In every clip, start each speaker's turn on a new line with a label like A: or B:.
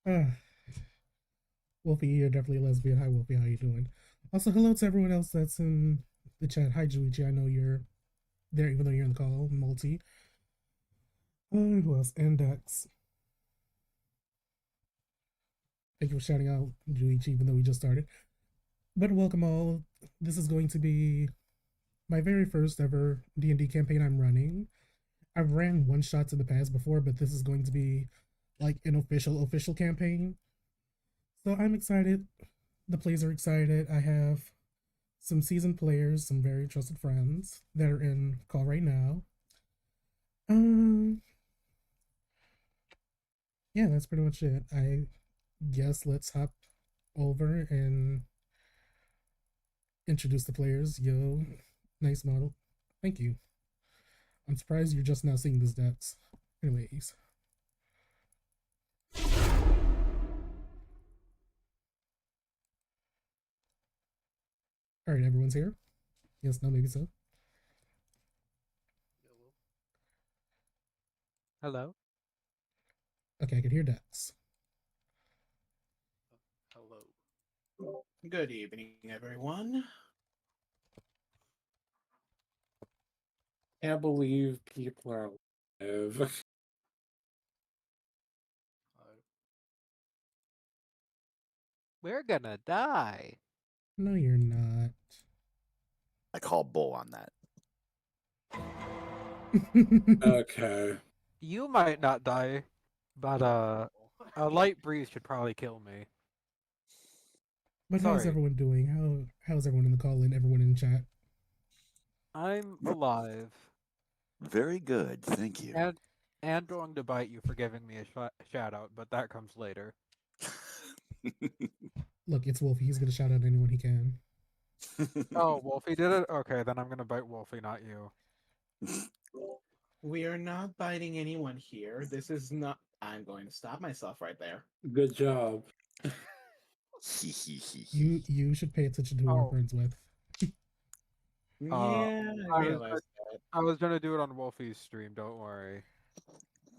A: Uh, Wolfie, you're definitely a lesbian. Hi, Wolfie. How you doing? Also, hello to everyone else that's in the chat. Hi, Juichi. I know you're there, even though you're in the call. Multi. Who else? And Dex. Thank you for shouting out Juichi, even though we just started. But welcome all. This is going to be my very first ever D&D campaign I'm running. I've ran one shots in the past before, but this is going to be like an official campaign. So I'm excited. The players are excited. I have some seasoned players, some very trusted friends that are in call right now. Um, yeah, that's pretty much it. I guess let's hop over and introduce the players. Yo, nice model. Thank you. I'm surprised you're just now seeing these decks. Anyways, all right, everyone's here. Yes, no, maybe so.
B: Hello.
A: Okay, I can hear decks.
C: Hello. Good evening, everyone.
D: Can't believe people are alive.
B: We're gonna die.
A: No, you're not.
E: I call bull on that.
D: Okay.
B: You might not die, but a light breeze should probably kill me.
A: But how's
B: Sorry,
A: everyone doing? How's everyone in the call and everyone in chat?
B: I'm alive
E: Very good, thank you.
B: and going to bite you for giving me a shout out, but that comes later.
A: Look, it's Wolfie. He's gonna shout out anyone he can.
B: Oh, Wolfie did it. Okay, then I'm gonna bite Wolfie, not you.
C: We are not biting anyone here. This is not. I'm going to stop myself right there.
D: Good job.
A: You should pay attention to who you're
B: Oh,
A: friends with.
C: Yeah, I
B: I was
C: realized that.
B: I was gonna do it on Wolfie's stream. Don't worry.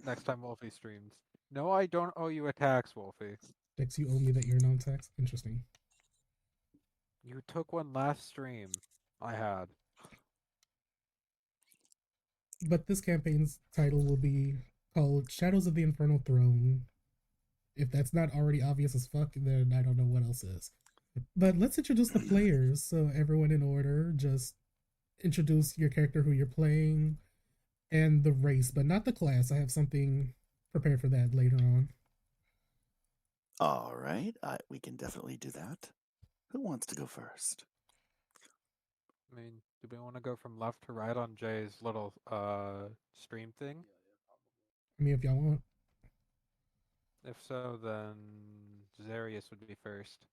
B: Next time Wolfie streams. No, I don't owe you a tax, Wolfie.
A: Dex, you owe me that you're non-tax. Interesting.
B: You took one last stream. I had.
A: But this campaign's title will be called Shadows of the Infernal Throne. If that's not already obvious as fuck, then I don't know what else is. But let's introduce the players. So everyone in order, just introduce your character, who you're playing, and the race, but not the class. I have something prepared for that later on.
E: All right, we can definitely do that. Who wants to go first?
B: I mean, do we want to go from left to right on Jay's little stream thing?
A: I mean, if y'all want.
B: If so, then Zarius would be first.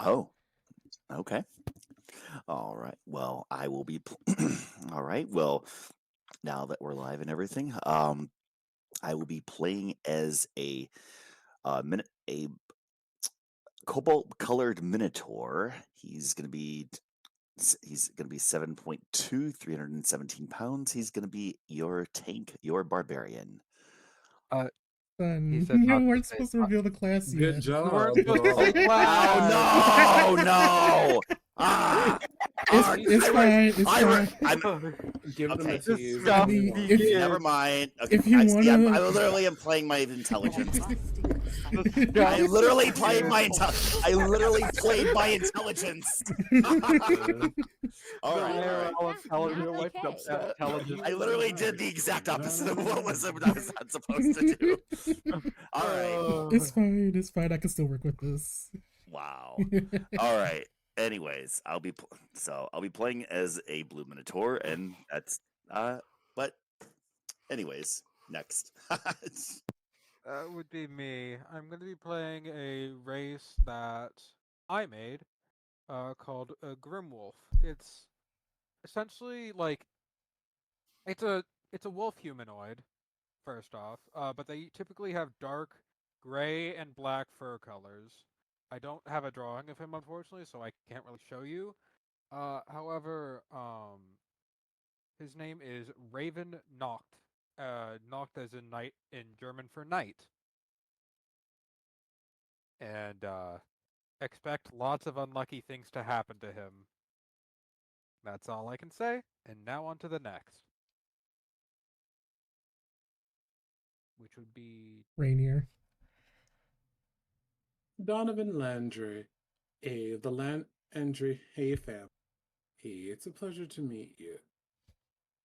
E: Oh, okay. All right. Well, I will be. All right. Well, now that we're live and everything, I will be playing as a a cobalt-colored minotaur. He's gonna be 7.2, 317 pounds. He's gonna be your tank, your barbarian.
B: He
A: Fun.
B: said
A: You
B: not to
A: weren't
B: say.
A: supposed to reveal the class
D: Good
A: yet.
B: You weren't
D: job.
B: supposed to say
E: Oh
B: class.
E: no! Ah!
A: It's fine. It's fine.
D: Give them
E: Okay.
D: a tease.
B: Stop.
A: I mean,
D: Move
A: if-
D: on.
E: Never mind. Okay,
A: If you
E: I
A: wanna-
E: literally am playing my intelligence.
B: Yeah.
E: I literally played my intelligence. All right. I literally did the exact opposite of what I was not supposed to do. All right.
A: It's fine. It's fine. I can still work with this.
E: Wow. All right. Anyways, I'll be playing as a blue minotaur, and that's But anyways, next.
B: That would be me. I'm going to be playing a race that I made, called a Grimwolf. It's essentially like it's a wolf humanoid. First off, but they typically have dark gray and black fur colors. I don't have a drawing of him, unfortunately, so I can't really show you. However, his name is Raven Nacht. Nacht as in night in German for night. and expect lots of unlucky things to happen to him. That's all I can say, and now on to the next. Which would be
A: Rainier.
D: Donovan Landry. Hey, the Landry Hey fam. Hey, it's a pleasure to meet you.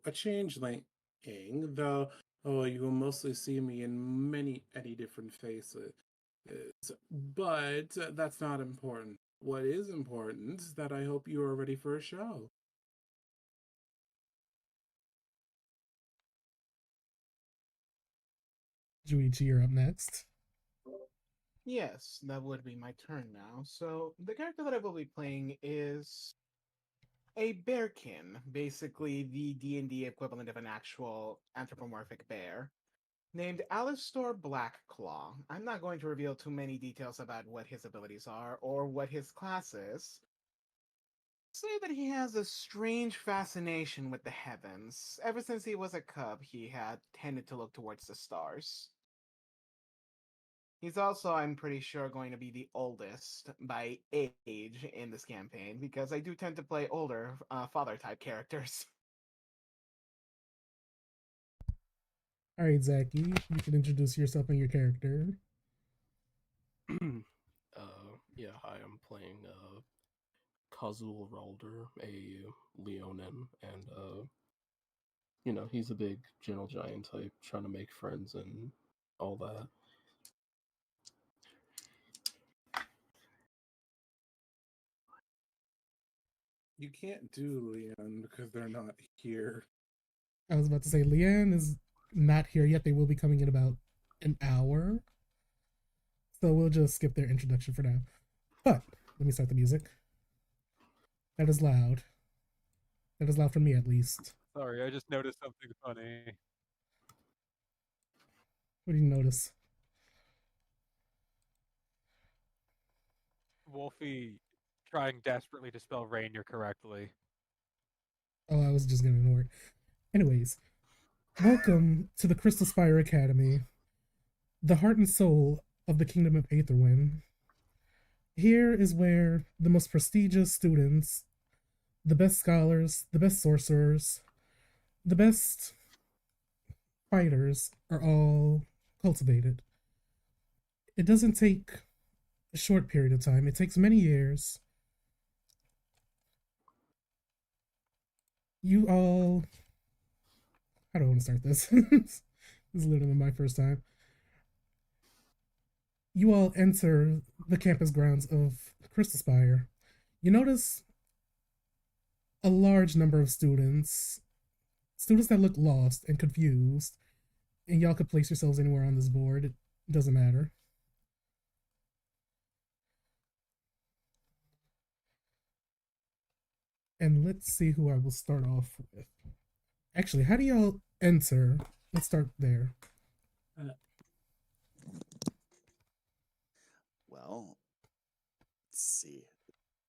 D: A changeling, though, oh, you will mostly see me in any different faces. But that's not important. What is important is that I hope you are ready for a show.
A: Juichi, you're up next.
C: Yes, that would be my turn now. So the character that I will be playing is a bearkin, basically the D&D equivalent of an actual anthropomorphic bear, named Alistor Blackclaw. I'm not going to reveal too many details about what his abilities are or what his class is. Say that he has a strange fascination with the heavens. Ever since he was a cub, he had tended to look towards the stars. He's also, I'm pretty sure, going to be the oldest by age in this campaign because I do tend to play older father type characters.
A: All right, Zaki, you can introduce yourself and your character.
F: Yeah, hi, I'm playing Kazul Ralder, a Leonin, and he's a big gentle giant type, trying to make friends and all that.
D: You can't do Leon because they're not here.
A: I was about to say, Leanne is not here yet. They will be coming in about an hour. So we'll just skip their introduction for now. But let me start the music. That is loud. That is loud for me, at least.
B: sorry, I just noticed something funny.
A: What do you notice?
B: Wolfie trying desperately to spell Rainier correctly.
A: Oh, I was just going to ignore it. Anyways, welcome to the Crystal Spire Academy, the heart and soul of the Kingdom of Aetherwind. Here is where the most prestigious students, the best scholars, the best sorcerers, the best fighters are all cultivated. It doesn't take a short period of time, it takes many years. You all. How do I want to start this? This is literally my first time. You all enter the campus grounds of Crystal Spire. You notice a large number of students that look lost and confused, and y'all could place yourselves anywhere on this board. It doesn't matter. And let's see who I will start off with. Actually, how do y'all enter? Let's start there.
E: Well, let's see.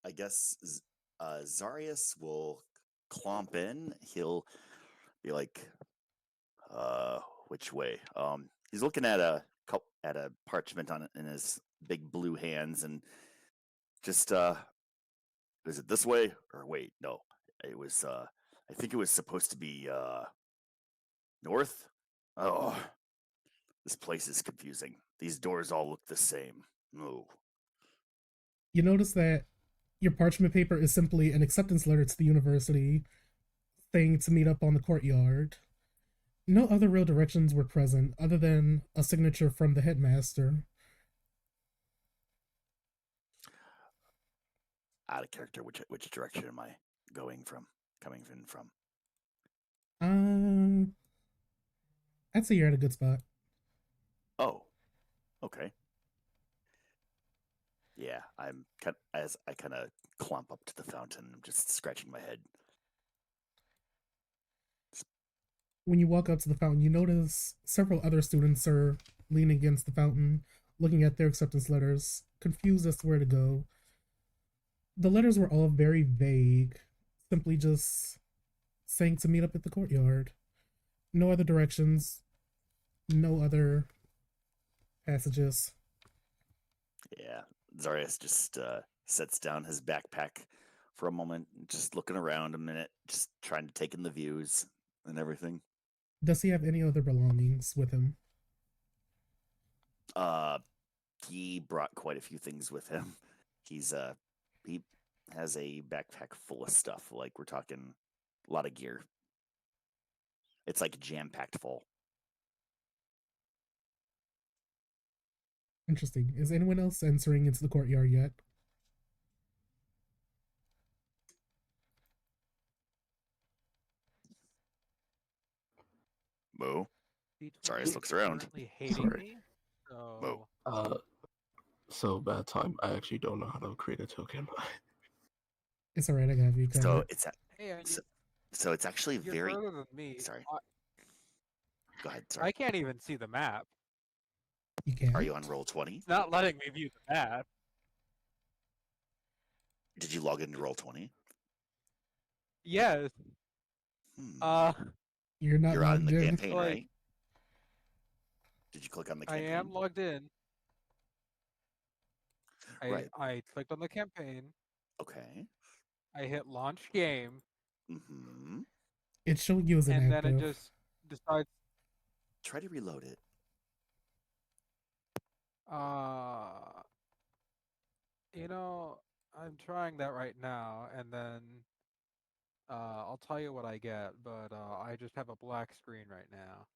E: I guess Zarius will clomp in. He'll be like, which way? He's looking at a parchment in his big blue hands, and just is it this way or wait? No, it was. I think it was supposed to be north. Oh, this place is confusing. These doors all look the same. No.
A: You notice that your parchment paper is simply an acceptance letter to the university saying to meet up on the courtyard. No other real directions were present other than a signature from the headmaster.
E: Out of character. Which direction am I coming in from?
A: I'd say you're at a good spot.
E: Oh, okay. Yeah, as I kind of clump up to the fountain. I'm just scratching my head.
A: When you walk up to the fountain, you notice several other students are leaning against the fountain, looking at their acceptance letters, confused as to where to go. The letters were all very vague, simply just saying to meet up at the courtyard. No other directions, no other passages.
E: Yeah, Zarius just sets down his backpack for a moment, just looking around a minute, just trying to take in the views and everything.
A: Does he have any other belongings with him?
E: Uh, he brought quite a few things with him. He has a backpack full of stuff. Like we're talking a lot of gear. It's like jam packed full.
A: Interesting. Is anyone else entering into the courtyard yet?
E: Moo. Zarius
B: D20
E: looks
B: is
E: around.
B: currently hating
F: Sorry.
B: me,
E: Moo.
B: so
F: So bad time. I actually don't know how to create a token.
A: It's alright, I got you
E: So
A: covered.
E: it's
B: hey,
E: so it's actually
B: you're
E: very.
B: further than me.
E: Sorry.
B: I,
E: Go ahead.
B: I
E: Sorry.
B: can't even see the map.
A: You can't?
E: Are you on Roll20?
B: It's not letting me view the map.
E: Did you log into Roll20?
B: Yes.
E: Hmm.
A: You're not
E: You're on
A: logged
E: the
A: in.
E: campaign,
B: like-
E: right? Did you click on the
B: I
E: campaign?
B: am logged in.
E: Right.
B: I clicked on the campaign.
E: Okay.
B: I hit launch game,
E: Mm-hmm.
A: It's showing you as
B: and
A: inactive.
B: then it just decides.
E: Try to reload it.
B: You know, I'm trying that right now, and then I'll tell you what I get, but I just have a black screen right now.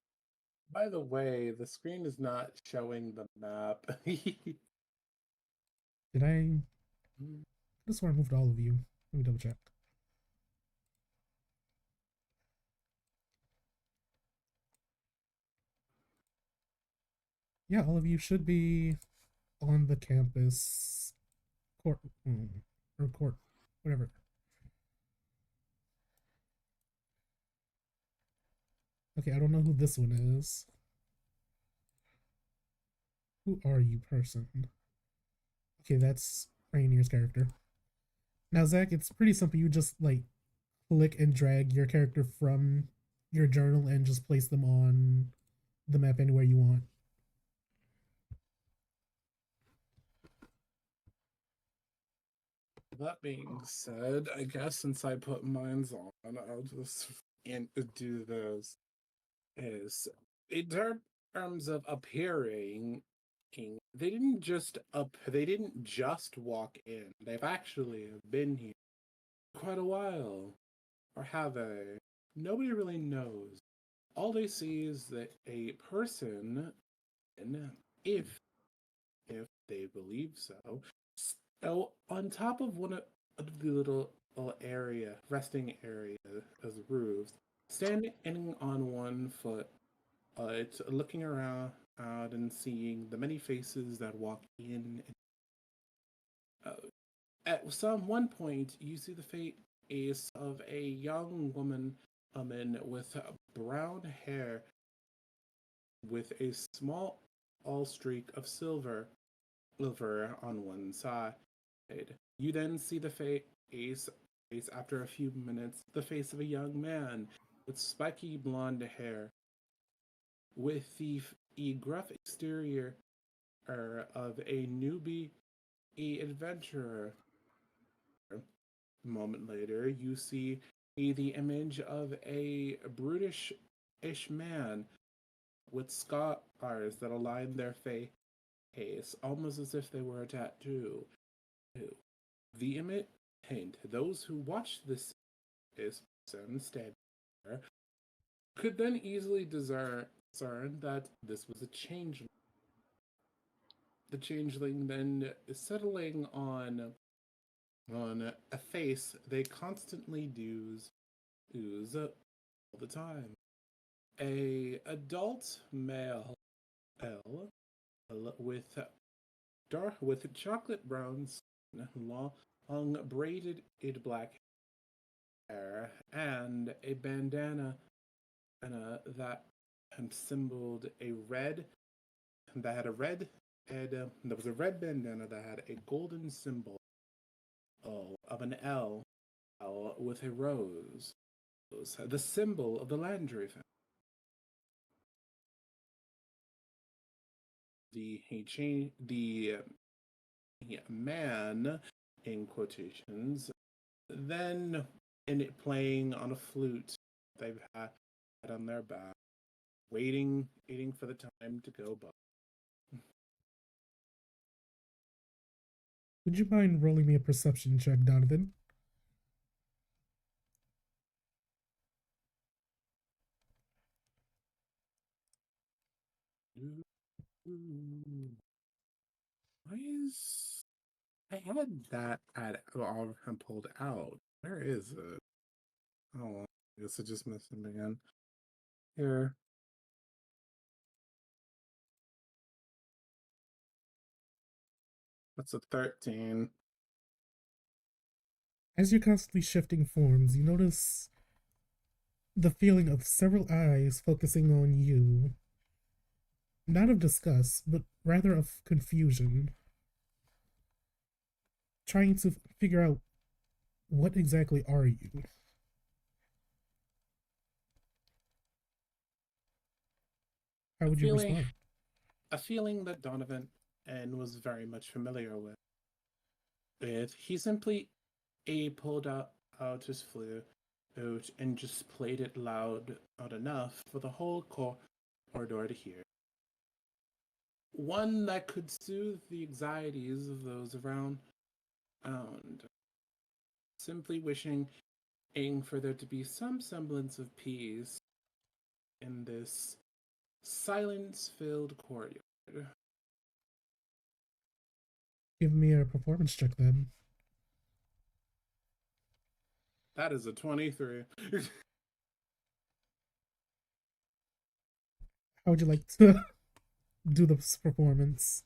D: By the way, the screen is not showing the map.
A: Did I? This one I moved all of you. Let me double check. Yeah, all of you should be on the campus court or court, whatever. Okay, I don't know who this one is. Who are you, person? Okay, that's Rainier's character. Now, Zach, it's pretty simple. You just like click and drag your character from your journal and just place them on the map anywhere you want.
D: That being said, I guess since I put mines on, I'll just do those. Is in terms of appearing, they didn't just walk in. They've actually been here quite a while, or have they? Nobody really knows. All they see is that a person, and if they believe so, on top of one of the little resting area as roofs, standing on one foot, it's looking around out and seeing the many faces that walk in. At some one point, you see the face of a young woman with brown hair with a small all streak of silver on one side. You then see the face after a few minutes, the face of a young man with spiky blonde hair, with the gruff exterior of a newbie adventurer. A moment later, you see the image of a brutish-ish man with scars that align their face, almost as if they were a tattoo. The image hint, those who watch this person standing there could then easily discern that this was a changeling. The changeling then settling on a face they constantly ooze all the time. A adult male with chocolate brown skin, long braided black hair, and a bandana that symboled a red that had a red and there was a red bandana that had a golden symbol of an L with a rose, the symbol of the Landry family. The man, in quotations, then in it playing on a flute they've had on their back, waiting for the time to go by.
A: Would you mind rolling me a perception check, Donovan?
D: Why is I had that at all pulled out? Where is it? Oh, I guess I just missed him again. Here. That's a 13.
A: As you're constantly shifting forms, you notice the feeling of several eyes focusing on you. Not of disgust, but rather of confusion. Trying to figure out what exactly are you? How
D: A
A: would you
D: feeling,
A: respond?
D: a feeling that Donovan and was very much familiar with. He simply pulled out his flute and just played it loud enough for the whole corridor to hear. One that could soothe the anxieties of those around, and simply wishing for there to be some semblance of peace in this silence-filled corridor.
A: Give me a performance check then.
D: That is a 23.
A: How would you like to do this performance?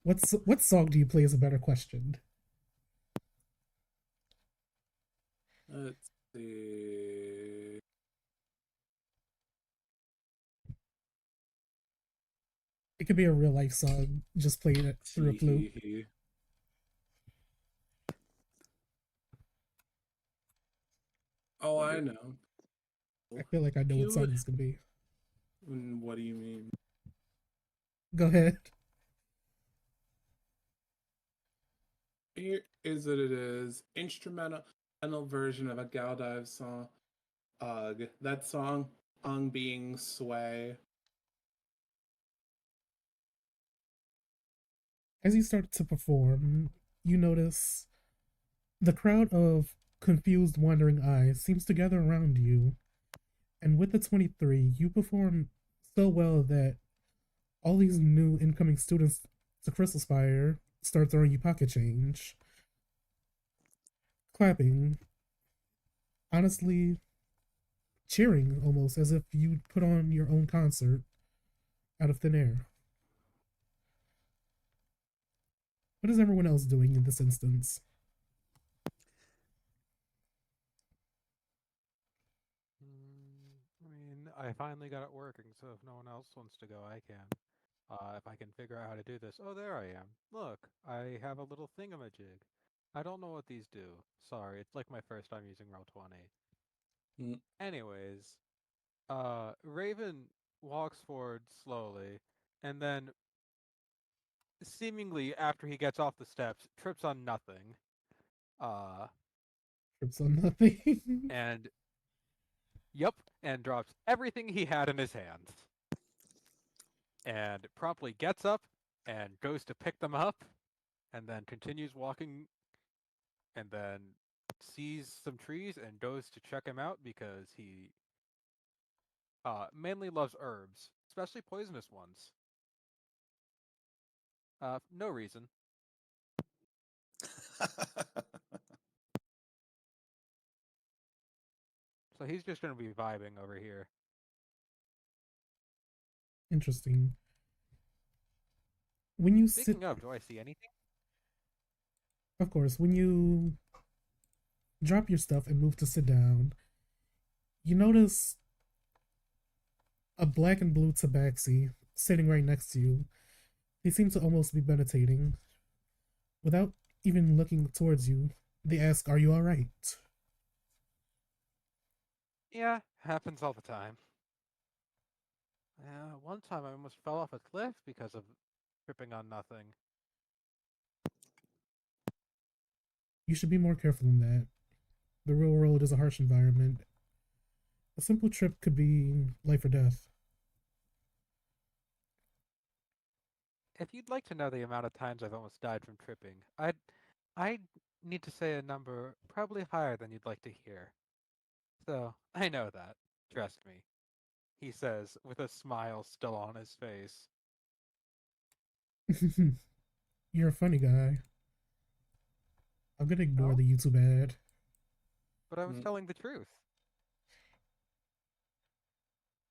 A: What song do you play is a better question.
D: Let's see.
A: It could be a real life song, just playing it through a flute.
D: Oh, I know.
A: I feel like I know what song it's gonna be.
D: What do you mean?
A: Go ahead.
D: Here is what it is. Instrumental version of a Galdive song. That song on being Sway.
A: As you start to perform, you notice the crowd of confused, wandering eyes seems to gather around you. And with the 23, you perform so well that all these new incoming students to Crystal Spire start throwing you pocket change, clapping, honestly cheering almost as if you'd put on your own concert out of thin air. What is everyone else doing in this instance?
B: I mean, I finally got it working, so if no one else wants to go, I can. If I can figure out how to do this. Oh, there I am. Look, I have a little thingamajig. I don't know what these do. Sorry, it's like my first time using Roll20.
D: Mm.
B: Anyways, Raven walks forward slowly, and then, seemingly after he gets off the steps, trips on nothing.
A: Trips on nothing.
B: And, yep, and drops everything he had in his hands. And promptly gets up and goes to pick them up, and then continues walking, and then sees some trees and goes to check him out because he mainly loves herbs, especially poisonous ones. No reason. So he's just going to be vibing over here.
A: Interesting. When you
B: Speaking of, do I see anything?
A: Of course, when you drop your stuff and move to sit down, you notice a black and blue tabaxi sitting right next to you. They seem to almost be meditating. Without even looking towards you, they ask, "Are you alright?"
B: Yeah, happens all the time. One time I almost fell off a cliff because of tripping on nothing.
A: You should be more careful than that. The real world is a harsh environment. A simple trip could be life or death.
B: If you'd like to know the amount of times I've almost died from tripping, I'd need to say a number probably higher than you'd like to hear. So, I know that. Trust me, he says with a smile still on his face.
A: You're a funny guy. I'm gonna ignore
B: Oh,
A: the YouTube ad.
B: but I was
D: Mm.
B: telling the truth.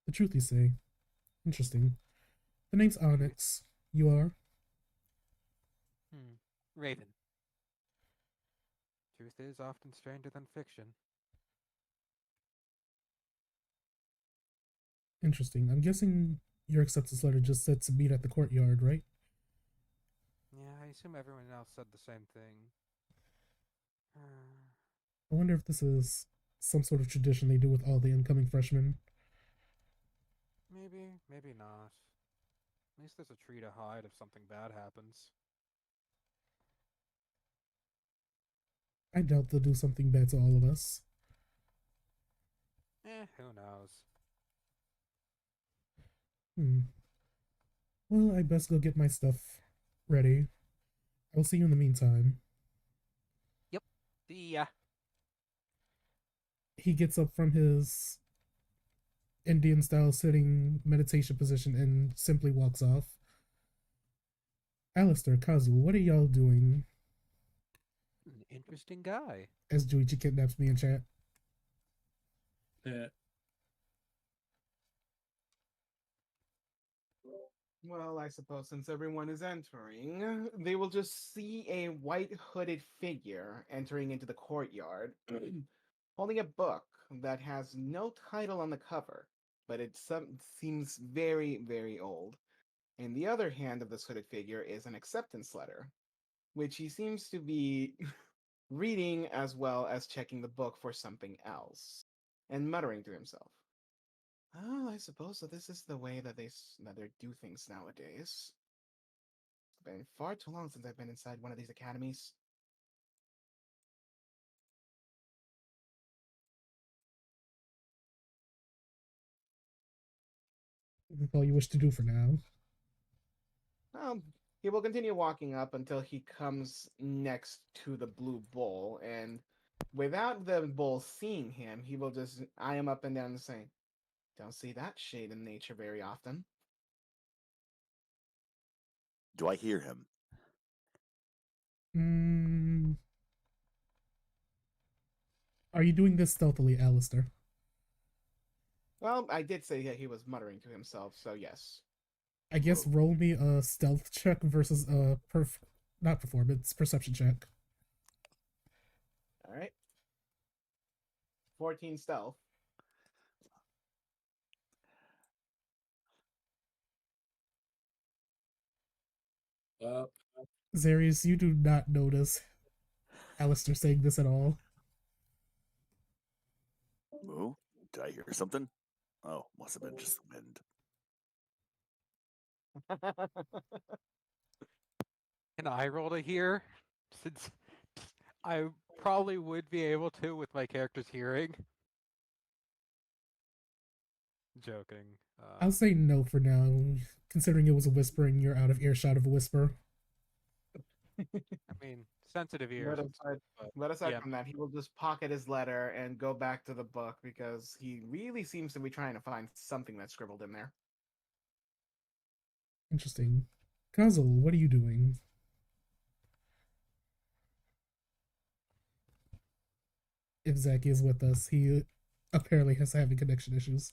A: The truth you say. Interesting. The name's Onyx. You are?
B: Raven. Truth is often stranger than fiction.
A: Interesting. I'm guessing your acceptance letter just said to meet at the courtyard, right?
B: Yeah, I assume everyone else said the same thing.
A: I wonder if this is some sort of tradition they do with all the incoming freshmen.
B: Maybe, maybe not. At least there's a tree to hide if something bad happens.
A: I doubt they'll do something bad to all of us.
B: Who knows?
A: Well, I best go get my stuff ready. I'll see you in the meantime.
B: Yep. See ya.
A: He gets up from his Indian style sitting meditation position and simply walks off. Alistair, Kazu, what are y'all doing?
B: An interesting guy.
A: As Juichi kidnaps me in chat.
D: Yeah.
C: Well, I suppose since everyone is entering, they will just see a white hooded figure entering into the courtyard, holding a book that has no title on the cover, but seems very, very old. In the other hand of this hooded figure is an acceptance letter, which he seems to be reading as well as checking the book for something else, and muttering to himself. Oh, I suppose that this is the way that they do things nowadays. It's been far too long since I've been inside one of these academies.
A: That's all you wish to do for now.
C: He will continue walking up until he comes next to the blue bull, and without the bull seeing him, he will just eye him up and down and say, "Don't see that shade in nature very often."
E: Do I hear him?
A: Are you doing this stealthily, Alistair?
C: Well, I did say that he was muttering to himself, so yes.
A: I guess roll me a stealth check versus a not performance, perception check.
C: All right. 14 stealth.
A: Zarius, you do not notice Alistair saying this at all.
E: Moo? Did I hear something? Oh, must have been just the wind.
B: Can I roll to hear? Since I probably would be able to with my character's hearing. Joking.
A: I'll say no for now, considering it was a whisper and you're out of earshot of a whisper.
B: I mean, sensitive ears.
C: But aside
B: yeah.
C: from that, he will just pocket his letter and go back to the book because he really seems to be trying to find something that's scribbled in there.
A: Interesting. Kazel, what are you doing? If Zaki is with us, he apparently has having connection issues.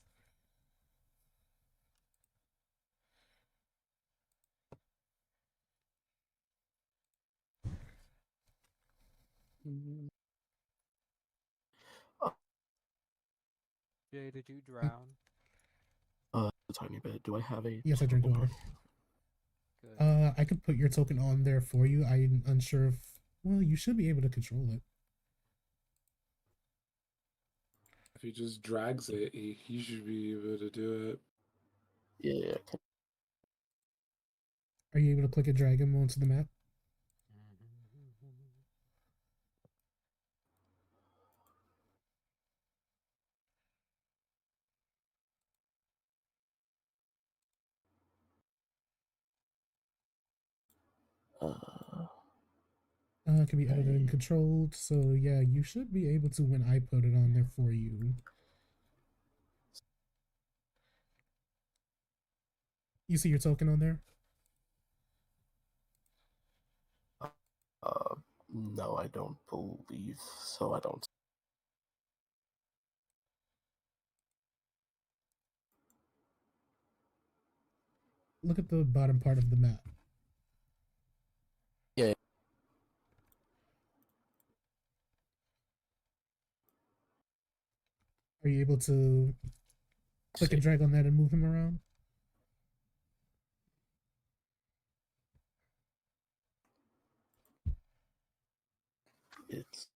B: Jay, did you drown?
F: A tiny bit. Do I have a
A: Yes, I drink water.
B: Good.
A: I could put your token on there for you. I'm unsure if, well, you should be able to control it.
D: If he just drags it, he should be able to do it.
F: Yeah.
A: Are you able to click and drag him onto the map? Can be edited and controlled. So yeah, you should be able to when I put it on there for you. You see your token on there?
F: No, I don't believe so. I don't.
A: Look at the bottom part of the map.
F: Yeah.
A: Are you able to click and drag on that and move him around?
F: It's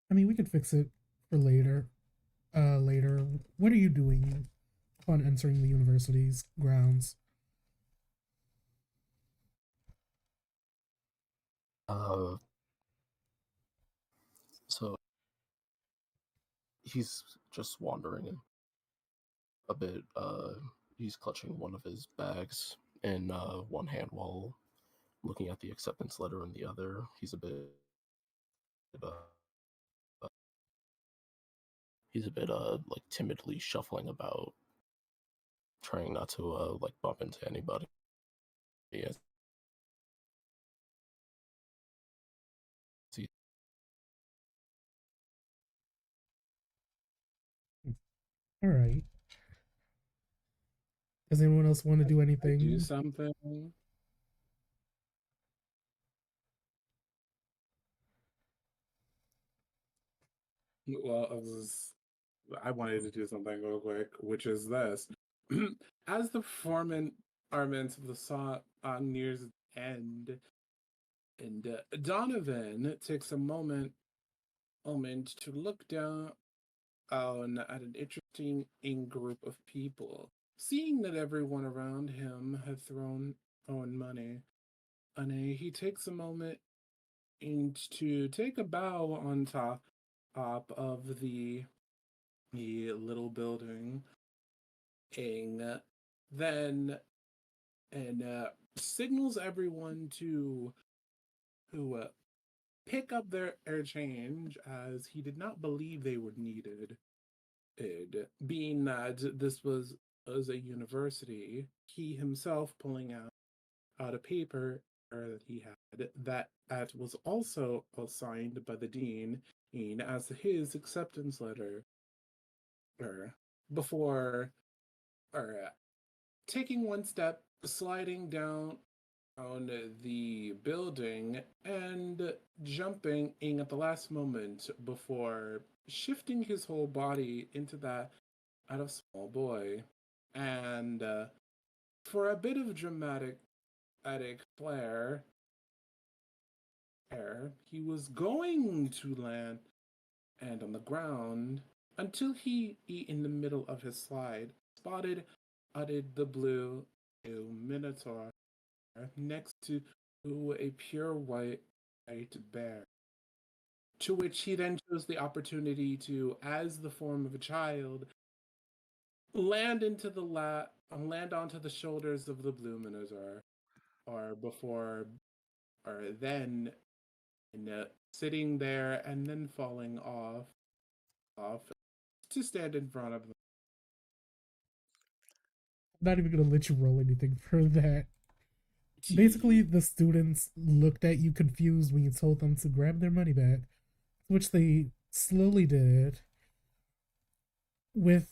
A: I mean, we could fix it for later. Later. What are you doing upon entering the university's grounds?
F: so he's just wandering a bit. He's clutching one of his bags in one hand while looking at the acceptance letter in the other. He's a bit. He's a bit like timidly shuffling about, trying not to like bump into anybody. Yes.
A: All right. Does anyone else want to do
D: I
A: anything?
D: do something. Well, I wanted to do something real quick, which is this. As the performance of the song nears its end, and Donovan takes a moment to look down at an interesting group of people. Seeing that everyone around him had thrown money, and he takes a moment to take a bow on top of the little building, and then and signals everyone to who pick up their change, as he did not believe they were needed. It, being that this was as a university, he himself pulling out a paper that he had that was also signed by the dean as his acceptance letter, before taking one step, sliding down on the building and jumping in at the last moment before shifting his whole body into that out of small boy. And for a bit of dramatic flair, he was going to land and on the ground until he, in the middle of his slide, spotted the blue minotaur next to a pure white bear. To which he then chose the opportunity to, as the form of a child, land onto the shoulders of the blue minotaur, or then sitting there and then falling off to stand in front of them.
A: I'm not even gonna let you roll anything for that. Basically, the students looked at you confused when you told them to grab their money back, which they slowly did. With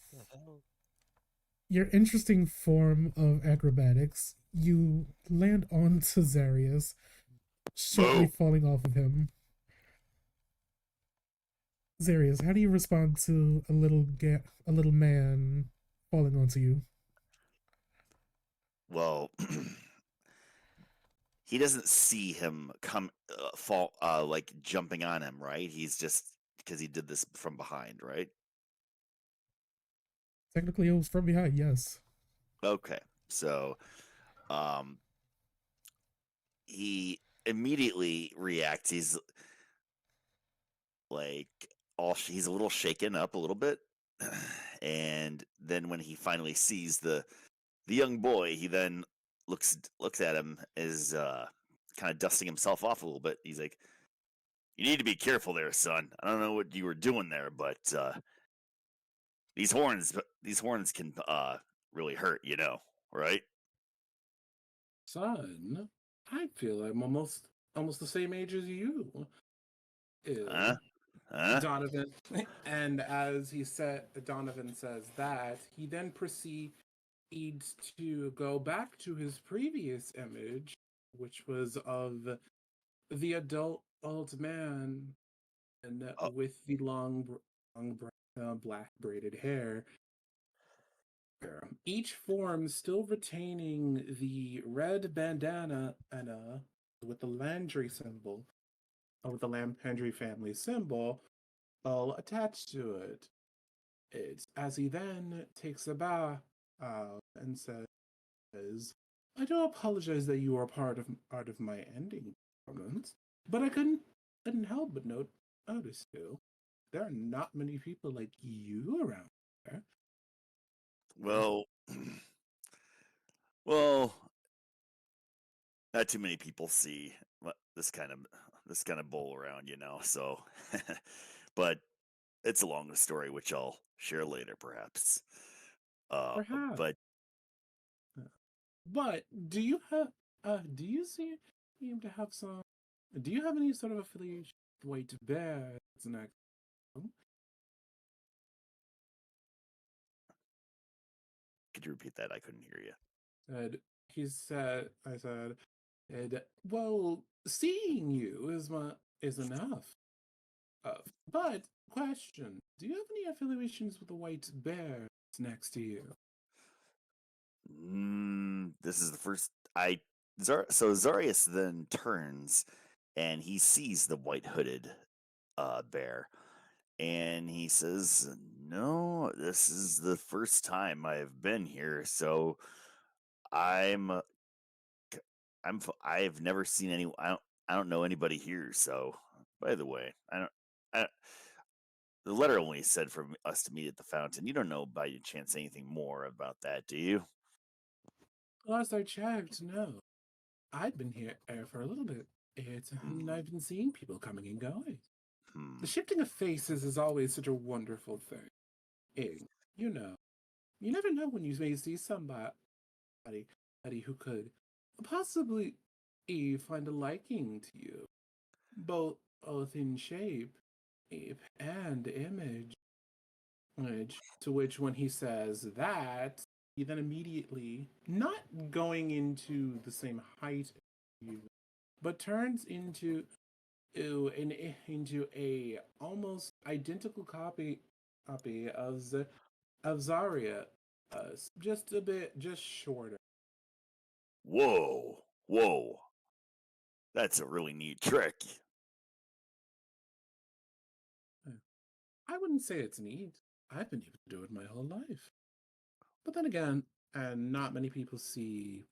A: your interesting form of acrobatics, you land onto Zarius, shortly falling off of him. Zarius, how do you respond to a little man falling onto you?
E: Well, he doesn't see him come fall like jumping on him, right? He's just because he did this from behind, right?
A: Technically, it was from behind, yes.
E: Okay, so um, he immediately reacts. He's like he's a little shaken up a little bit, and then when he finally sees the young boy, he then looks at him as kind of dusting himself off a little bit. He's like, "You need to be careful there, son. I don't know what you were doing there, but these horns can really hurt, right?"
D: Son, I feel I'm almost the same age as you.
E: Huh?
D: Ew.
E: Huh?
D: Donovan. And as Donovan says that, he then proceeds to go back to his previous image, which was of the adult old man and
E: Oh,
D: with the long black braided hair. Each form still retaining the red bandana and with the Landry symbol, with the Landry family symbol, all attached to it. It's as he then takes a bow and says, "I do apologize that you are part of my ending performance, but I couldn't help but notice you. There are not many people like you around here."
E: well, well, not too many people see this kind of bull around, So, but it's a long story, which I'll share later, perhaps. Uh,
D: Perhaps.
E: but
D: But do you seem to have some do you have any sort of affiliation with White Bear next?
E: could you repeat that? I couldn't hear you.
D: Said I said, well, seeing you is enough. But question, do you have any affiliations with the White Bear next to you?
E: This is the first so Zarius then turns and he sees the white hooded bear, and he says, "No, this is the first time I've been here, so I'm I've never seen any. I don't know anybody here. So, by the way, I, the letter only said for us to meet at the fountain. You don't know by any chance anything more about that, do you?"
D: Last I checked, no. I'd been here for a little bit.
E: Hmm.
D: I've been seeing people coming and going. The
E: Hmm.
D: shifting of faces is always such a wonderful thing. And, you know, you never know when you may see somebody who could possibly find a liking to you, both in shape and image. To which, when he says that, he then immediately, not going into the same height as you, but turns into a almost identical copy of Zarya, just shorter.
E: Whoa, whoa, that's a really neat trick.
D: I wouldn't say it's neat. I've been able to do it my whole life. But then again, and not many people see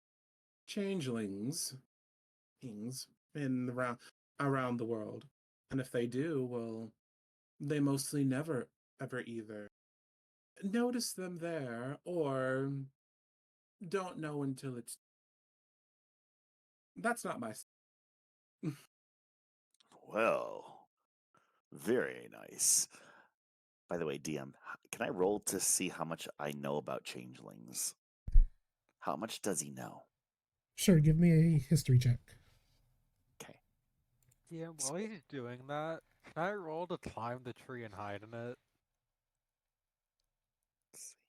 D: changelings things in around the world. And if they do, well, they mostly never ever either notice them there or don't know until it's that's not my
E: Well, very nice. By the way, DM, can I roll to see how much I know about changelings? How much does he know?
A: Sure, give me a history check.
E: Okay.
B: Yeah, while he's doing that, can I roll to climb the tree and hide in it?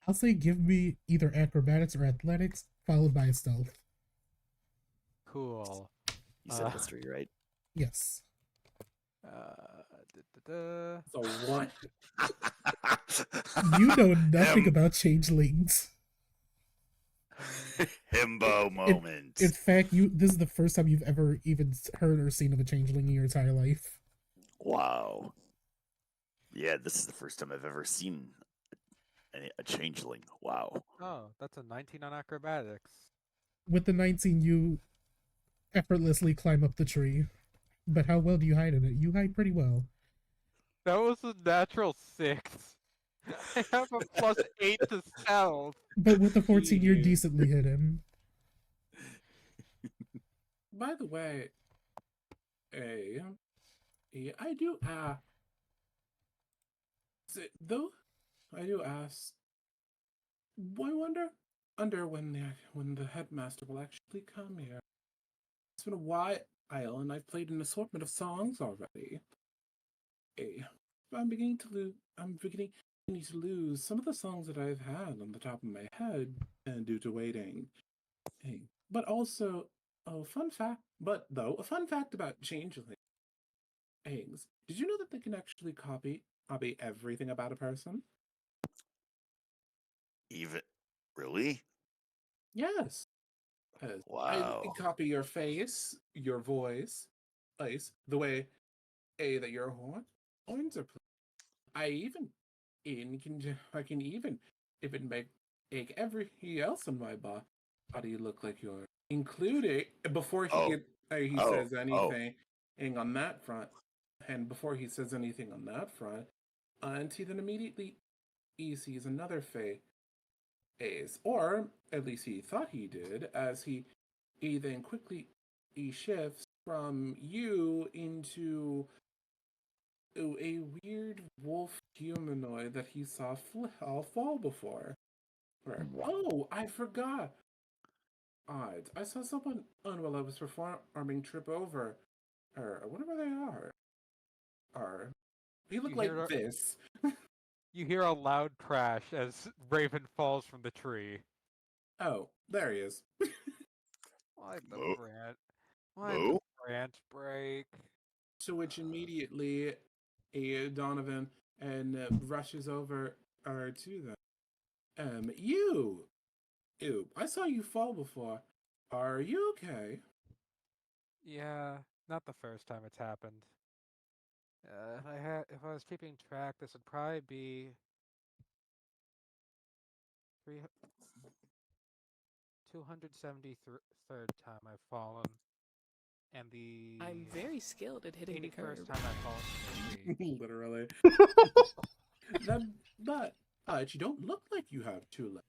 A: I'll say give me either acrobatics or athletics, followed by stealth.
B: Cool.
E: You said
B: Uh,
E: history, right?
A: Yes.
D: so what?
A: You know nothing
E: Him,
A: about changelings.
E: himbo
A: In, in
E: moment.
A: fact, this is the first time you've ever even heard or seen of a changeling in your entire life.
E: Wow. Yeah, this is the first time I've ever seen A changeling. Wow.
B: Oh, that's a 19 on acrobatics.
A: With the 19, you effortlessly climb up the tree. But how well do you hide in it? You hide pretty well.
B: That was a natural 6. I have a +8 to stealth.
A: But with the 14, you're
D: Yeah.
A: decently hidden.
D: By the way, I do though I do ask. I wonder when the headmaster will actually come here. It's been a while, and I've played an assortment of songs already. Eh, I'm beginning to lose. I'm beginning to lose some of the songs that I've had on the top of my head, and due to waiting. But also, oh, fun fact. But though, a fun fact about changelings. Did you know that they can actually copy everything about a person?
E: Even really?
D: Yes. I
E: Wow.
D: copy your face, your voice, the way that your horns are played. I even I can even make everything else in my body look like yours, including before
E: Oh.
D: he
E: Oh.
D: says
E: Oh.
D: anything on that front, and before he says anything on that front, and he then immediately he sees another phase, or at least he thought he did, as he then quickly he shifts from you into a weird wolf humanoid that he saw fall before. Oh, I forgot. Odd. I saw someone while I was performing trip over her. I wonder where they are. He looked like this.
B: You hear a loud crash as Raven falls from the tree.
D: Oh, there he is.
B: Why'd the
E: Moo.
B: branch? Why'd the
E: Moo.
B: branch break?
D: To which immediately Donovan and rushes over to them. You. Ew, I saw you fall before. Are you okay?
B: Yeah, not the first time it's happened. If I was keeping track, this would probably be 273rd time I've fallen, and the
G: I'm very skilled at hitting the
B: 81st
G: curb.
B: time I've fallen from a tree.
D: Literally. But you don't look like you have two legs.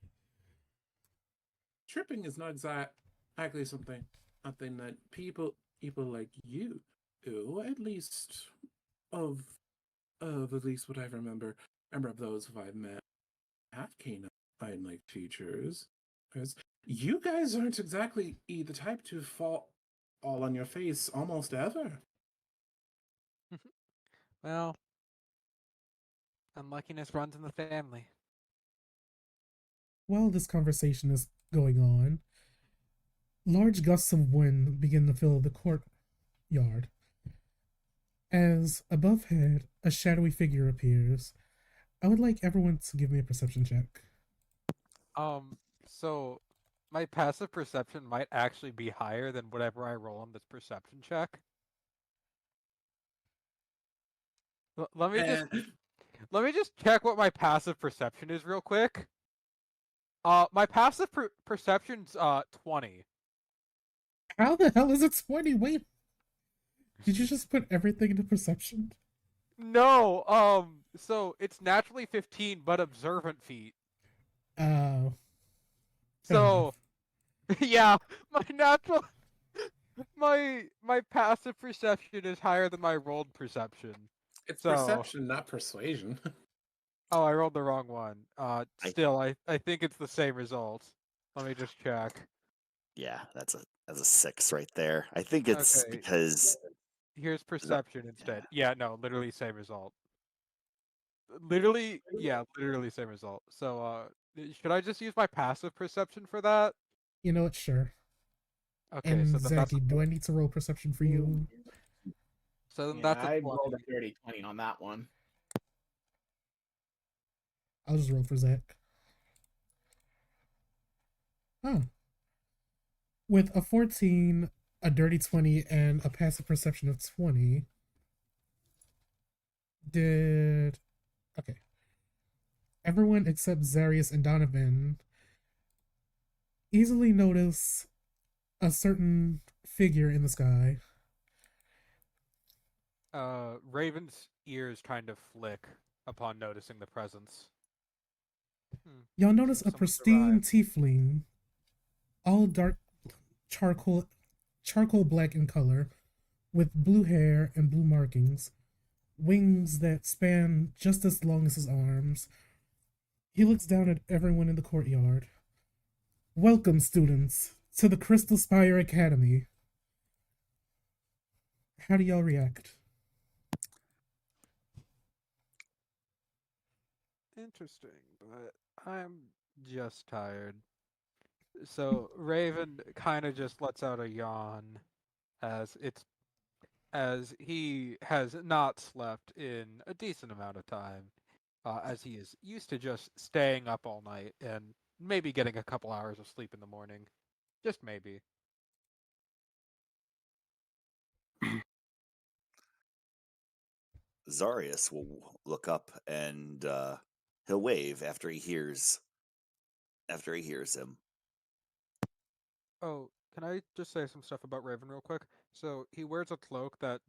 D: Tripping is not exactly something that people like you do. At least of at least what I remember. Of those who I've met have canine like features. Because you guys aren't exactly the type to fall all on your face almost ever.
B: Well, unluckiness runs in the family.
A: While this conversation is going on, large gusts of wind begin to fill the courtyard. As above head, a shadowy figure appears. I would like everyone to give me a perception check.
B: So my passive perception might actually be higher than whatever I roll on this perception check. Let me just
D: And
B: let me just check what my passive perception is real quick. My passive perception's 20.
A: How the hell is it 20? Wait. Did you just put everything into perception?
B: No, so it's naturally 15, but observant feat.
A: Oh.
B: So, yeah, my natural, my passive perception is higher than my rolled perception.
D: it's
B: So,
D: perception, not persuasion.
B: oh, I rolled the wrong one. Still, I think it's the same result. Let me just check.
E: Yeah, that's a 6 right there. I think it's
B: Okay.
E: because
B: Here's perception instead. Yeah, no, literally same result. Literally same result. So, should I just use my passive perception for that?
A: You know what? Sure.
B: Okay,
A: And
B: so then that's
A: Zaki, do I need to roll perception for you?
C: Yeah,
B: that's a
C: I
B: 20.
C: rolled a dirty 20 on that one.
A: I'll just roll for Zach. Oh. With a 14, a dirty 20, and a passive perception of 20, did... Okay. everyone except Zarius and Donovan easily notice a certain figure in the sky.
B: Raven's ears kind of flick upon noticing the presence.
A: Y'all notice
B: Seems
A: a
B: someone's
A: pristine
B: arrived.
A: tiefling, all dark charcoal black in color, with blue hair and blue markings, wings that span just as long as his arms. He looks down at everyone in the courtyard. Welcome, students, to the Crystal Spire Academy. How do y'all react?
B: Interesting, but I'm just tired. So Raven kind of just lets out a yawn as it's as he has not slept in a decent amount of time, as he is used to just staying up all night and maybe getting a couple hours of sleep in the morning. Just maybe.
E: Zarius will look up and he'll wave after he hears him.
B: Oh, can I just say some stuff about Raven real quick? So he wears a cloak that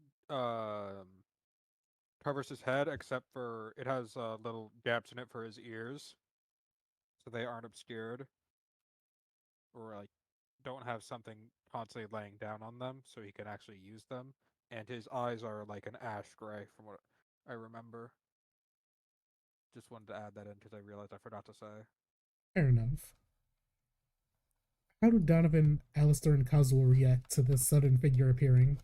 B: covers his head, except for it has little gaps in it for his ears, so they aren't obscured, or like don't have something constantly laying down on them, so he can actually use them. And his eyes are like an ash gray, from what I remember. Just wanted to add that in because I realized I forgot to say.
A: Fair enough. How do Donovan, Alistair, and Kazuo react to this sudden figure appearing?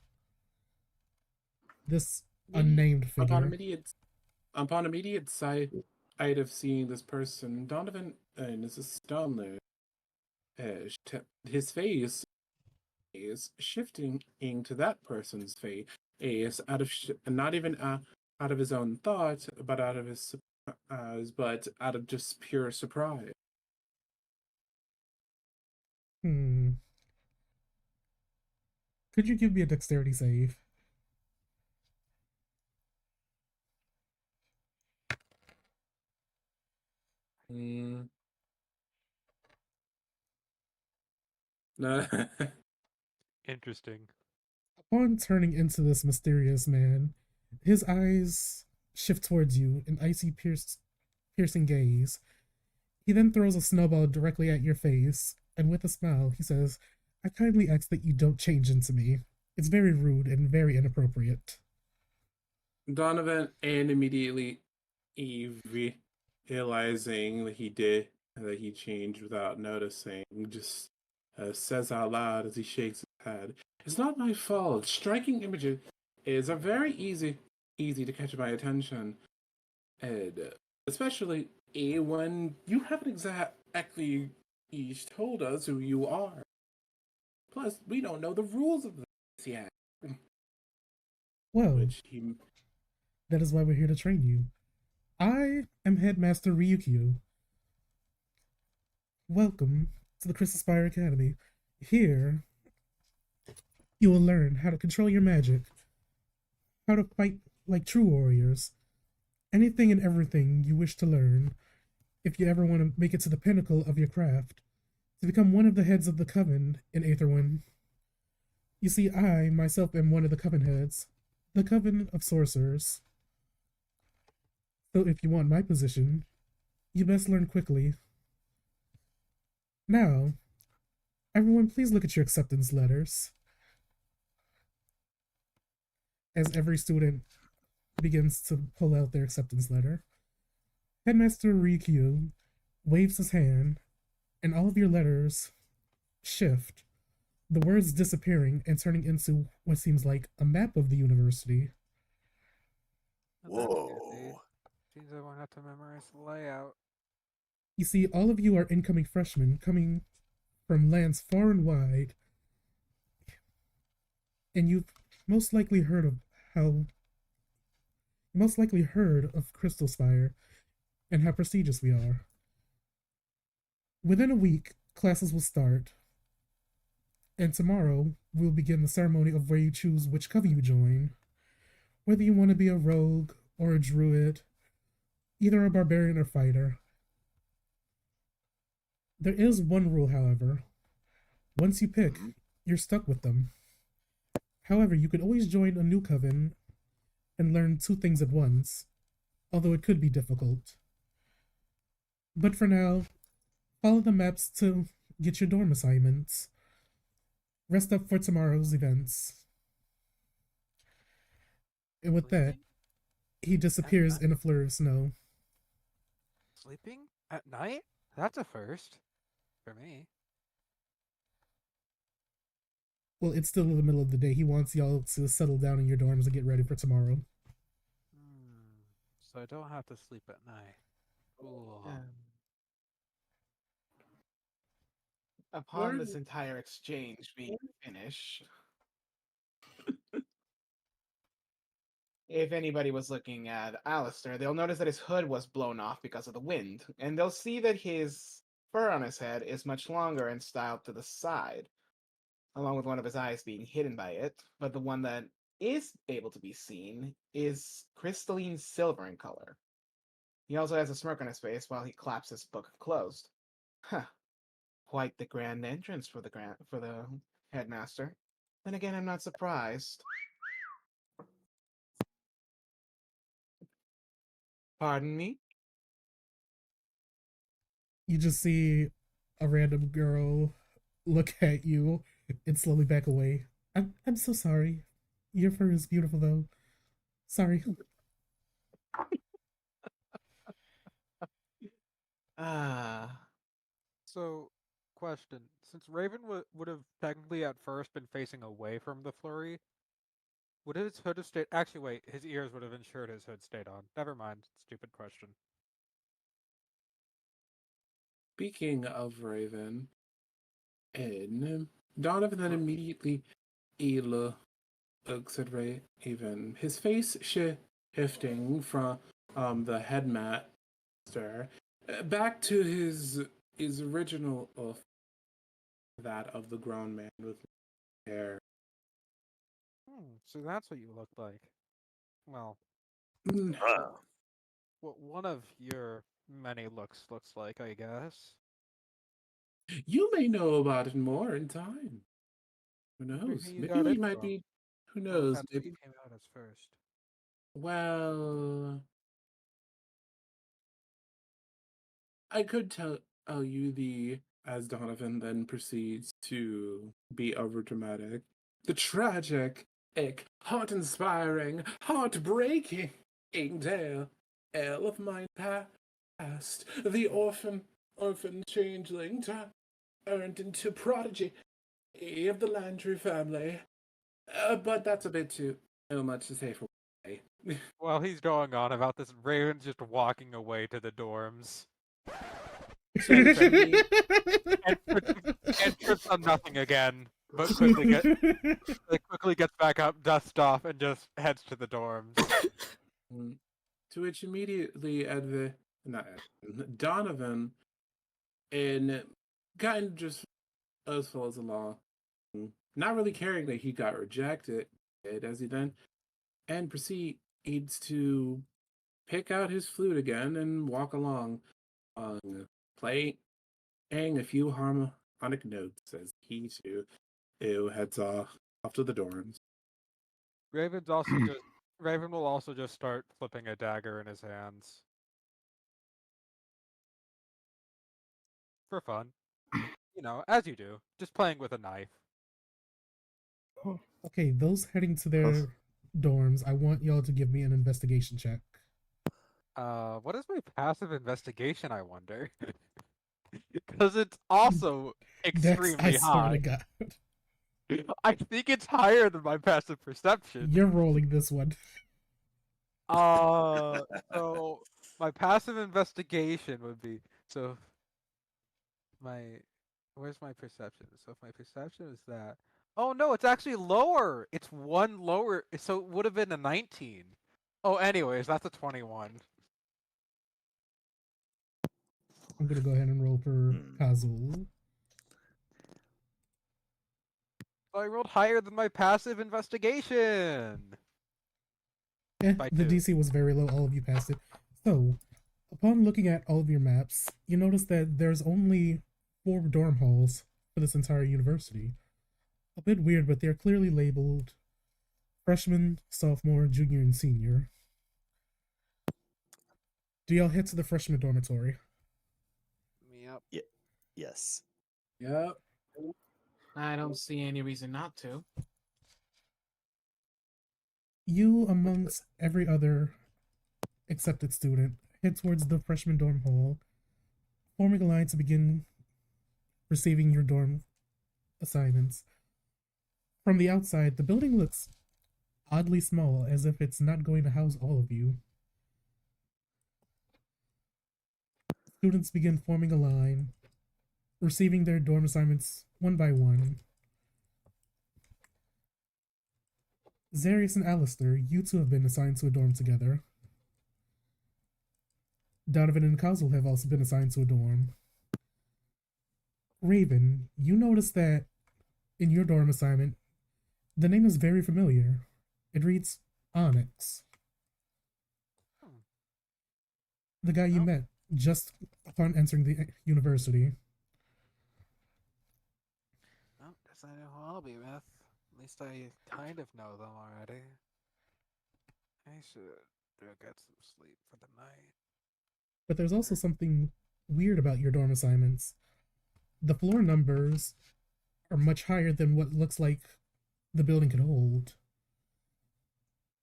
A: This unnamed
D: Upon
A: figure.
D: immediate sight of seeing this person, Donovan is astounded. His face is shifting into that person's face, is not even out of his own thought, but out of his but out of just pure surprise.
A: Could you give me a dexterity save?
D: No.
B: Interesting.
A: Upon turning into this mysterious man, his eyes shift towards you, an icy piercing gaze. He then throws a snowball directly at your face, and with a smile, he says, I kindly ask that you don't change into me. It's very rude and very inappropriate.
D: Donovan, and immediately realizing that he changed without noticing, just says out loud as he shakes his head, "It's not my fault. Striking images is a very easy to catch my attention, and especially when you haven't exactly told us who you are. Plus, we don't know the rules of this yet."
A: Well,
D: Which he
A: that is why we're here to train you. I am Headmaster Ryukyu. Welcome to the Crystal Spire Academy. Here, you will learn how to control your magic, how to fight like true warriors, anything and everything you wish to learn if you ever want to make it to the pinnacle of your craft, to become one of the heads of the coven in Aetherwin. You see, I, myself, am one of the coven heads, the Coven of Sorcerers. So if you want my position, you best learn quickly. Now, everyone please look at your acceptance letters. As every student begins to pull out their acceptance letter, Headmaster Rikyu waves his hand, and all of your letters shift, the words disappearing and turning into what seems like a map of the university.
B: That's
E: Whoa.
B: handy. Seems I won't have to memorize the layout.
A: You see, all of you are incoming freshmen coming from lands far and wide, and you've most likely heard of Crystal Spire and how prestigious we are. Within a week, classes will start, and tomorrow we'll begin the ceremony of where you choose which coven you join. Whether you want to be a rogue or a druid, either a barbarian or fighter, There is one rule, however. Once you pick,
E: Mhm.
A: you're stuck with them. However, you could always join a new coven and learn 2 things at once, although it could be difficult. But for now, follow the maps to get your dorm assignments. Rest up for tomorrow's events. And with that,
B: Sleeping
A: he
B: at
A: disappears
B: night?
A: in a flurry of snow.
B: Sleeping at night? That's a first for me.
A: Well, it's still in the middle of the day. He wants y'all to settle down in your dorms and get ready for tomorrow.
B: So I don't have to sleep at night. Cool.
C: Upon this entire exchange being finished, if anybody was looking at Alistair, they'll notice that his hood was blown off because of the wind, and they'll see that his fur on his head is much longer and styled to the side, along with one of his eyes being hidden by it, but the one that is able to be seen is crystalline silver in color. He also has a smirk on his face while he claps his book closed. Huh. Quite the grand entrance for the headmaster. Then again, I'm not surprised. Pardon me?
A: You just see a random girl look at you and slowly back away. I'm so sorry. Your fur is beautiful though. Sorry.
C: Ah.
B: So, question: since Raven would have technically at first been facing away from the flurry, would his hood have stayed? Actually, wait, his ears would have ensured his hood stayed on. Never mind. Stupid question.
D: Speaking of Raven, and Donovan then immediately looks at Raven, his face shifting from the headmaster back to his original that of the grown man with hair.
B: So that's what you look like. Well,
D: Mm,
B: what one of your many looks like, I guess.
D: You may know about it more in time. Who
B: Wonder who
D: knows?
B: you
D: Maybe
B: got
D: we
B: it
D: might
B: from,
D: be. Who
B: or if
D: knows?
B: that's what
D: Maybe.
B: came out as first.
D: Well, I could tell you as Donovan then proceeds to be overdramatic, the tragic, heart-inspiring, heartbreaking tale of mine past, the orphan changeling turned into prodigy of the Landry family. But that's a bit too much to say for one day.
B: While he's going on about this, Raven's just walking away to the dorms.
D: So for me,
B: And trips on nothing again, but quickly gets back up, dusts off, and just heads to the dorms.
D: to which immediately Donovan, and kind of just as follows along, not really caring that he got rejected, as he then and proceeds to pick out his flute again and walk along, playing a few harmonic notes as he too heads off to the dorms.
B: Raven will also just start flipping a dagger in his hands. For fun. You know, as you do. Just playing with a knife.
A: Okay, those heading to their dorms, I want y'all to give me an investigation check.
B: What is my passive investigation, I wonder? Because it's also
A: I
B: extremely
A: swear to
B: high.
A: God.
B: I think it's higher than my passive perception.
A: You're rolling this one.
B: So my passive investigation would be my where's my perception? So if my perception is that, oh no, it's actually lower. It's one lower, so it would have been a 19. Oh, anyways, that's a 21.
A: I'm gonna go ahead and roll for Kazul.
B: So I rolled higher than my passive investigation. By
A: The
B: 2.
A: DC was very low. All of you passed it. So, upon looking at all of your maps, you notice that there's only 4 dorm halls for this entire university. A bit weird, but they're clearly labeled freshman, sophomore, junior, and senior. Do y'all head to the freshman dormitory?
B: Yep.
E: Yes.
D: Yep.
C: I don't see any reason not to.
A: You, amongst every other accepted student, head towards the freshman dorm hall, forming a line to begin receiving your dorm assignments. From the outside, the building looks oddly small, as if it's not going to house all of you. Students begin forming a line, receiving their dorm assignments one by one. Zarius and Alistair, you two have been assigned to a dorm together. Donovan and Kazel have also been assigned to a dorm. Raven, you notice that in your dorm assignment, the name is very familiar. It reads Onyx. The guy you met just upon entering the university.
B: Oh, guess I know who I'll be with. At least I kind of know them already. I should get some sleep for the night.
A: But there's also something weird about your dorm assignments. The floor numbers are much higher than what looks like the building can hold.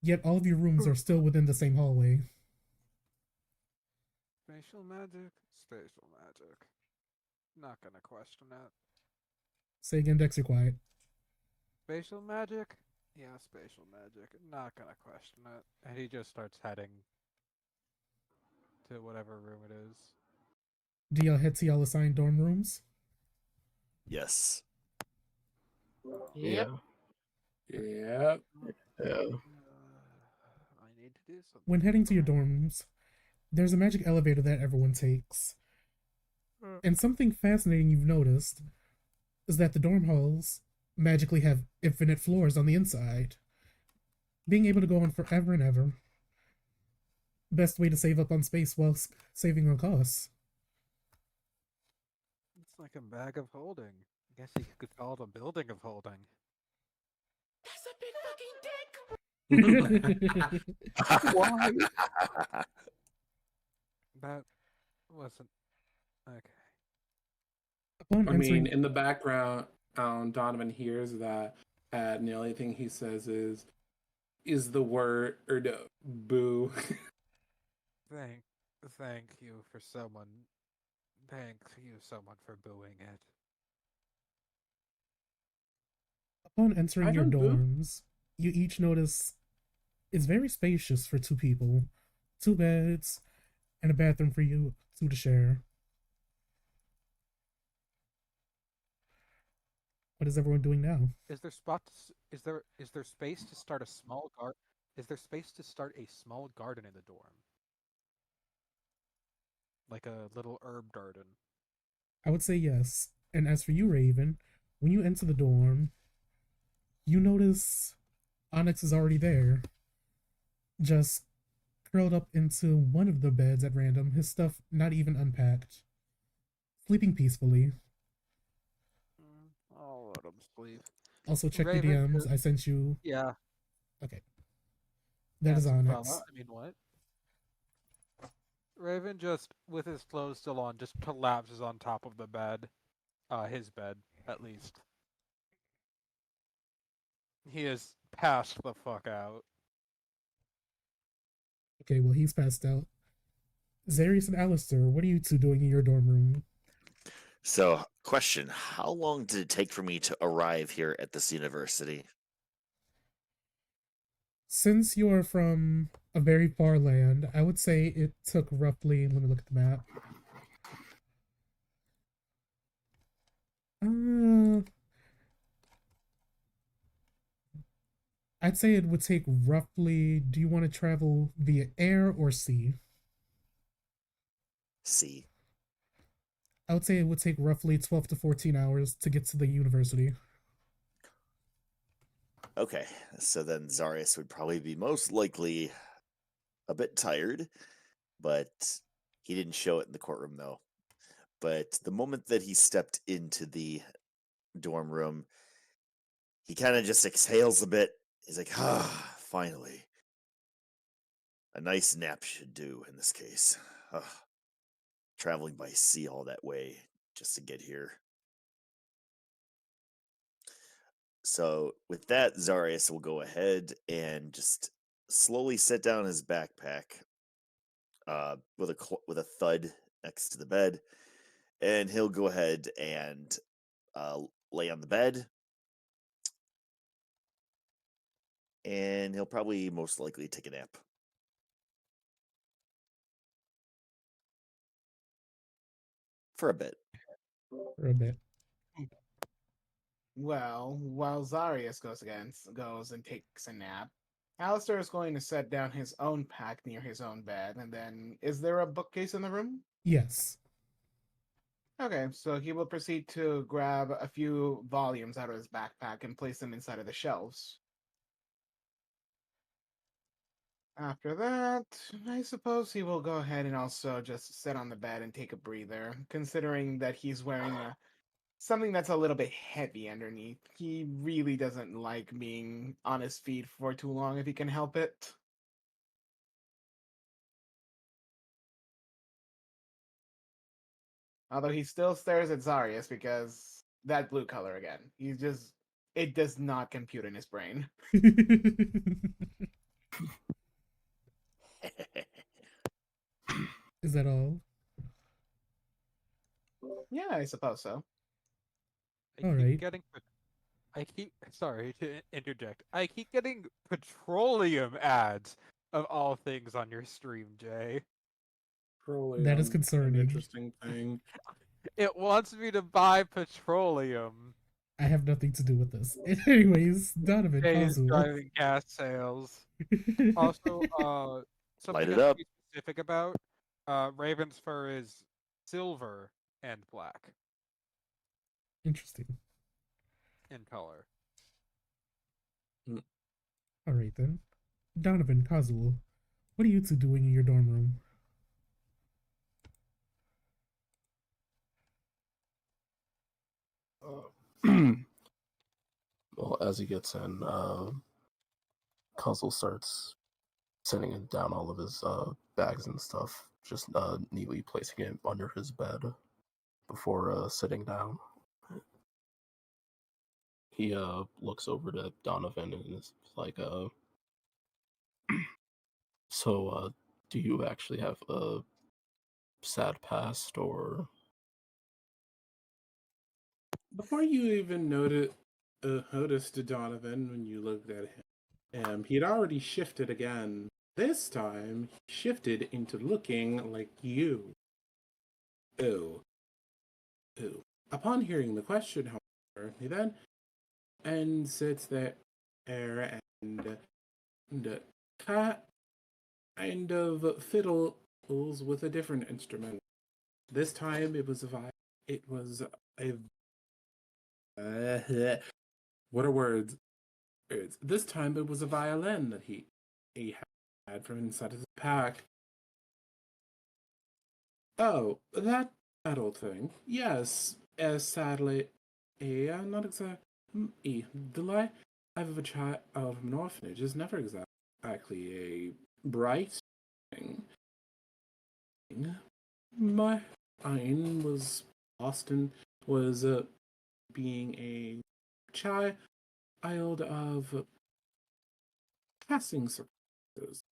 A: Yet all of your rooms are still within the same hallway.
B: Spatial magic? Spatial magic. Not gonna question it.
A: Say again, Dex, you're quiet.
B: Spatial magic? Yeah, spatial magic. Not gonna question it. And he just starts heading to whatever room it is.
A: Do y'all head to y'all assigned dorm rooms?
E: Yes.
C: Yep.
D: Yep.
F: Yeah.
B: I need to do something.
A: When heading to your dorms, there's a magic elevator that everyone takes. And something fascinating you've noticed is that the dorm halls magically have infinite floors on the inside, being able to go on forever and ever. Best way to save up on space while saving on costs.
B: It's like a bag of holding. I guess you could call it a building of holding.
G: That's a big fucking dick.
F: Why?
B: That wasn't okay.
A: Upon
D: I mean,
A: entering,
D: in the background, Donovan hears that, and the only thing he says is the word or the boo.
B: Thank you for someone. Thank you someone for booing it.
A: upon entering
D: I
A: your
D: don't boo.
A: dorms, you each notice it's very spacious for 2 people. 2 beds, and a bathroom for you 2 to share. What is everyone doing now?
B: Is there spot? Is there space to start a small garden? Is there space to start a small garden in the dorm? Like a little herb garden.
A: I would say yes. And as for you, Raven, when you enter the dorm, you notice Onyx is already there, just curled up into one of the beds at random, his stuff not even unpacked, sleeping peacefully.
B: I'll let him sleep.
A: Also, check
B: Raven
A: your DMs.
B: could-
A: I sent you.
B: Yeah.
A: Okay. That is
B: handsome
A: Onyx.
B: fella. I mean, what? Raven just, with his clothes still on, just collapses on top of the bed. His bed, at least. He is passed the fuck out.
A: Okay, well, he's passed out. Zarius and Alistair, what are you 2 doing in your dorm room?
E: So, question: how long did it take for me to arrive here at this university?
A: Since you are from a very far land, I would say it took roughly. Let me look at the map. I'd say it would take roughly. Do you want to travel via air or sea?
E: See.
A: I would say it would take roughly 12 to 14 hours to get to the university.
E: Okay, so then Zarius would probably be most likely a bit tired, but he didn't show it in the courtroom though. But the moment that he stepped into the dorm room, he kind of just exhales a bit. He's like, ah, finally. A nice nap should do in this case. Traveling by sea all that way just to get here. So with that, Zarius will go ahead and just slowly set down his backpack with a thud next to the bed, and he'll go ahead and lay on the bed, and he'll probably most likely take a nap. For a bit.
A: For a bit.
C: Well, while Zarius goes and takes a nap, Alistair is going to set down his own pack near his own bed, and then is there a bookcase in the room?
A: Yes.
C: Okay, so he will proceed to grab a few volumes out of his backpack and place them inside of the shelves. After that, I suppose he will go ahead and also just sit on the bed and take a breather, considering that he's wearing something that's a little bit heavy underneath. He really doesn't like being on his feet for too long if he can help it. Although he still stares at Zarius because that blue color again. It does not compute in his brain.
A: Is that all?
C: Yeah, I suppose so.
B: I
A: All
B: keep
A: right.
B: getting. I keep. Sorry to interject. I keep getting petroleum ads of all things on your stream, Jay.
A: That is
D: Petroleum, an
A: concerning.
D: interesting thing.
B: It wants me to buy petroleum.
A: I have nothing to do with this. Anyways, Donovan,
B: Jay's
A: Kazuo.
B: driving gas sales. Also,
E: Light
B: something
E: it
B: I should
E: up.
B: be specific about. Raven's fur is silver and black
A: Interesting.
B: in color.
A: All right then. Donovan, Kazuo, what are you two doing in your dorm room?
F: Well, as he gets in, Cuzzle starts setting down all of his bags and stuff, just neatly placing it under his bed before sitting down. He looks over to Donovan and is like, so do you actually have a sad past, or
D: Before you even noticed Donovan when you looked at him, he'd already shifted again. This time, he shifted into looking like you. Ooh. Ooh. Upon hearing the question, however, he then and sits there and kind of fiddles with a different instrument. This time it was a what are words? This time it was a violin that he had from inside his pack. Oh, that old thing. Yes, sadly, not exactly. The life of a child of an orphanage is never exactly a bright thing. My mine was Austin was being a child of passing circumstances.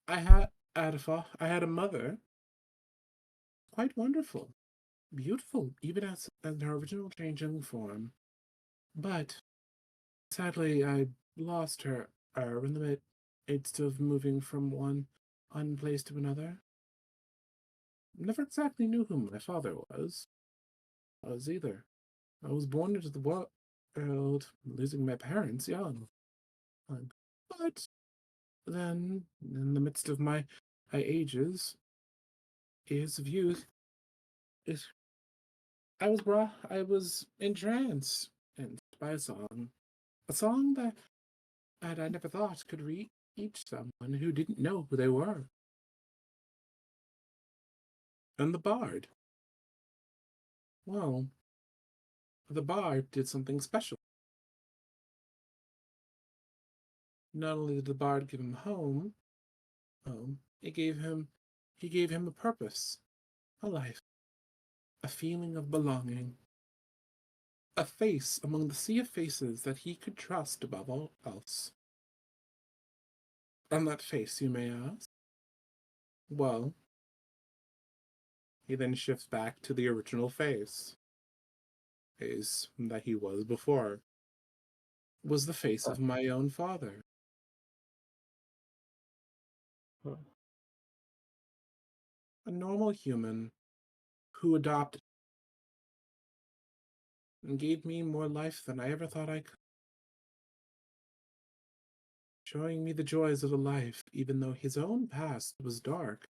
D: I had a mother, quite wonderful, beautiful, even as in her original changeling form. But sadly, I lost her in the midst of moving from one place to another. Never exactly knew who my father was either. I was born into the world, losing my parents young. But then, in the midst of my years of youth, it, I was entranced by a song that I never thought could reach someone who didn't know who they were. And the bard? Well, the bard did something special. Not only did the bard give him home, he gave him a purpose, a life, a feeling of belonging, a face among the sea of faces that he could trust above all else. And that face, you may ask? Well, he then shifts back to the original face that he was before, was the face of my own father.
F: Huh.
D: A normal human who adopted and gave me more life than I ever thought I could, showing me the joys of a life, even though his own past was dark.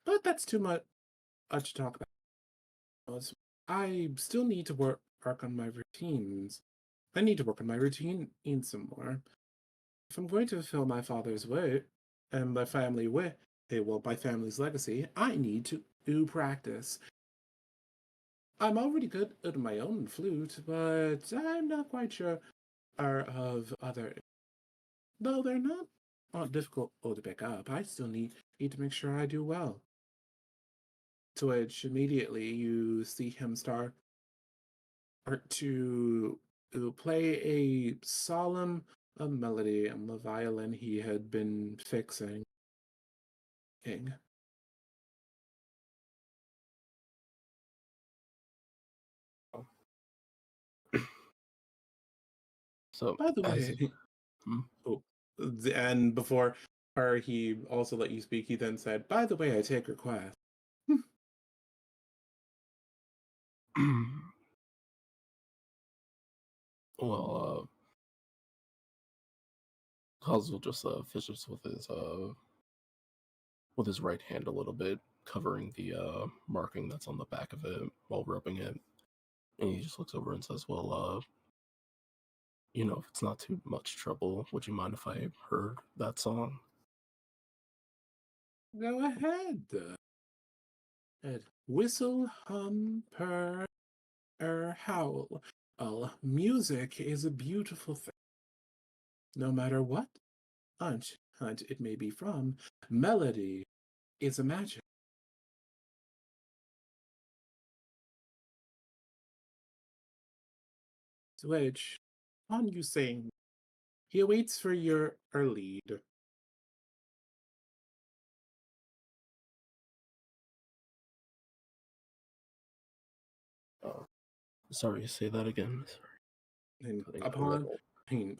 D: But that's too much to talk about. I still need to work on my routines. I need to work on my routine some more. If I'm going to fulfill my father's way, and my family way, my family's legacy, I need to practice. I'm already good at my own flute, but I'm not quite sure of other. Though they're not difficult to pick up, I still need to make sure I do well. To which immediately you see him start to play a solemn melody on the violin he had been fixing.
F: So,
D: By the
F: as
D: way,
F: hmm?
D: oh, and before he also let you speak, he then said, "By the way, I take request."
F: Well, Kazuo just fidgets with his right hand a little bit, covering the marking that's on the back of it while rubbing it, and he just looks over and says, "Well, if it's not too much trouble, would you mind if I heard that song?"
D: Go ahead. Whistle, hum, purr, howl. Music is a beautiful thing. No matter what hunt it may be from, melody is a magic. To which, upon you saying, he awaits for your lead.
F: Sorry, say that again.
D: And
F: Cutting out a little.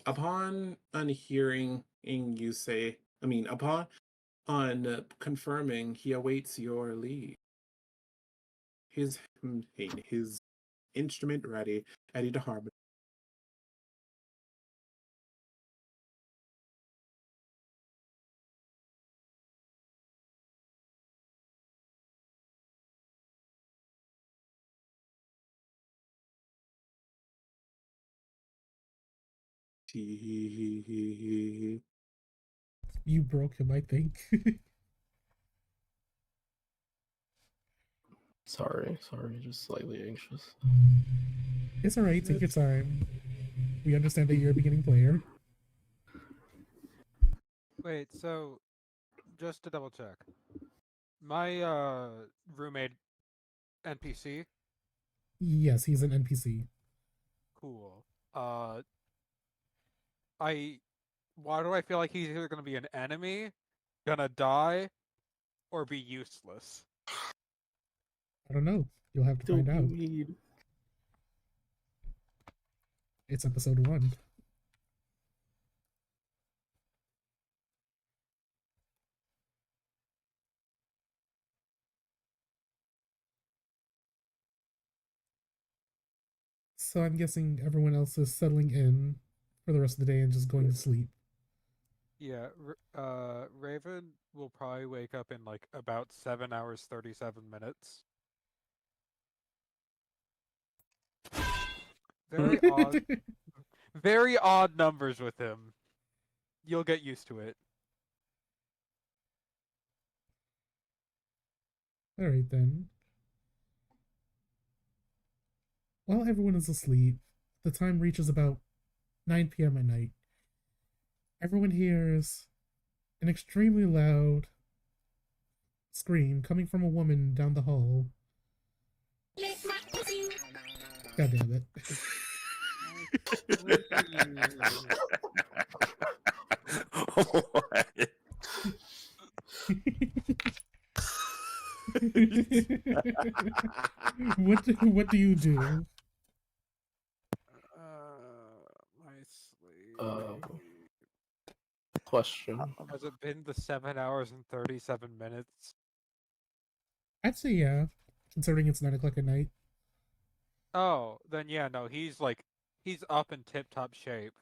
D: upon hearing you say, upon confirming, he awaits your lead. His instrument ready to harmonize.
A: You broke him, I think.
F: Sorry, just slightly anxious.
A: It's alright, take your time. We understand that you're a beginning player.
B: Wait, so just to double check, my roommate NPC,
A: Yes, he's an NPC.
B: cool. I why do I feel like he's either gonna be an enemy, gonna die, or be useless?
A: I don't know. You'll have to
F: Don't
A: find
F: be
A: out.
F: mean.
A: It's episode 1. So I'm guessing everyone else is settling in for the rest of the day and just going to sleep.
B: Yeah, Raven will probably wake up in like about 7 hours 37 minutes. Very odd, very odd numbers with him. You'll get used to it.
A: All right then. While everyone is asleep, the time reaches about 9 p.m. at night. Everyone hears an extremely loud scream coming from a woman down the hall. God damn it. what do you do?
B: My sleep.
F: Question.
B: Has it been the 7 hours and 37 minutes?
A: I'd say yeah, considering it's 9 o'clock at night.
B: Oh, then yeah, no, he's up in tip-top shape.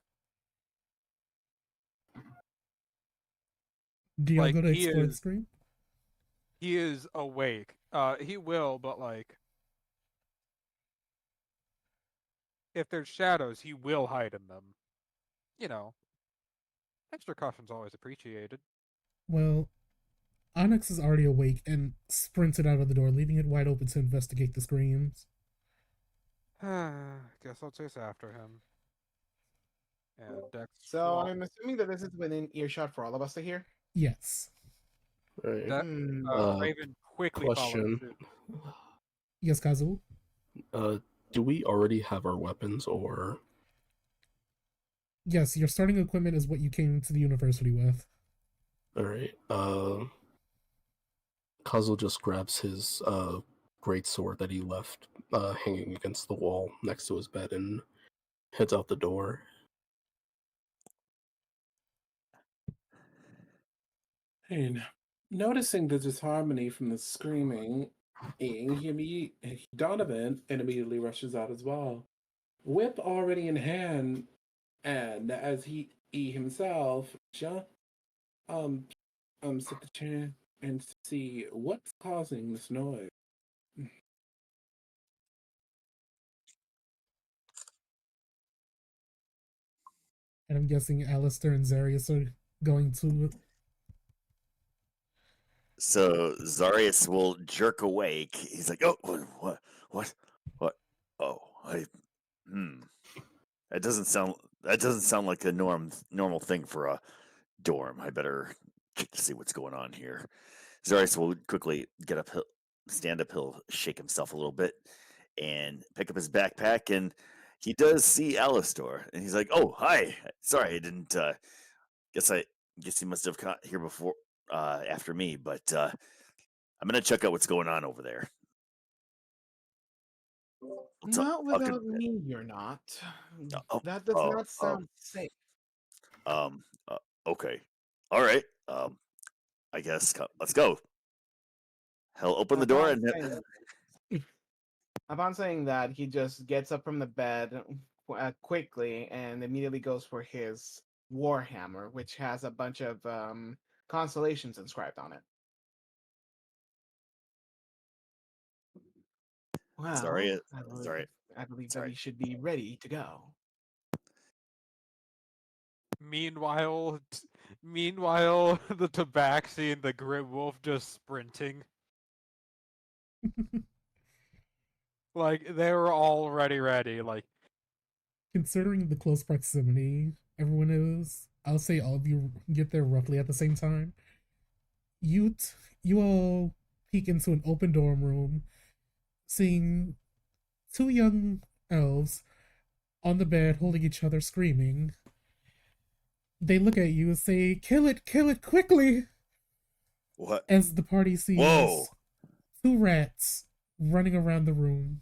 A: Do y'all
B: Like,
A: go to
B: he
A: explore the
B: is
A: screen?
B: he is awake. He will, but like, if there's shadows, he will hide in them. You know, extra caution's always appreciated.
A: Well, Onyx is already awake and sprinted out of the door, leaving it wide open to investigate the screams.
B: Guess I'll chase after him. And Dex.
C: So I'm assuming that this is within earshot for all of us to hear.
A: Yes.
F: Right.
B: Dex,
C: Hmm.
B: Raven quickly follows
F: Question.
B: suit.
A: Yes, Kazu?
F: Do we already have our weapons, or
A: Yes, your starting equipment is what you came to the university with.
F: all right? Kazuo just grabs his great sword that he left hanging against the wall next to his bed and heads out the door.
D: And noticing the disharmony from the screaming, Donovan immediately rushes out as well. Whip already in hand, and as he himself just sit the chair and see what's causing this noise.
A: And I'm guessing Alistair and Zarius are going to.
E: So Zarius will jerk awake. He's like, "Oh, what? Oh, That doesn't sound like a normal thing for a dorm. I better check to see what's going on here." Zarius will quickly get up, stand up, he'll shake himself a little bit, and pick up his backpack, and he does see Alistor, and he's like, "Oh, hi. Sorry, I didn't. Guess I guess he must have got here before after me, but I'm gonna check out what's going on over there."
C: Not
E: I'll con-
C: without me, you're not.
E: oh,
C: That does
E: oh,
C: not sound safe.
E: um, okay, all right. I guess let's go. He'll open the door
C: Upon
E: and
C: saying, upon saying that, he just gets up from the bed quickly and immediately goes for his warhammer, which has a bunch of constellations inscribed on it.
E: sorry,
C: Well,
E: sorry,
C: I believe that
E: sorry.
C: we should be ready to go.
B: Meanwhile, meanwhile, the Tabaxi and the Grim Wolf just sprinting. Like, they were already ready. Like,
A: Considering the close proximity everyone is, I'll say all of you get there roughly at the same time. You all peek into an open dorm room, seeing two young elves on the bed holding each other, screaming. They look at you and say, kill it, quickly!"
E: What?
A: As the party sees
E: Whoa!
A: two rats running around the room.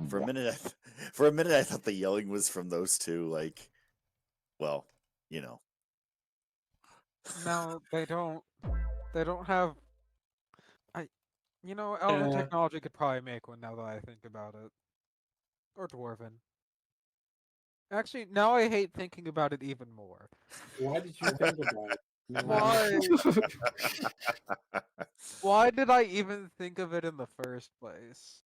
E: For a minute, for a minute, I thought the yelling was from those two. Like, well, you know.
B: no, they don't. They don't have. Elven
D: Yeah.
B: technology could probably make one now that I think about it. Or Dwarven. Actually, now I hate thinking about it even more.
D: Why did you think about it?
B: Why? Why did I even think of it in the first place?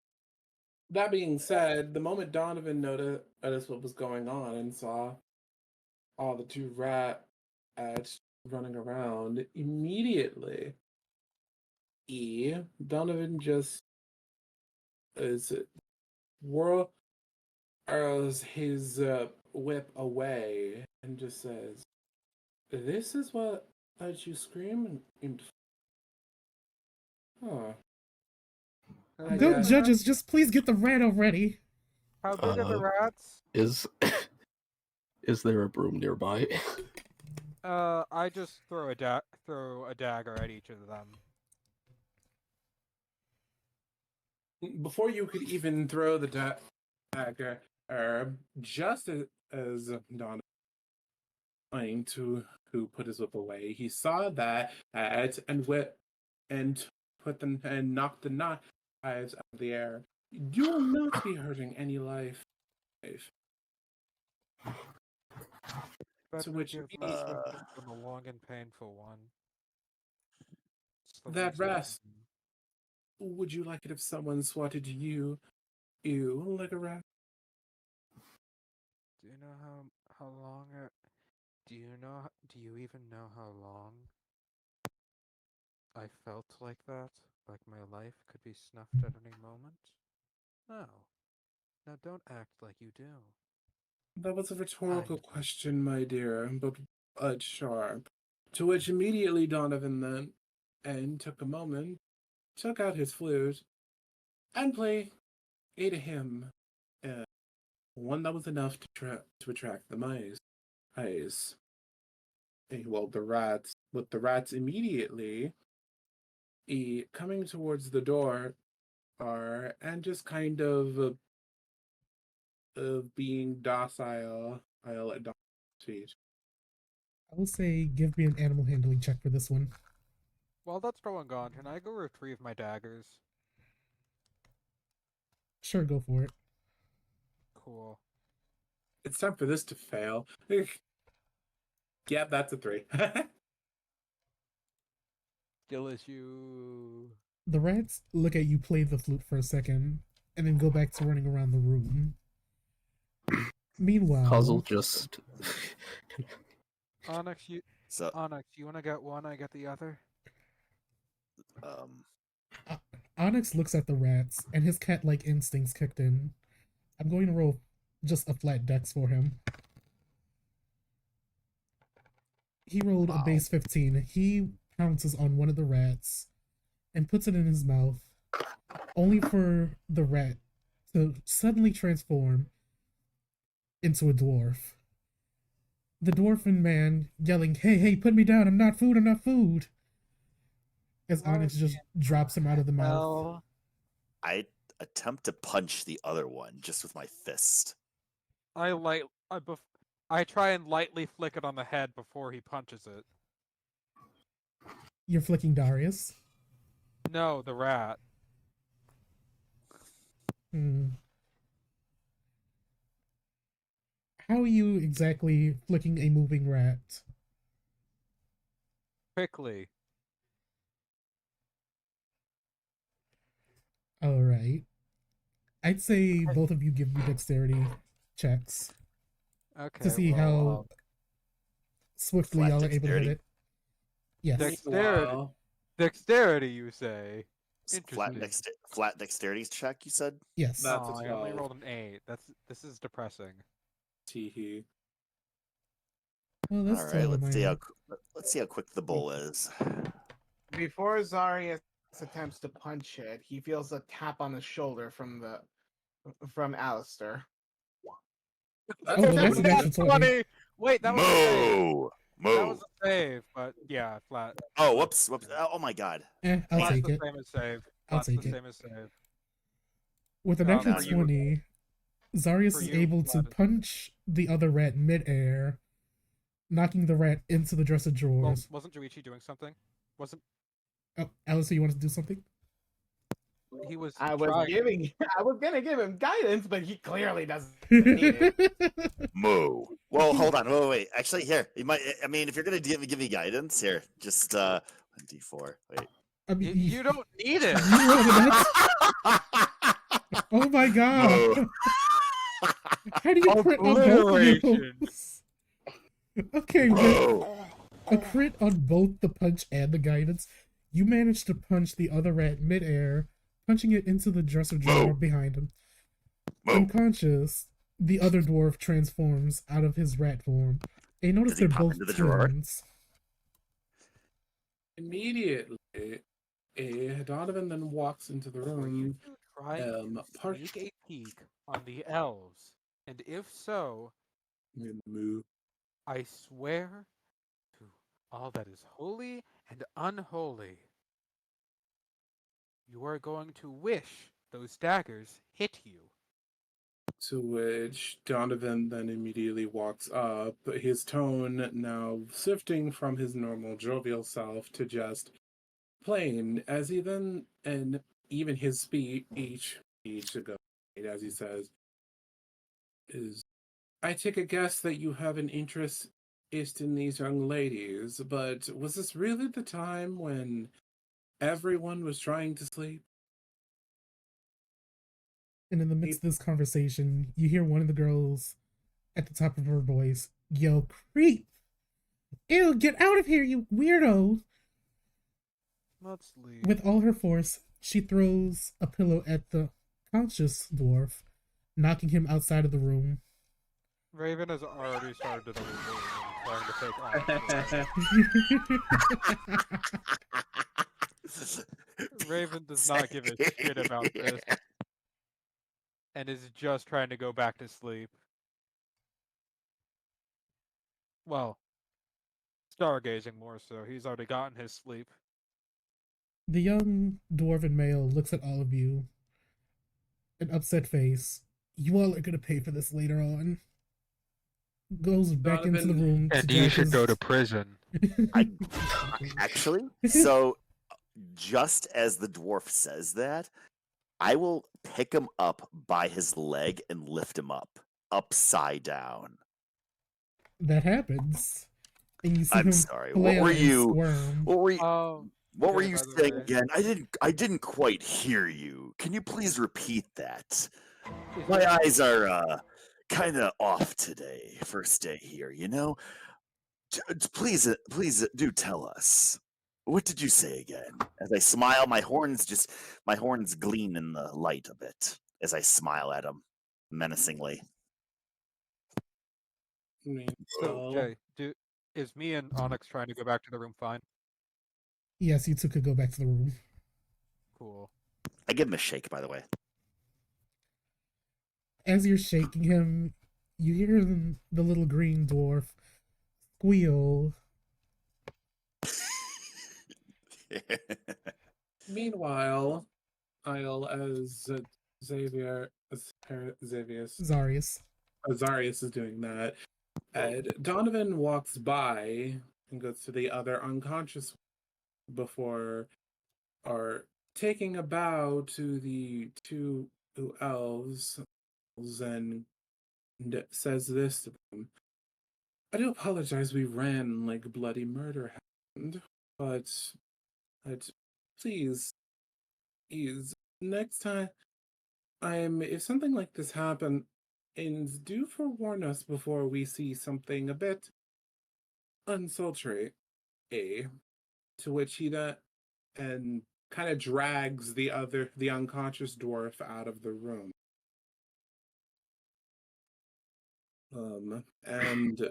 D: That being said, the moment Donovan noticed what was going on and saw all the two rat running around, immediately, Donovan just is whirls his whip away and just says, "This is what you scream and huh?
B: How
D: I
B: big
A: Don't
B: are the
D: guess
A: judge
B: rats?
A: us, just please get the rat already.
B: How big are the rats?
F: Is is there a broom nearby?
B: I just throw a dagger at each of them.
D: before you could even throw the dagger, just as Donovan trying to who put his whip away, he saw that and whip and put them and knocked the knives out of the air. You will not be hurting any life.
B: Better
D: To which
B: give less victims than a long and painful one. It's the
D: that
B: least I
D: rest.
B: can do.
D: Would you like it if someone swatted you like a rat?
B: Do you know how long it? Do you even know how long I felt like that? Like my life could be snuffed at any moment? No. Now don't act like you do.
D: That was a
B: I
D: rhetorical
B: do.
D: question, my dear, but sharp. To which immediately Donovan then, and took a moment, took out his flute, and played a hymn, one that was enough to attract the mice. Eyes. Well, the rats immediately, coming towards the door, are and just kind of being docile. I'll let Donovan feet.
A: I will say, give me an animal handling check for this one.
B: While that's going on, can I go retrieve my daggers?
A: Sure, go for it.
B: Cool.
D: It's time for this to fail. Yeah, that's a 3.
B: Skill issue.
A: The rats look at you play the flute for a second, and then go back to running around the room. Meanwhile,
F: Puzzle just
B: Onyx, you
E: So,
B: wanna get one? I get the other.
A: Onyx looks at the rats, and his cat-like instincts kicked in. I'm going to roll just a flat dex for him. He rolled a base 15. He pounces on one of the rats and puts it in his mouth, only for the rat to suddenly transform into a dwarf. The dwarfen man yelling, "Hey, hey, put me down, I'm not food, I'm not food!" As Onyx just drops him out of the mouth.
B: Hell.
E: I attempt to punch the other one just with my fist.
B: I try and lightly flick it on the head before he punches it.
A: You're flicking Darius.
B: No, the rat.
A: How are you exactly flicking a moving rat?
B: Quickly.
A: Alright. I'd say both of you give me dexterity checks
B: Okay.
A: to see how swiftly
E: Flat
A: y'all are able to hit
E: dexterity?
A: it. Yes.
B: Dexterity.
D: Wow.
B: Dexterity, you say? Interesting.
E: Flat dexterity check, you said?
A: Yes.
D: That's a
B: I only
D: 12.
B: rolled an 8. This is depressing.
D: Teehee.
A: Well, that's
E: All right,
A: 12 of mine.
E: let's see how quick the bull is.
C: Before Zarius attempts to punch it, he feels a tap on his shoulder from Alistair.
A: Oh, that's an extra 20.
B: Wait, that was a save.
E: Moo!
B: That was
E: Moo!
B: a save, but yeah, flat.
E: Oh, whoops. Oh my god.
A: I'll
B: Flat's
A: take
B: the
A: it.
B: same as save.
A: I'll
B: Flat's the
A: take it.
B: same as save.
A: With an
B: Um,
A: extra
E: for you-
A: 20, Zarius
B: for
A: is
B: you,
A: able to
B: Flat is-
A: punch the other rat midair, knocking the rat into the dresser
B: Well,
A: drawers.
B: wasn't Juichi doing something? Wasn't
A: Oh, Alice, you want to do something?
B: he was
C: I was
B: trying.
C: gonna give him guidance, but he clearly doesn't need it.
E: Moo. Well, hold on. Wait. Actually, here. You might. I mean, if you're gonna give me guidance, here, just 1d4. Wait.
A: I mean,
B: You don't need it.
A: you rolled an X. Oh my god!
E: Moo.
A: How do you print on both of
B: Obliteration.
A: those? Okay,
E: Moo.
A: A crit on both the punch and the guidance. You managed to punch the other rat midair, punching it into the dresser drawer behind him. Unconscious, the other dwarf transforms out of his rat form. And you notice
E: Does he
A: they're
E: pop
A: both
E: into the drawer?
A: twins.
D: Immediately, Donovan then walks into the
B: Were you
D: room.
B: two trying to sneak a peek on the elves? And if so,
D: Moo.
B: I swear to all that is holy and unholy, you are going to wish those daggers hit you.
D: To which Donovan then immediately walks up, his tone now shifting from his normal jovial self to just plain, as he then, and even his speech ago, as he says, is, I take a guess that you have an interest in these young ladies, but was this really the time when everyone was trying to sleep?
A: And in the midst of this conversation, you hear one of the girls at the top of her voice yell, "Creep! Ew, get out of here, you weirdo!"
B: Let's leave.
A: With all her force, she throws a pillow at the conscious dwarf, knocking him outside of the room.
B: Raven has already started the room trying to take Onyx away. Raven does not give a shit about this and is just trying to go back to sleep. Well, stargazing more so. He's already gotten his sleep.
A: The young dwarven male looks at all of you, an upset face. You all are gonna pay for this later on. Goes back into the
D: Donovan,
A: room to
B: And you should go to
A: his...
B: prison.
E: Actually, so just as the dwarf says that, I will pick him up by his leg and lift him up upside down.
A: That happens. And you see
E: I'm
A: him
E: sorry.
A: flail
E: What were
A: and
E: you?
A: squirm.
E: What were you? What were
B: Okay,
E: you
B: by the
E: saying
B: way,
E: again? I didn't quite hear you. Can you please repeat that?
B: is
E: My
B: your-
E: eyes are kind of off today. First day here, you know. Please, please do tell us. What did you say again? As I smile, my horns gleam in the light a bit as I smile at him menacingly.
B: So, Jay, is me and Onyx trying to go back to the room fine?
A: Yes, you two could go back to the room.
B: Cool.
E: I give him a shake, by the way.
A: As you're shaking him, you hear the little green dwarf squeal.
D: Meanwhile, I'll as Xavier Xavius
A: Zarius.
D: Azarius is doing that. And Donovan walks by and goes to the other unconscious before are taking a bow to the two elves and says this to them. I do apologize we ran like bloody murder happened, but please, next time if something like this happens, and do forewarn us before we see something a bit unsultry. To which he then and kind of drags the unconscious dwarf out of the room. And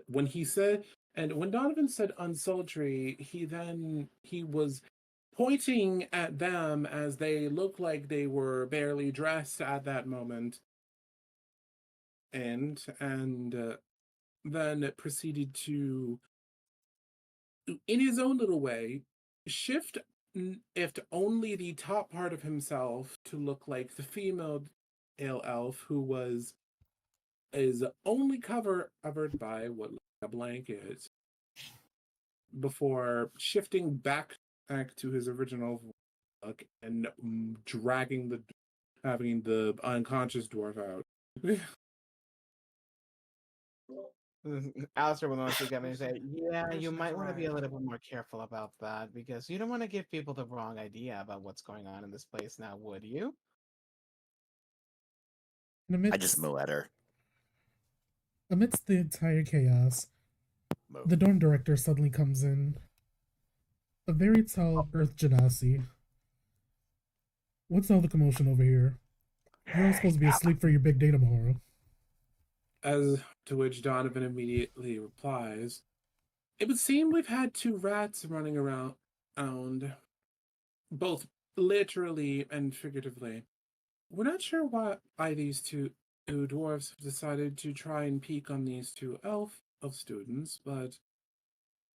D: when he said, and when Donovan said unsultry, he was pointing at them as they looked like they were barely dressed at that moment, and then proceeded to, in his own little way, shift if only the top part of himself to look like the female elf who is only covered by what, like a blanket, before shifting back to his original look and having the unconscious dwarf out.
C: Alistair will notice again and say, "Yeah, you might want to be a little bit more careful about that because you don't want to give people the wrong idea about what's going on in this place now, would you?"
A: And
E: I just moo at her.
A: amidst the entire chaos, The dorm director suddenly comes in. A very tall Earth Genasi. What's all the commotion over here? You're all supposed to be asleep for your big day tomorrow.
D: As to which Donovan immediately replies, "It would seem we've had two rats running around, both literally and figuratively. We're not sure why these two dwarves have decided to try and peek on these two elf students, but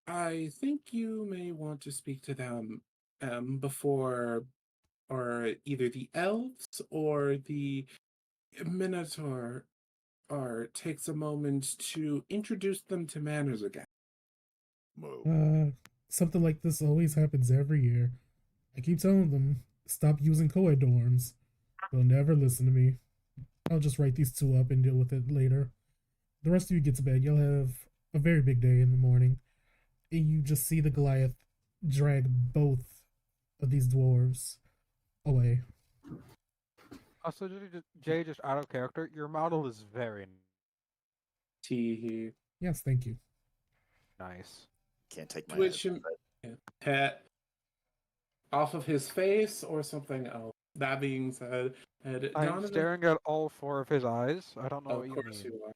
D: I think you may want to speak to them before, or either the elves or the Minotaur takes a moment to introduce them to manners again."
A: Something like this always happens every year. I keep telling them, stop using co-ed dorms. They'll never listen to me. I'll just write these two up and deal with it later. The rest of you get to bed. You'll have a very big day in the morning. And you just see the Goliath drag both of these dwarves away.
B: Also, Jay, just out of character, your model is very
D: Tee
A: Yes, thank you.
B: nice.
E: Can't take my
D: Which
E: eyes.
D: pet off of his face or something else. That being said,
B: I'm
D: Donovan,
B: staring at all four of his eyes. I don't know
D: of
B: what you
D: course
B: mean.
D: you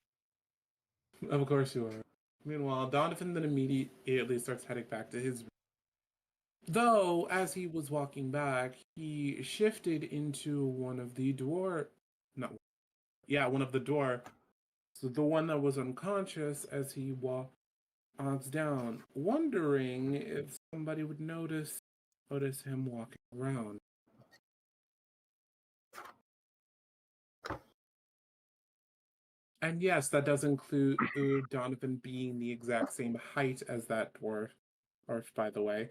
D: are. Of course you are. Meanwhile, Donovan then immediately starts heading back to his room. Though, as he was walking back, he shifted into one of the one of the door. So the one that was unconscious as he walks down, wondering if somebody would notice him walking around. And yes, that does include Donovan being the exact same height as that dwarf, by the way.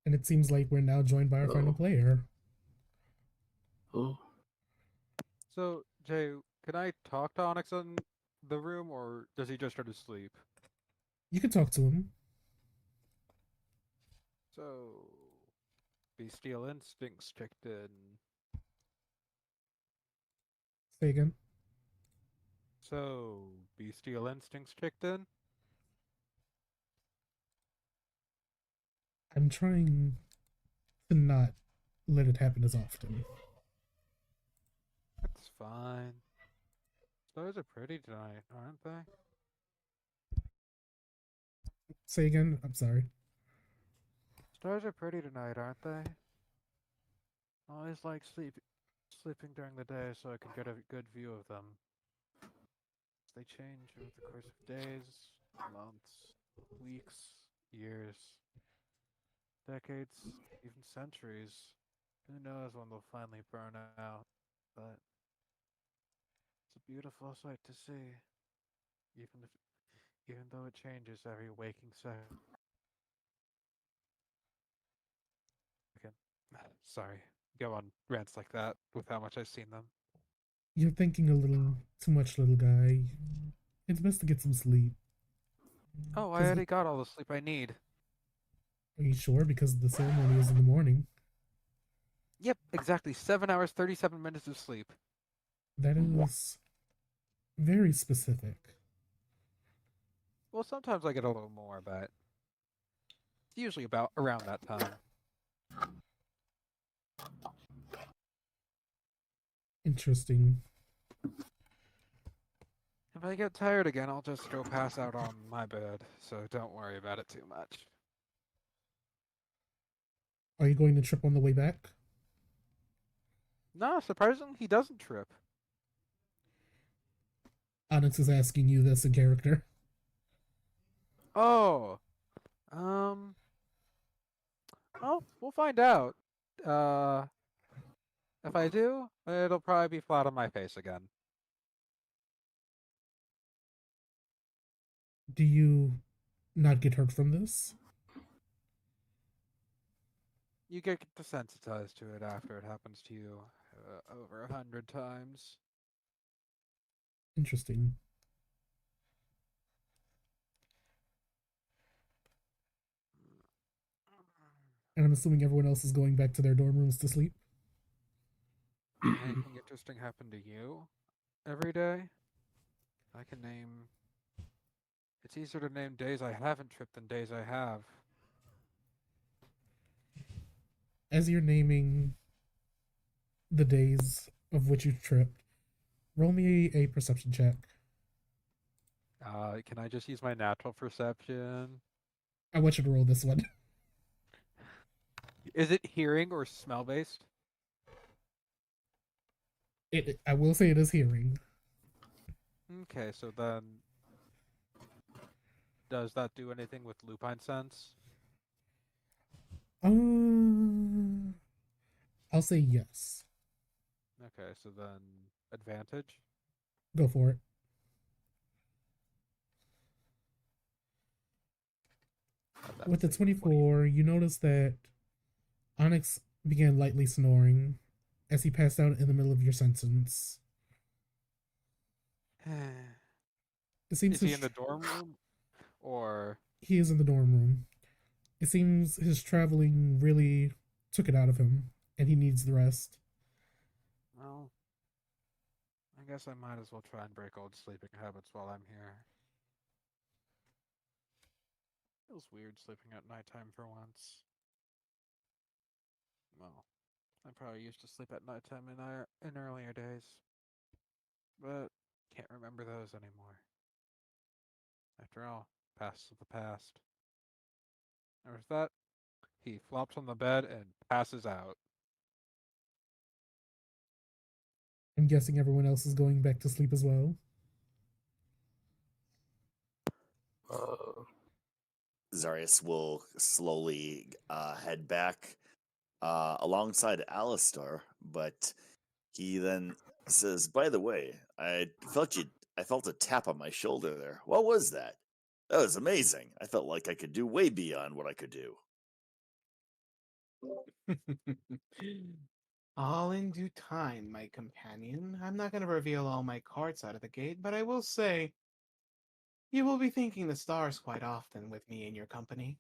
A: And it seems like we're now joined by our final player.
F: Oh,
B: So, Jay, can I talk to Onyx in the room, or does he just try to sleep?
A: You can talk to him.
B: So, bestial instincts kicked in.
A: Say again.
B: So, bestial instincts kicked in?
A: I'm trying to not let it happen as often.
B: That's fine. Stars are pretty tonight, aren't they?
A: Say again. I'm sorry.
B: Stars are pretty tonight, aren't they? I always like sleeping during the day so I can get a good view of them. They change over the course of days, months, weeks, years, decades, even centuries. Who knows when they'll finally burn out? But it's a beautiful sight to see, even though it changes every waking second. Sorry, go on rants like that with how much I've seen them.
A: You're thinking a little too much, little guy. It's best to get some sleep.
B: Oh, I
A: 'Cause
B: already got all the sleep I need.
A: Are you sure? Because the ceremony is in the morning.
B: Yep, exactly. 7 hours, 37 minutes of sleep.
A: That is very specific.
B: Well, sometimes I get a little more, but it's usually about around that time.
A: Interesting.
B: If I get tired again, I'll just go pass out on my bed, so don't worry about it too much.
A: Are you going to trip on the way back?
B: No, surprisingly, he doesn't trip.
A: Onyx is asking you this in character.
B: Oh, um, oh, we'll find out. Uh, if I do, it'll probably be flat on my face again.
A: Do you not get hurt from this?
B: You get desensitized to it after it happens to you over 100 times.
A: Interesting. And I'm assuming everyone else is going back to their dorm rooms to sleep.
B: Anything interesting happen to you every day? I can name. It's easier to name days I haven't tripped than days I have.
A: As you're naming the days of which you tripped, roll me a perception check.
B: Can I just use my natural perception?
A: I want you to roll this one.
B: Is it hearing or smell based?
A: I will say it is hearing.
B: Okay, so then does that do anything with lupine sense?
A: I'll say yes.
B: Okay, so then advantage.
A: Go for it. With the 24, you notice that Onyx began lightly snoring as he passed out in the middle of your sentence. It seems
B: Is he in the dorm room, or
A: he is in the dorm room. It seems his traveling really took it out of him, and he needs the rest.
B: well, I guess I might as well try and break old sleeping habits while I'm here. Feels weird sleeping at nighttime for once. Well, I probably used to sleep at nighttime in earlier days, but can't remember those anymore. After all, past is the past. And with that, he flops on the bed and passes out.
A: I'm guessing everyone else is going back to sleep as well.
E: Zarius will slowly head back alongside Alistar, but he then says, "By the way, I felt a tap on my shoulder there. What was that? That was amazing. I felt like I could do way beyond what I could do."
C: All in due time, my companion. I'm not going to reveal all my cards out of the gate, but I will say you will be thanking the stars quite often with me in your company.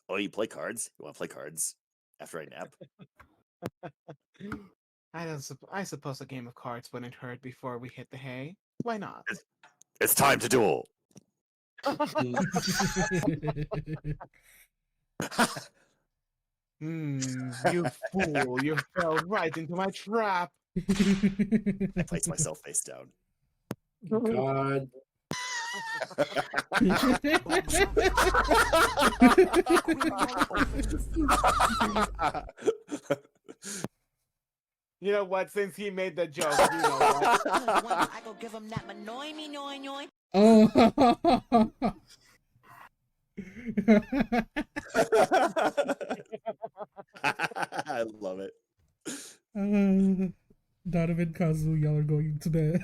E: Oh, you play cards? You want to play cards after I nap?
C: I suppose a game of cards wouldn't hurt before we hit the hay. Why not?
E: It's time to duel.
C: You fool! You fell right into my trap.
E: I place myself face down.
D: God.
C: You know what? Since he made the joke, you know what?
G: I go give him that manoy me noy noy.
A: Oh.
E: I love it.
A: Donovan, Kazu, y'all are going to bed.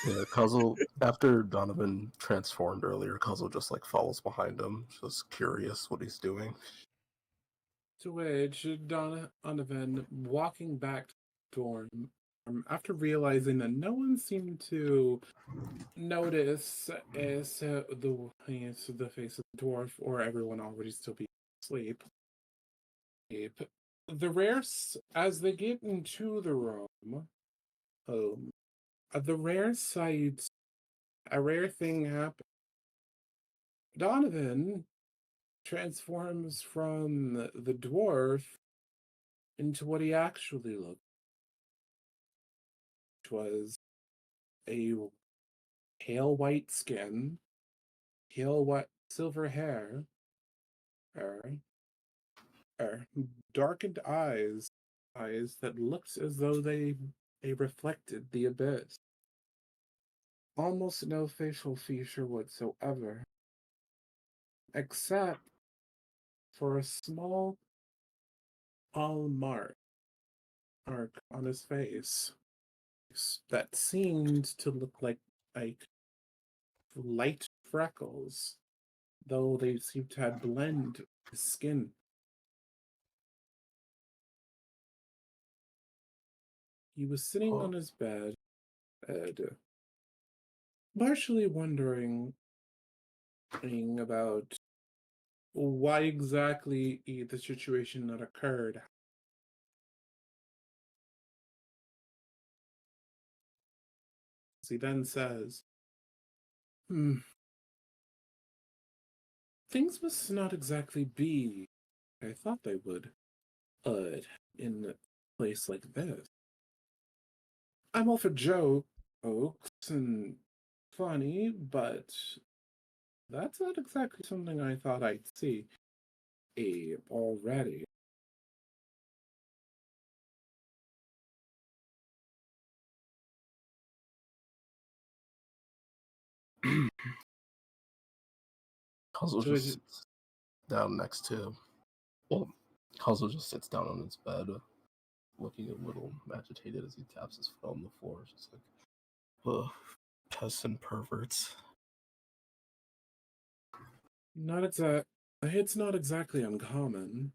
F: Yeah, Cuzzle, after Donovan transformed earlier, Cuzzle just like follows behind him, just curious what he's doing.
D: To which Donovan, walking back to the dorm, after realizing that no one seemed to notice the face of the dwarf, or everyone already still be asleep. As they get into the room, the rare sight, a rare thing happens. Donovan transforms from the dwarf into what he actually looked, which was a pale white skin, pale white silver hair, er, darkened eyes that looked as though they reflected the abyss. Almost no facial feature whatsoever, except for a small mark on his face that seemed to look like light freckles, though they seemed to have blend his skin. He was sitting on his bed, partially wondering about why exactly the situation that occurred. He then says, hmm, things must not exactly be I thought they would, in a place like this. I'm all for jokes and funny, but that's not exactly something I thought I'd see already.
F: Kazuo
D: So
F: just sits down next to. Well, Kazuo just sits down on his bed, looking a little agitated as he taps his foot on the floor. Just like, ugh, pests and perverts.
D: not exact. It's not exactly uncommon.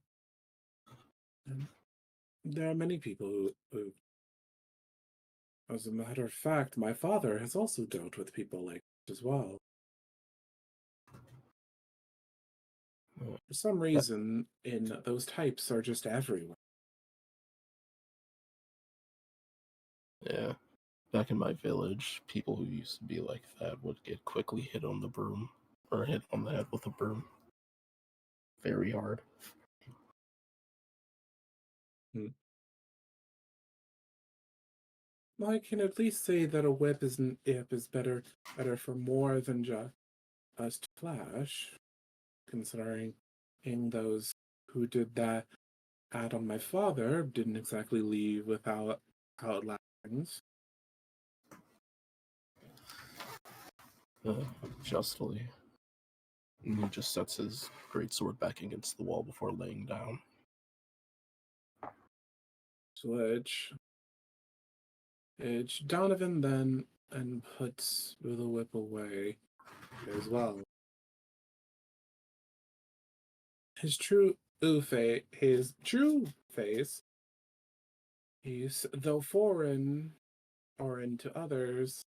D: And there are many people who, as a matter of fact, my father has also dealt with people like this as well. For some reason, in those types are just everywhere.
F: Yeah. Back in my village, people who used to be like that would get quickly hit on the broom or hit on the head with a broom. Very hard.
D: I can at least say that a whip is better for more than just flash, considering those who did that ad on my father didn't exactly leave without outlappings.
F: Justly. And he just sets his greatsword back against the wall before laying down.
D: Which Donovan then and puts the whip away as well. His true face, he's though foreign to others,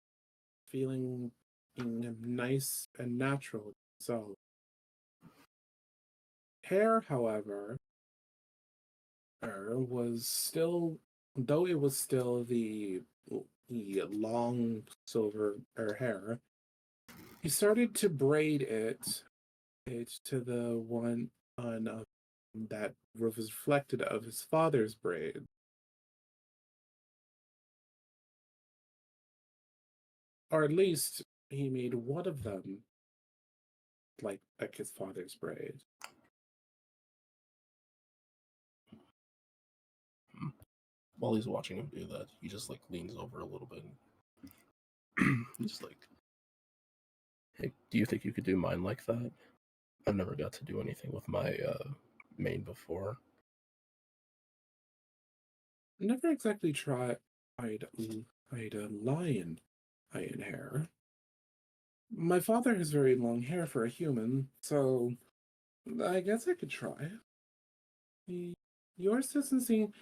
D: feeling nice and natural. So hair, however, was still, though it was still the long silver hair, he started to braid it to the one on that was reflected of his father's braid. Or at least he made one of them like his father's braid.
F: While he's watching him do that, he just like leans over a little bit. He's just like, "Hey, do you think you could do mine like that? I've never got to do anything with my main before."
D: Never exactly tried a lion iron hair. My father has very long hair for a human, so I guess I could try. Yours doesn't seem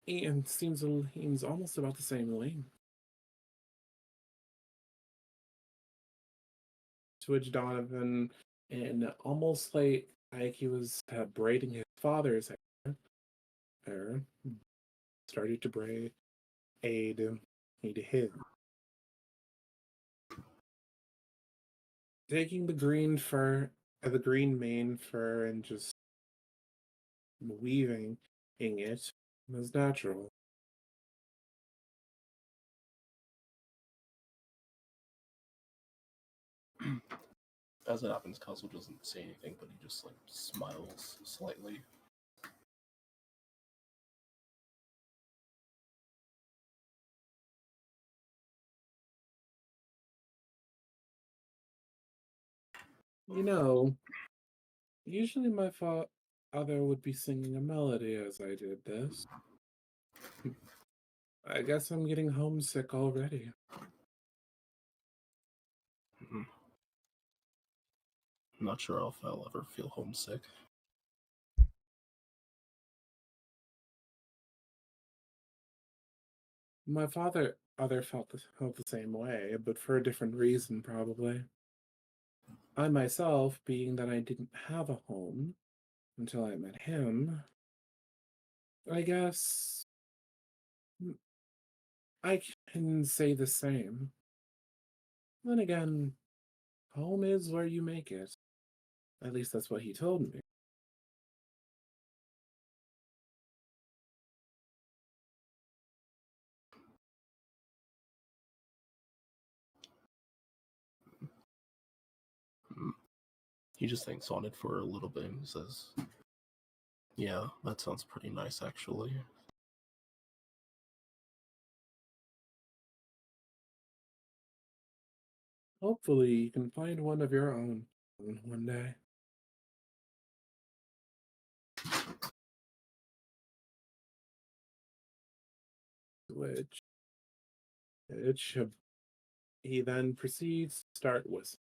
D: and seems almost about the same length. To which Donovan, and almost like he was braiding his father's hair, started to braid his. Taking the green fur, the green mane fur, and just weaving it was natural.
F: As it happens, Kazuo doesn't say anything, but he just like smiles slightly.
D: You know, usually my father would be singing a melody as I did this. I guess I'm getting homesick already.
F: I'm not sure if I'll ever feel homesick.
D: My other felt the same way, but for a different reason, probably. I myself, being that I didn't have a home until I met him, I guess I can say the same. Then again, home is where you make it. At least that's what he told me.
F: He just thinks on it for a little bit and says, "Yeah, that sounds pretty nice, actually."
D: Hopefully, you can find one of your own one day. Which, which he then proceeds to start whistling.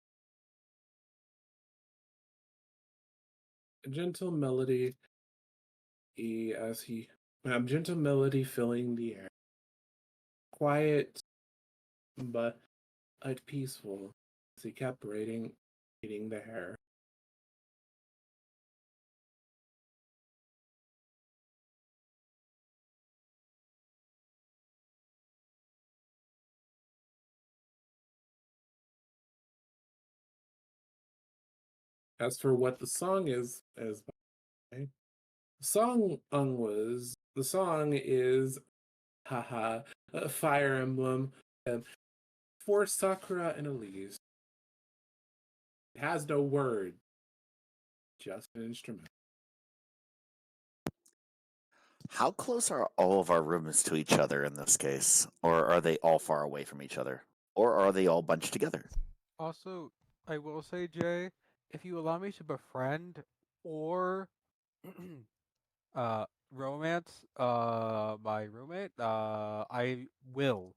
D: A gentle melody, gentle melody filling the air. Quiet, but peaceful, as he kept braiding the hair. As for what the song is by, the song is haha Fire Emblem for Sakura and Elise. It has no word, just an instrument.
E: How close are all of our rooms to each other in this case? Or are they all far away from each other? Or are they all bunched together?
B: Also, I will say, Jay, if you allow me to befriend or romance my roommate, I will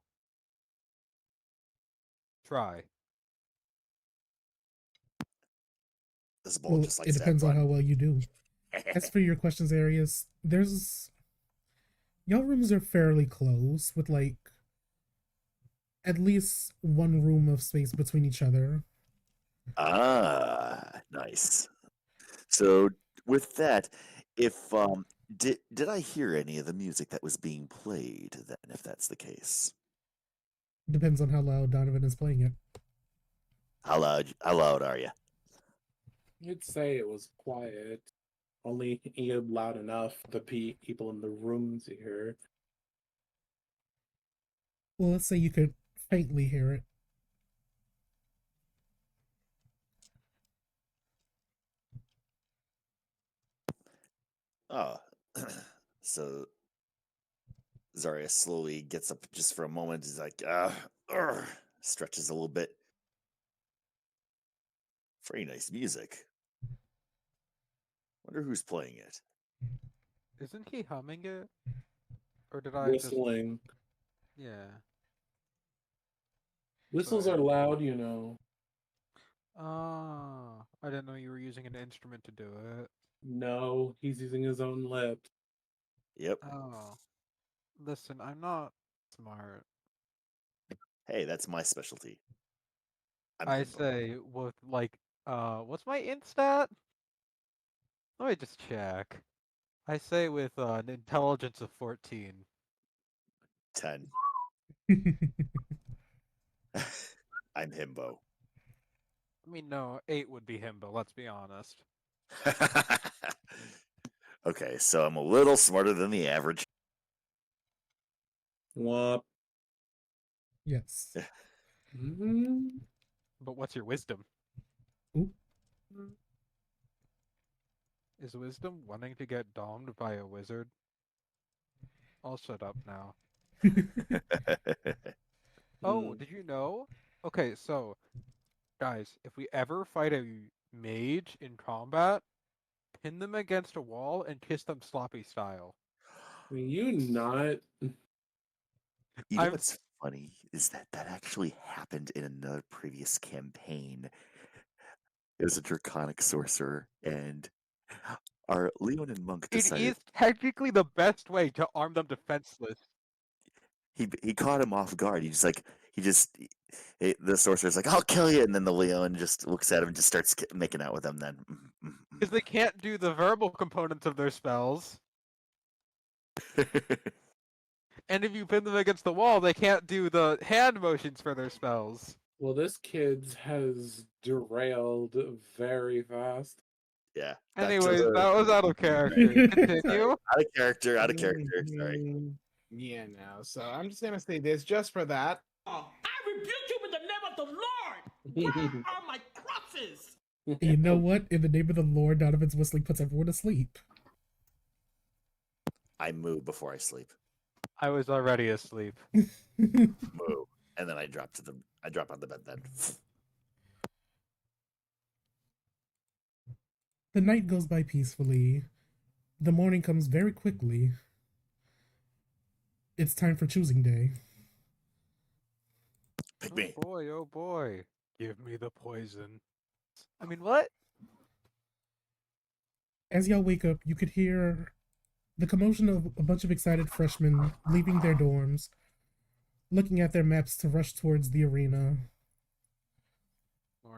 B: try.
E: This bull
A: Well,
E: just
A: it
E: likes to have
A: depends on how
E: fun.
A: well you do. As for your questions, Arius, there's y'all rooms are fairly close with like at least one room of space between each other.
E: Ah, nice. So with that, if did I hear any of the music that was being played then, if that's the case?
A: Depends on how loud Donovan is playing it.
E: How loud are you?
D: You'd say it was quiet, only loud enough the people in the rooms to hear.
A: Well, let's say you could faintly hear it.
E: Oh, so Zarya slowly gets up just for a moment. He's like, stretches a little bit. Very nice music. Wonder who's playing it.
B: Isn't he humming it? Or did I just...
D: Whistling.
B: Yeah.
D: Whistles are
B: Sorry.
D: loud, you know.
B: Ah, I didn't know you were using an instrument to do it.
D: No, he's using his own lips.
E: Yep.
B: Oh. Listen, I'm not smart.
E: Hey, that's my specialty. I'm
B: I
E: himbo.
B: say with like, what's my int stat? Let me just check. I say with an intelligence of 14.
E: 10. I'm himbo.
B: I mean, no, 8 would be him, but let's be honest.
E: Okay, so I'm a little smarter than the average.
D: Womp.
A: Yes.
D: Mhm.
B: But what's your wisdom?
A: Ooh.
B: Is wisdom wanting to get domed by a wizard? I'll shut up now. Oh,
D: Mm.
B: did you know? Okay, so, guys, if we ever fight a mage in combat, pin them against a wall and kiss them sloppy style.
D: Are you not?
E: You know
B: I'm
E: what's funny is that that actually happened in another previous campaign. It was a draconic sorcerer, and our Leonin monk
B: It
E: decided
B: is technically the best way to arm them defenseless.
E: he caught him off guard. The sorcerer's like, "I'll kill you," and then the Leon just looks at him and just starts making out with him. Then
B: Because they can't do the verbal components of their spells. And if you pin them against the wall, they can't do the hand motions for their spells.
D: Well, this kid has derailed very fast.
E: Yeah.
B: Anyways, that was out of character. Continue.
E: Sorry. Out of character. Out of character. Sorry.
C: Yeah, no. So I'm just gonna say this just for that.
G: I rebuke you in the name of the Lord. Where are my crosses?
A: You know what? In the name of the Lord, Donovan's whistling puts everyone to sleep.
E: I moo before I sleep.
B: I was already asleep.
E: Moo, and then I drop on the bed. Then
A: The night goes by peacefully. The morning comes very quickly. It's time for choosing day.
E: pick me.
B: Oh boy. Give me the poison. I mean, what?
A: As y'all wake up, you could hear the commotion of a bunch of excited freshmen leaving their dorms, looking at their maps to rush towards the arena,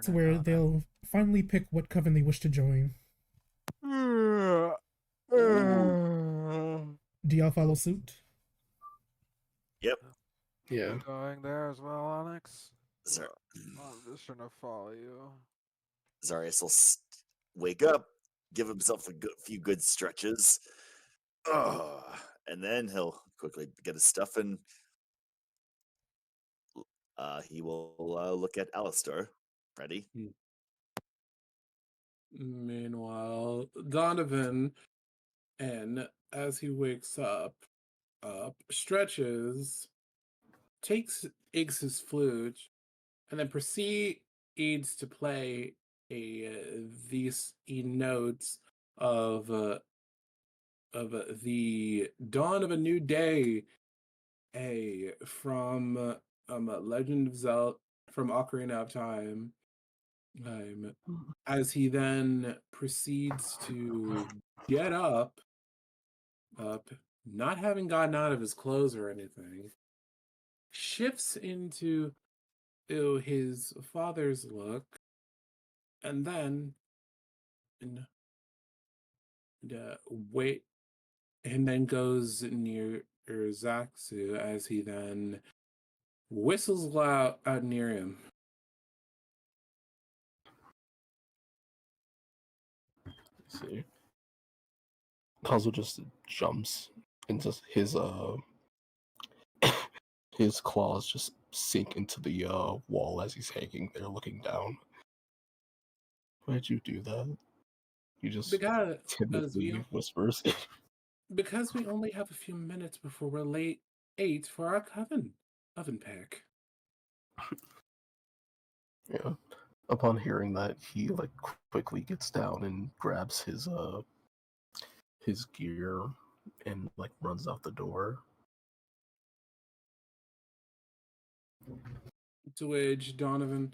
A: to where they'll finally pick what coven they wish to join. Do y'all follow suit?
E: Yep.
F: Yeah.
B: You going there as well, Onyx?
E: Zar-
B: I'm just gonna follow you.
E: Zarius will wake up, give himself a few good stretches, and then he'll quickly get his stuff and he will look at Alistair. Ready?
D: Meanwhile, Donovan, and as he wakes up, stretches, takes his flute, and then proceeds to play these notes of the dawn of a new day, from Legend of Zelda, from Ocarina of Time. As he then proceeds to get up, not having gotten out of his clothes or anything, shifts into his father's look, and then wait, and then goes near Zaxu as he then whistles loud out near him.
F: Let's see. Kazu just jumps into his his claws just sink into the wall as he's hanging there looking down. Why'd you do that? You just
D: Because
F: timidly whispers.
D: because we only have a few minutes before we're late 8 for our oven pack.
F: Yeah. Upon hearing that, he like quickly gets down and grabs his gear and like runs out the door.
D: To which Donovan,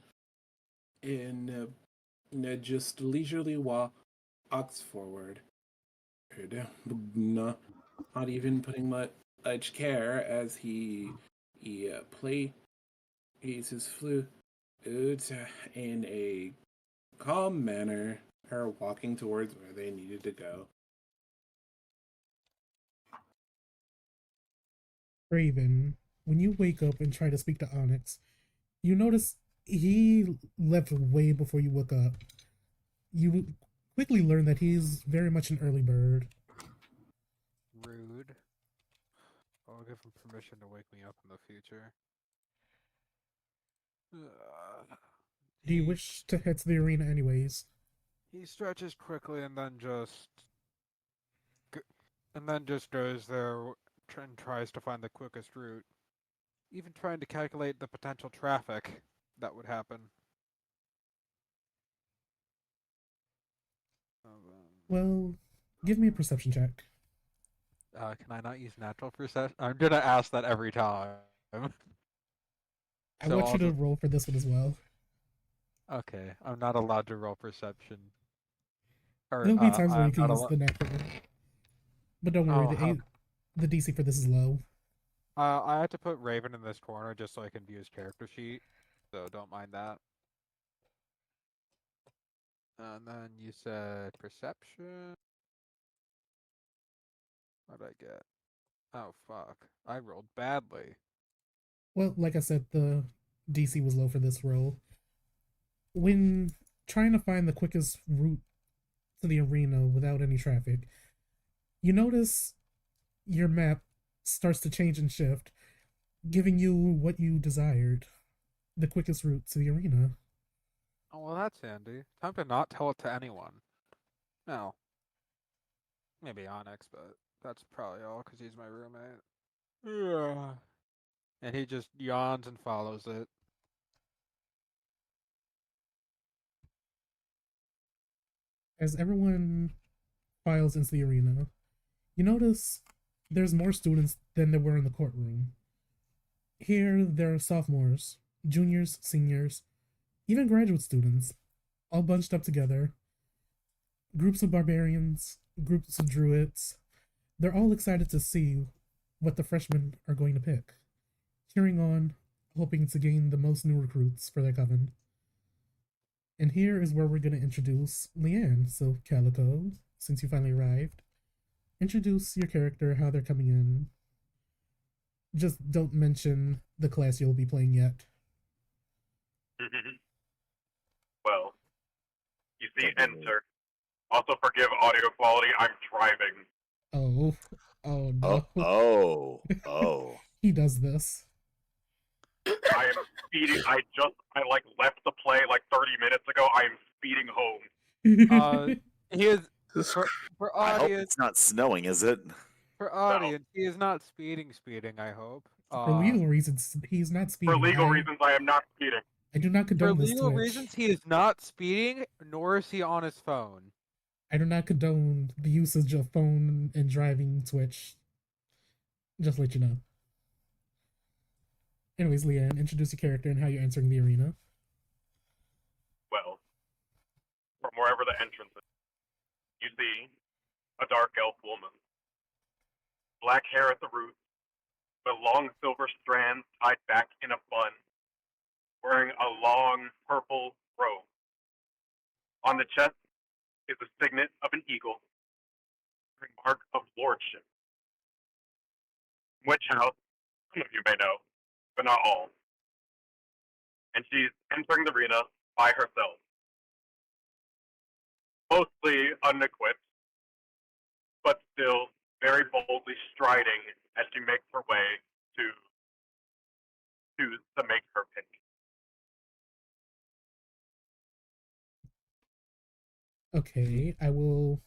D: just leisurely walks forward, not even putting much care as he plays his flute in a calm manner, walking towards where they needed to go.
A: Raven, when you wake up and try to speak to Onyx, you notice he left way before you woke up. You quickly learn that he's very much an early bird.
B: Rude. I'll give him permission to wake me up in the future.
A: Do you wish to head to the arena anyways?
B: He stretches quickly and then just goes there and tries to find the quickest route. Even trying to calculate the potential traffic that would happen.
A: Well, give me a perception check.
B: Can I not use natural perception? I'm gonna ask that every time.
A: I want you to roll for this one as well.
B: Okay, I'm not allowed to roll perception.
A: There'll be times where you can use the natural. But don't worry, the DC for this is low.
B: I had to put Raven in this corner just so I can view his character sheet, so don't mind that. And then you said perception. What did I get? Oh fuck! I rolled badly.
A: Well, like I said, the DC was low for this role. When trying to find the quickest route to the arena without any traffic, you notice your map starts to change and shift, giving you what you desired, the quickest route to the arena.
B: Oh well, that's handy. Time to not tell it to anyone. No, maybe Onyx, but that's probably all because he's my roommate. Yeah. And he just yawns and follows it.
A: As everyone files into the arena, you notice there's more students than there were in the courtroom. Here, there are sophomores, juniors, seniors, even graduate students, all bunched up together. Groups of barbarians, groups of druids. They're all excited to see what the freshmen are going to pick, cheering on, hoping to gain the most new recruits for their coven. And here is where we're going to introduce Leanne. So, Calico, since you finally arrived, introduce your character, how they're coming in. Just don't mention the class you'll be playing yet.
H: Well, you see, enter. Also, forgive audio quality. I'm driving.
A: Oh, oh no.
E: Oh.
A: He does this.
H: I am speeding. I left the play like 30 minutes ago. I am speeding home.
B: He is
F: This
B: for
E: I hope
B: audience.
E: it's not snowing, is it?
B: For audience, he is not speeding. I hope.
A: For legal reasons, he's not speeding.
H: For legal reasons, I am not speeding.
A: I do not
B: For
A: condone this.
B: legal
A: Twitch.
B: reasons, he is not speeding, nor is he on his phone.
A: I do not condone the usage of phone and driving Twitch. Just to let you know. Anyways, Leanne, introduce your character and how you're entering the arena.
H: Well, from wherever the entrance is, you see a dark elf woman. Black hair at the roots, with long silver strands tied back in a bun, wearing a long purple robe. On the chest is a signet of an eagle, a mark of lordship. Which house, some of you may know, but not all. And she's entering the arena by herself. Mostly unequipped, but still very boldly striding as she makes her way to choose to make her pick.
A: Okay, I will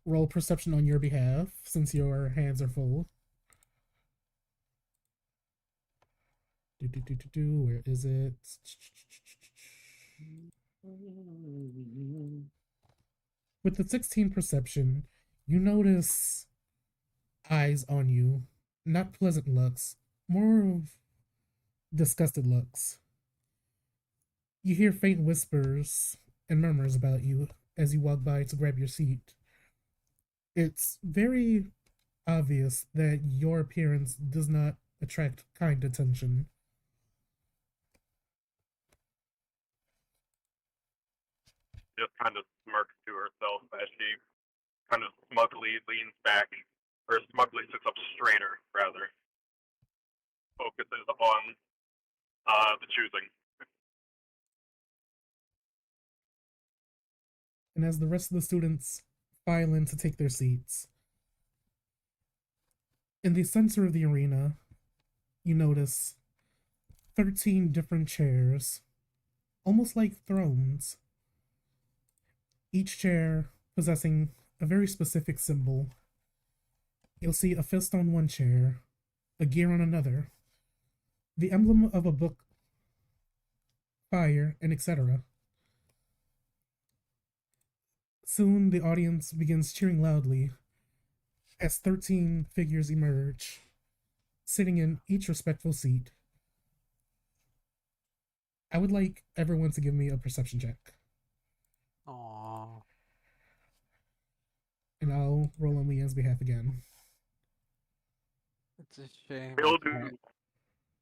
A: roll perception on your behalf since your hands are full. Where is it? With the 16 perception, you notice eyes on you. Not pleasant looks, more of disgusted looks. You hear faint whispers and murmurs about you as you walk by to grab your seat. It's very obvious that your appearance does not attract kind attention.
H: Just kind of smirks to herself as she kind of smugly leans back, or smugly sits up straighter, rather. Focuses on the choosing.
A: And as the rest of the students file in to take their seats, in the center of the arena, you notice 13 different chairs, almost like thrones. Each chair possessing a very specific symbol. You'll see a fist on one chair, a gear on another, the emblem of a book, fire, and etc. Soon the audience begins cheering loudly as 13 figures emerge, sitting in each respectful seat. I would like everyone to give me a perception check.
B: Aww.
A: And I'll roll on Leanne's behalf again.
B: It's a shame.
H: Will do.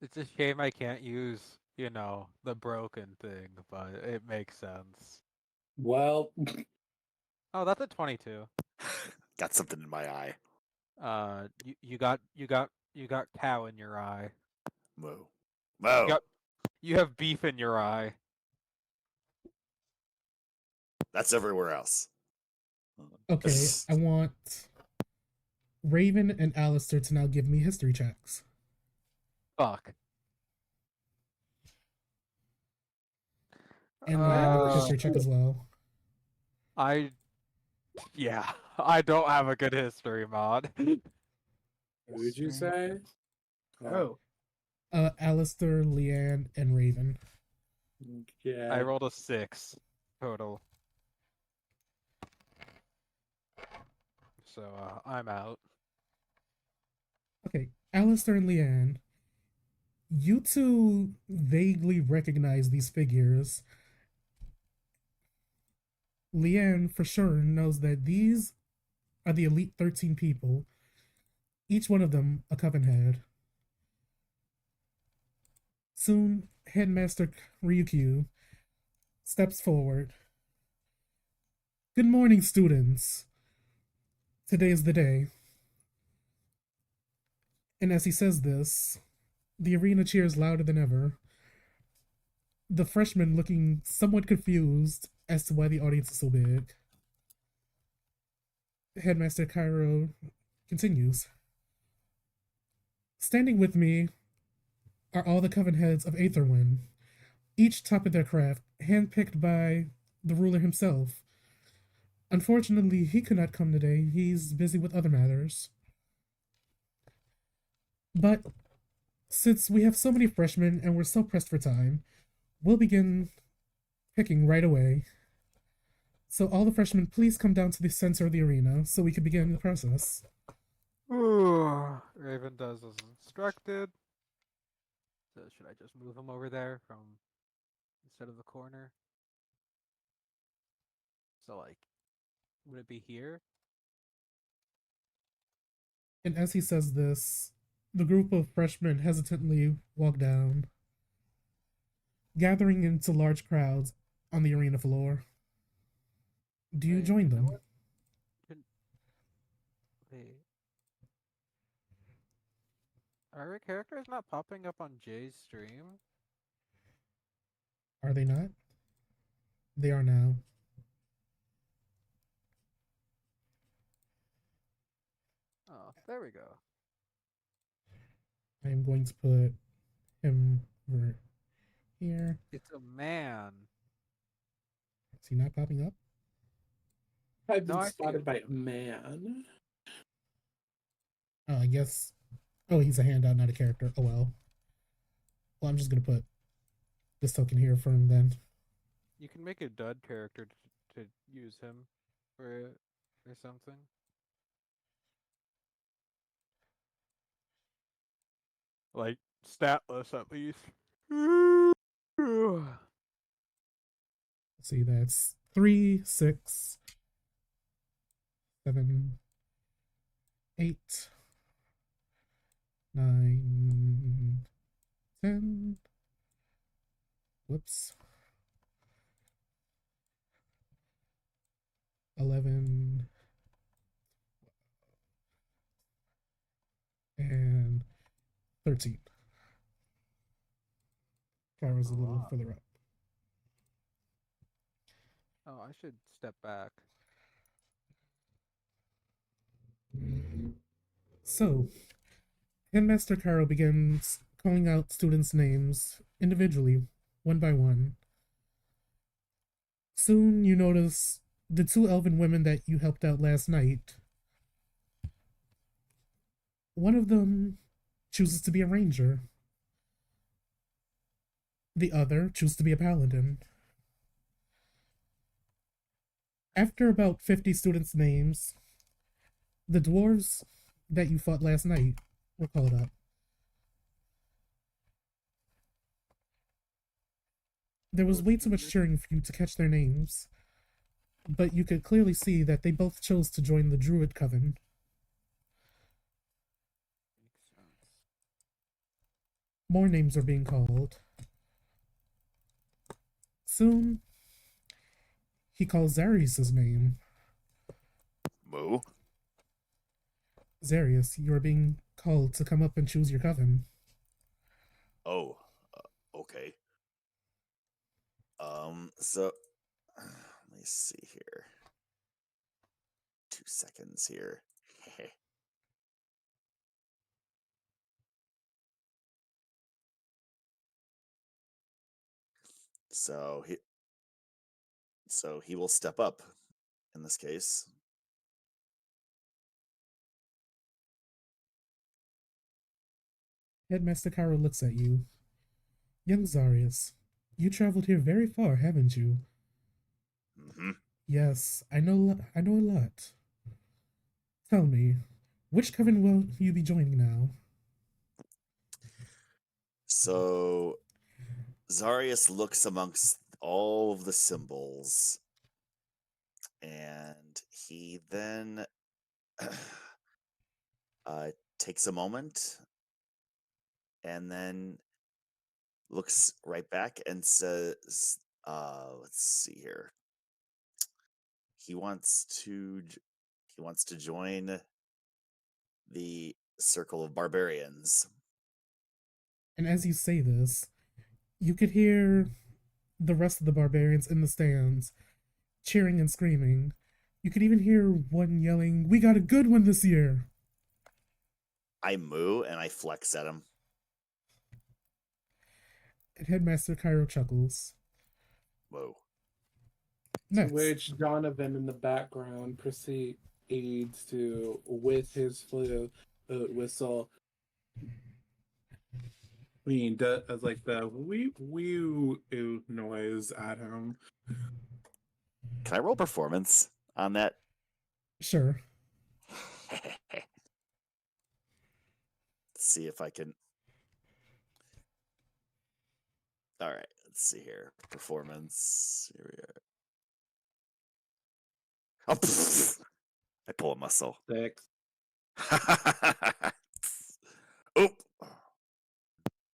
B: It's a shame I can't use, the broken thing, but it makes sense.
D: Well,
B: Oh, that's a 22.
E: Got something in my eye.
B: You got cow in your eye.
E: Moo.
B: You
E: Moo.
B: got you have beef in your eye.
E: That's everywhere else.
A: Okay, I want Raven and Alistair to now give me history checks.
B: Fuck.
A: And Leanne, history check as well.
B: Yeah, I don't have a good history mod.
D: who'd you say?
C: Oh,
A: Alistair, Leanne, and Raven.
D: Yeah.
B: I rolled a 6 total. So I'm out.
A: Okay, Alistair and Leanne, you two vaguely recognize these figures. Leanne for sure knows that these are the elite 13 people, each one of them a coven head. Soon, Headmaster Ryukyu steps forward. Good morning, students. Today is the day. And as he says this, the arena cheers louder than ever. The freshmen looking somewhat confused as to why the audience is so big. Headmaster Cairo continues. Standing with me are all the coven heads of Aetherwind, each top of their craft, handpicked by the ruler himself. Unfortunately, he could not come today. He's busy with other matters. But since we have so many freshmen and we're so pressed for time, we'll begin picking right away. So all the freshmen, please come down to the center of the arena so we can begin the process.
B: Raven does as instructed. So should I just move him over there from instead of the corner? So would it be here?
A: And as he says this, the group of freshmen hesitantly walk down, gathering into large crowds on the arena floor. Do you
B: Wait,
A: join
B: you know
A: them?
B: what? Wait. Are our characters not popping up on Jay's stream?
A: Are they not? They are now.
B: Oh, there we go.
A: I am going to put him over here.
B: It's a man.
A: Is he not popping up?
D: I've
B: No,
D: been
B: I see
D: spotted
B: him.
D: by a man.
A: Oh, I guess. Oh, he's a handout, not a character. Oh well. Well, I'm just gonna put this token here for him then.
B: You can make a dud character to use him for something. Like statless at least.
A: Let's see, that's 3, 6, 7, 8, 9, 10. Whoops. 11 and 13. Cowers a little further up.
B: Oh, I should step back.
A: So, Headmaster Caro begins calling out students' names individually, one by one. Soon you notice the two elven women that you helped out last night. One of them chooses to be a ranger. The other chooses to be a paladin. After about 50 students' names, the dwarves that you fought last night were called up. There was way too much cheering for you to catch their names, but you could clearly see that they both chose to join the Druid Coven.
B: Makes sense.
A: More names are being called. Soon, he calls Zarius' name.
E: Moo?
A: Zarius, you are being called to come up and choose your coven.
E: Oh, okay. So let me see here. 2 seconds here. so he will step up in this case.
A: Headmaster Cairo looks at you. Young Zarius, you traveled here very far, haven't you?
E: Mm-hmm.
A: Yes, I know a lot. Tell me, which coven will you be joining now?
E: So Zarius looks amongst all of the symbols, and he then takes a moment and then looks right back and says, let's see here. He wants to join the circle of barbarians.
A: And as you say this, you could hear the rest of the barbarians in the stands cheering and screaming. You could even hear one yelling, "We got a good one this year!"
E: I moo and I flex at him.
A: And Headmaster Cairo chuckles.
E: Whoa.
D: To
A: Next,
D: which Donovan in the background proceeds to, with his flute whistle, does like the wee wee noise at him.
E: Can I roll performance on that?
A: sure.
E: Let's see if I can. All right, let's see here. Performance. Here we are. Oh, I pull a muscle.
D: 6.
E: Oop.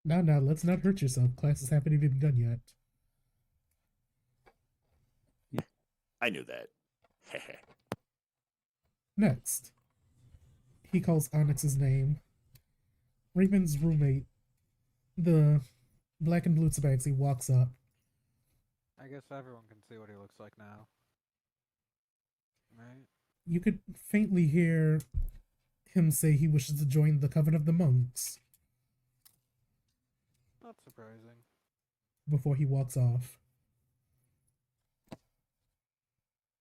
A: Now, let's not hurt yourself. Classes haven't even begun yet.
E: I knew that.
A: Next, he calls Onyx's name. Raymond's roommate, the black and blue tabaxi, walks up.
B: I guess everyone can see what he looks like now. Right?
A: You could faintly hear him say he wishes to join the Coven of the Monks
B: Not surprising.
A: before he walks off.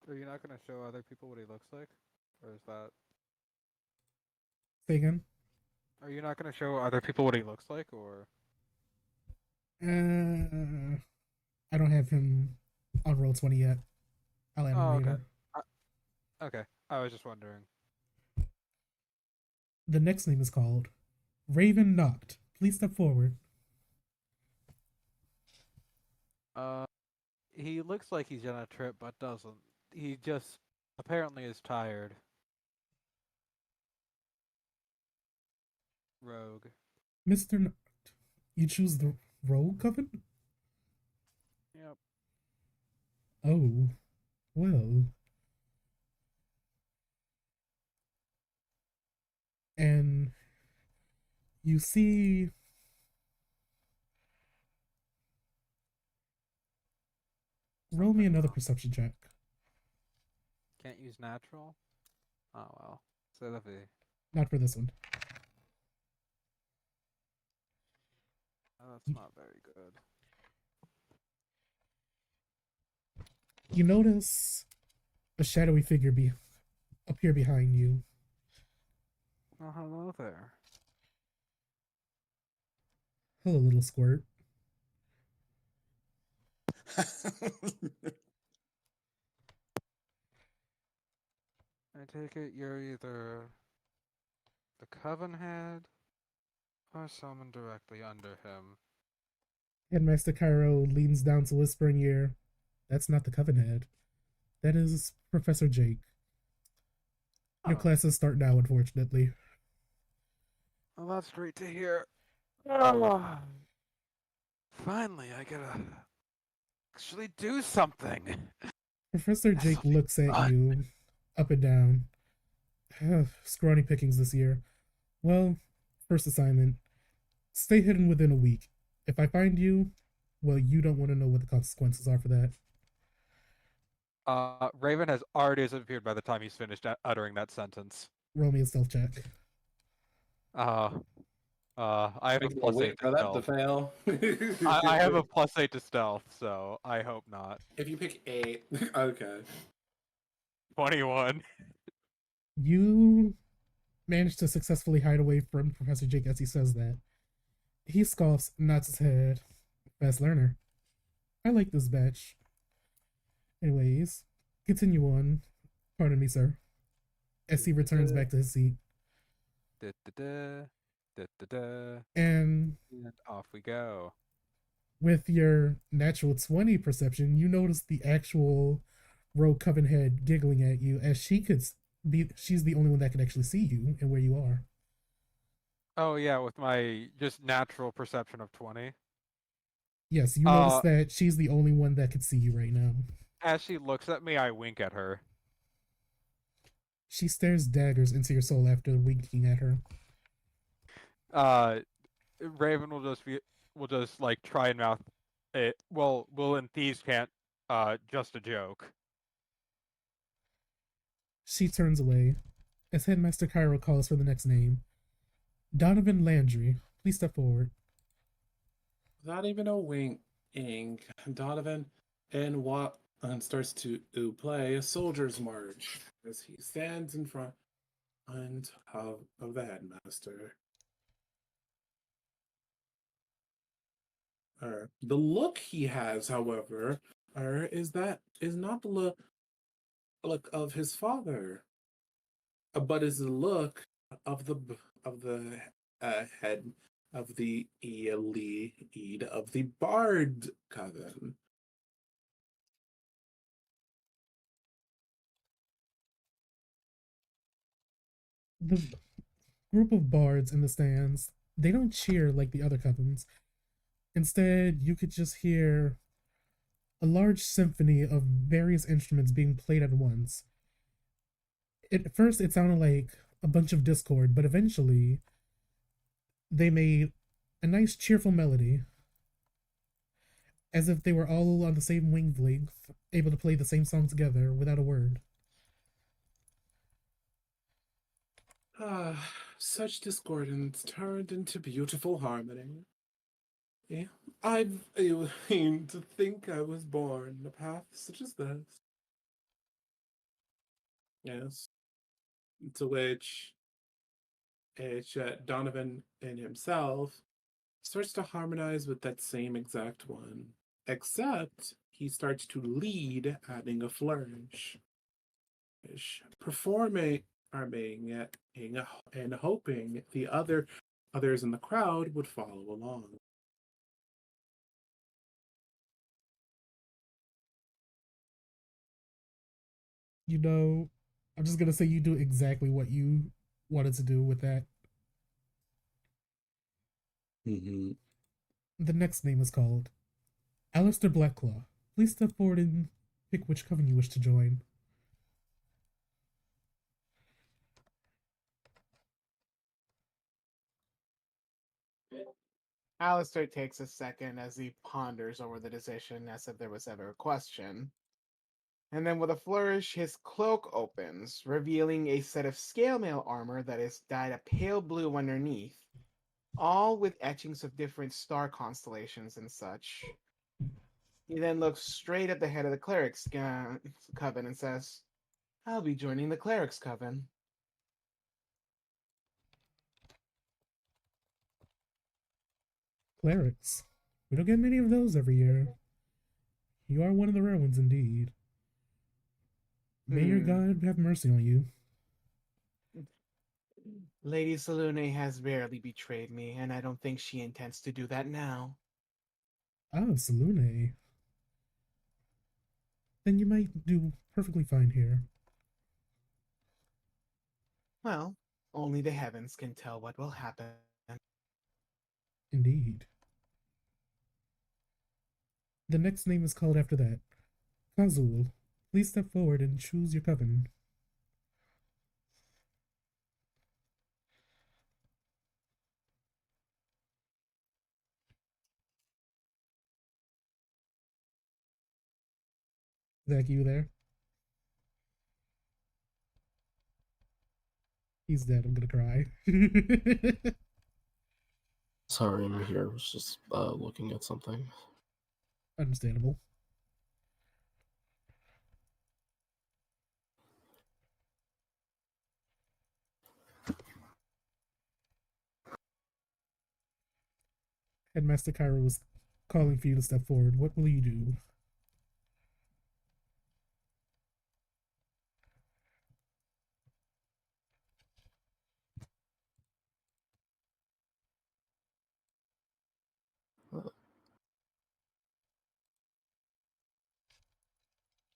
B: Are you not going to show other people what he looks like? Or is that...
A: Say again?
B: Are you not going to show other people what he looks like, or...
A: I don't have him on Roll20 yet. I'll add him
B: Oh,
A: later.
B: okay. I was just wondering.
A: The next name is called Raven Knocked. Please step forward.
B: He looks like he's on a trip, but doesn't. He just apparently is tired. Rogue.
A: Mr. Knocked, you choose the Rogue Coven?
B: Yep.
A: Oh, well. And you see roll me another perception check.
B: Can't use natural? Oh well. C'est la vie.
A: Not for this one.
B: Oh, that's not very good.
A: You notice a shadowy figure appear behind you.
B: Oh, hello there.
A: Hello, little squirt.
B: I take it you're either the Coven Head or someone directly under him.
A: Headmaster Cairo leans down to whisper in your ear, "That's not the Coven Head. That is Professor Jake. Your
B: Oh.
A: classes start now, unfortunately."
B: Well, that's great to hear. Oh, finally, I gotta actually do something.
A: Professor Jake
B: This'll be
A: looks at
B: fun.
A: you up and down. Scrawny pickings this year. Well, first assignment, stay hidden within a week. If I find you, well, you don't want to know what the consequences are for that.
B: Raven has already disappeared by the time he's finished uttering that sentence.
A: Roll me a stealth check.
B: Uh, I have a
F: I'll
B: +8
F: wait
B: to
F: for that to
B: stealth.
F: fail.
B: I have a +8 to stealth, so I hope not.
D: If you pick 8, okay.
B: 21.
A: You manage to successfully hide away from Professor Jake as he says that. He scoffs, nods his head. Fast learner. I like this batch. Anyways, continue on. Pardon me, sir. As he returns back to his seat.
B: Da-da-da, da-da-da,
A: And
B: and off we go.
A: with your natural 20 perception, you notice the actual rogue coven head giggling at you as she's the only one that can actually see you and where you are.
B: Oh yeah, with my just natural perception of 20.
A: Yes, you notice that she's the only one that could see you right now.
B: As she looks at me, I wink at her.
A: She stares daggers into your soul after winking at her.
B: Raven will just like try and mouth it. Well, Will and Thieves can't. Just a joke.
A: She turns away as Headmaster Cairo calls for the next name. Donovan Landry, please step forward.
D: Without even a winking, Donovan and starts to play a soldier's march as he stands in front of the headmaster. The look he has, however, is not the look of his father, but is the look of the head of the lead of the Bard Coven.
A: The group of bards in the stands, they don't cheer like the other covens. Instead, you could just hear a large symphony of various instruments being played at once. At first, it sounded like a bunch of discord, but eventually, they made a nice, cheerful melody, as if they were all on the same wavelength, able to play the same song together without a word.
D: Such discordance turned into beautiful harmony. Yeah, I've aimed to think I was born in a path such as this. Yes, to which Donovan in himself starts to harmonize with that same exact one, except he starts to lead, adding a flourish, performing, and hoping the others in the crowd would follow along.
A: You know, I'm just gonna say you do exactly what you wanted to do with that.
D: Mm-hmm.
A: The next name is called Alistair Blackclaw. Please step forward and pick which coven you wish to join.
C: Alistair takes a second as he ponders over the decision as if there was ever a question. And then with a flourish, his cloak opens, revealing a set of scale mail armor that is dyed a pale blue underneath, all with etchings of different star constellations and such. He then looks straight at the head of the Clerics Coven and says, I'll be joining the Clerics Coven.
A: Clerics. We don't get many of those every year. You are one of the rare ones indeed. May your God have mercy on you.
C: Lady Salune has rarely betrayed me, and I don't think she intends to do that now.
A: Ah, Salune. Then you might do perfectly fine here.
C: Well, only the heavens can tell what will happen.
A: indeed. The next name is called after that. Kazul, please step forward and choose your coven. Zach, you there? He's dead. I'm gonna cry.
F: Sorry, I'm here. I was just looking at something.
A: Understandable. Headmaster Cairo was calling for you to step forward. What will you do?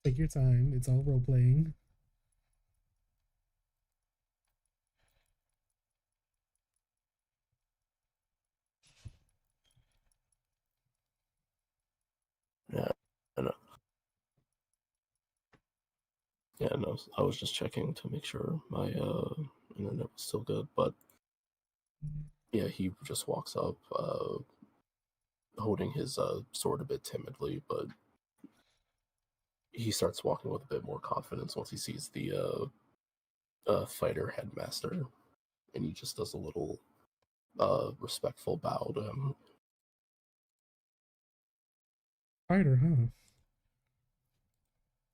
A: Take your time. It's all role playing.
F: Yeah, I know. Yeah, no, I was just checking to make sure my internet was still good, but yeah, he just walks up, holding his sword a bit timidly, but he starts walking with a bit more confidence once he sees the fighter headmaster, and he just does a little respectful bow to him.
A: Fighter, huh?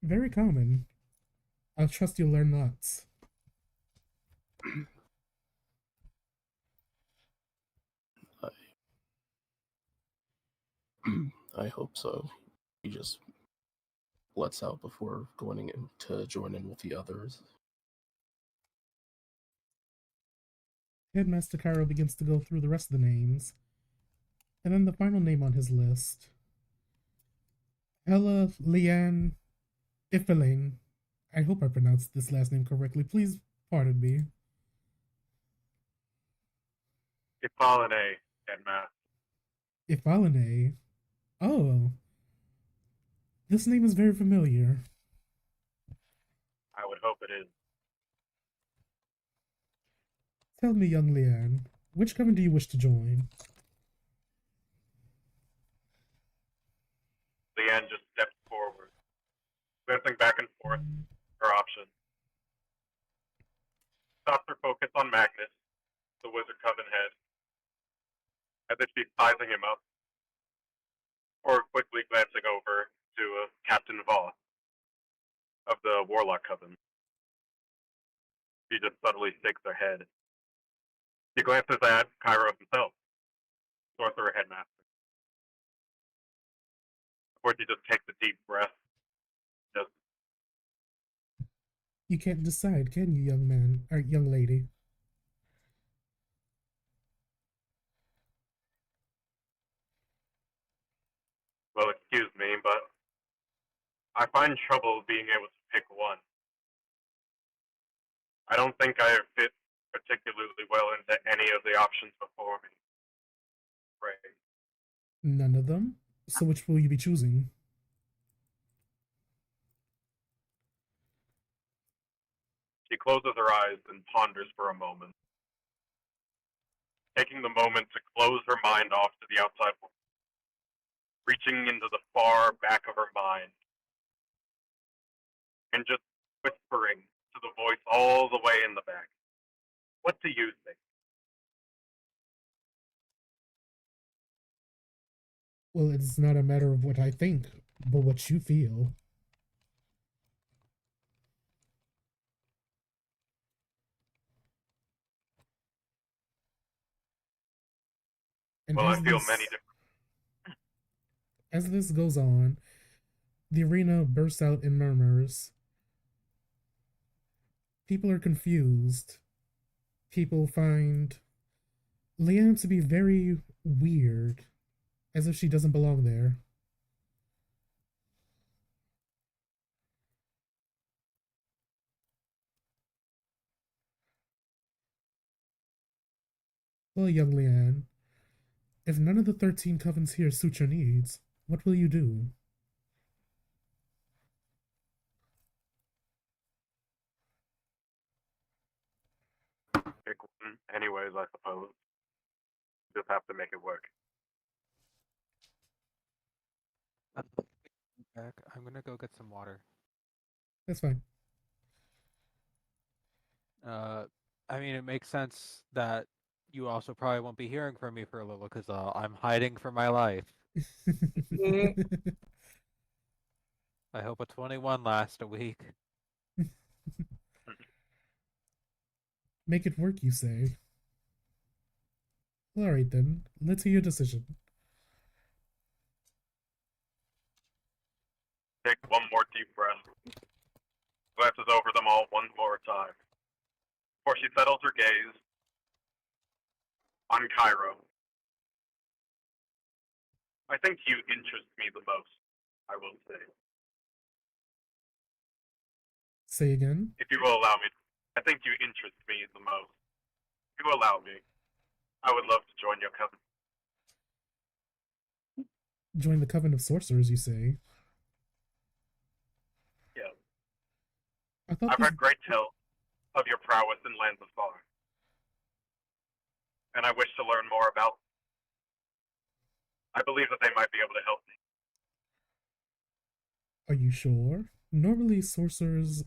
A: Very common. I'll trust you'll learn lots.
F: I hope so. He just lets out before going in to join in with the others.
A: Headmaster Cairo begins to go through the rest of the names. And then the final name on his list. Ella Leanne Iffeling. I hope I pronounced this last name correctly. Please pardon me.
H: Ifalane, Headmaster.
A: Ifalane. Oh. This name is very familiar.
H: I would hope it is.
A: Tell me, young Leanne, which coven do you wish to join?
H: Leanne just steps forward, glancing back and forth her options. Stops her focus on Magnus, the wizard coven head, as if she's sizing him up, or quickly glancing over to Captain Voss of the Warlock Coven. She just subtly shakes her head. She glances at Cairo himself, Sorcerer Headmaster. Before she just takes a deep breath. Just,
A: You can't decide, can you, young man, or young lady?
H: well, excuse me, but I find trouble being able to pick one. I don't think I fit particularly well into any of the options before me. Right.
A: None of them? So which will you be choosing?
H: She closes her eyes and ponders for a moment, taking the moment to close her mind off to the outside world, reaching into the far back of her mind, and just whispering to the voice all the way in the back. What do you think?
A: Well, it's not a matter of what I think, but what you feel. And
H: Well, I feel many different.
A: as this goes on, the arena bursts out in murmurs. People are confused. People find Leanne to be very weird, as if she doesn't belong there. Well, young Leanne, If none of the 13 covens here suit your needs, what will you do?
H: Pick one, anyways, I suppose. Just have to make it work.
B: Back. I'm gonna go get some water.
A: That's fine.
B: I mean, it makes sense that you also probably won't be hearing from me for a little because I'm hiding for my life. I hope a 21 lasts a week.
A: Make it work, you say? Alright then, let's hear your decision.
H: Take one more deep breath. Glances over them all one more time. Before she settles her gaze on Cairo. I think you interest me the most, I will say.
A: Say again?
H: If you will allow me, I think you interest me the most. If you allow me, I would love to join your coven.
A: Join the Coven of Sorcerers, you say?
H: Yeah.
A: I thought
H: I've
A: this...
H: heard great tales of your prowess in lands afar, and I wish to learn more about them. I believe that they might be able to help me.
A: Are you sure? Normally, sorcerers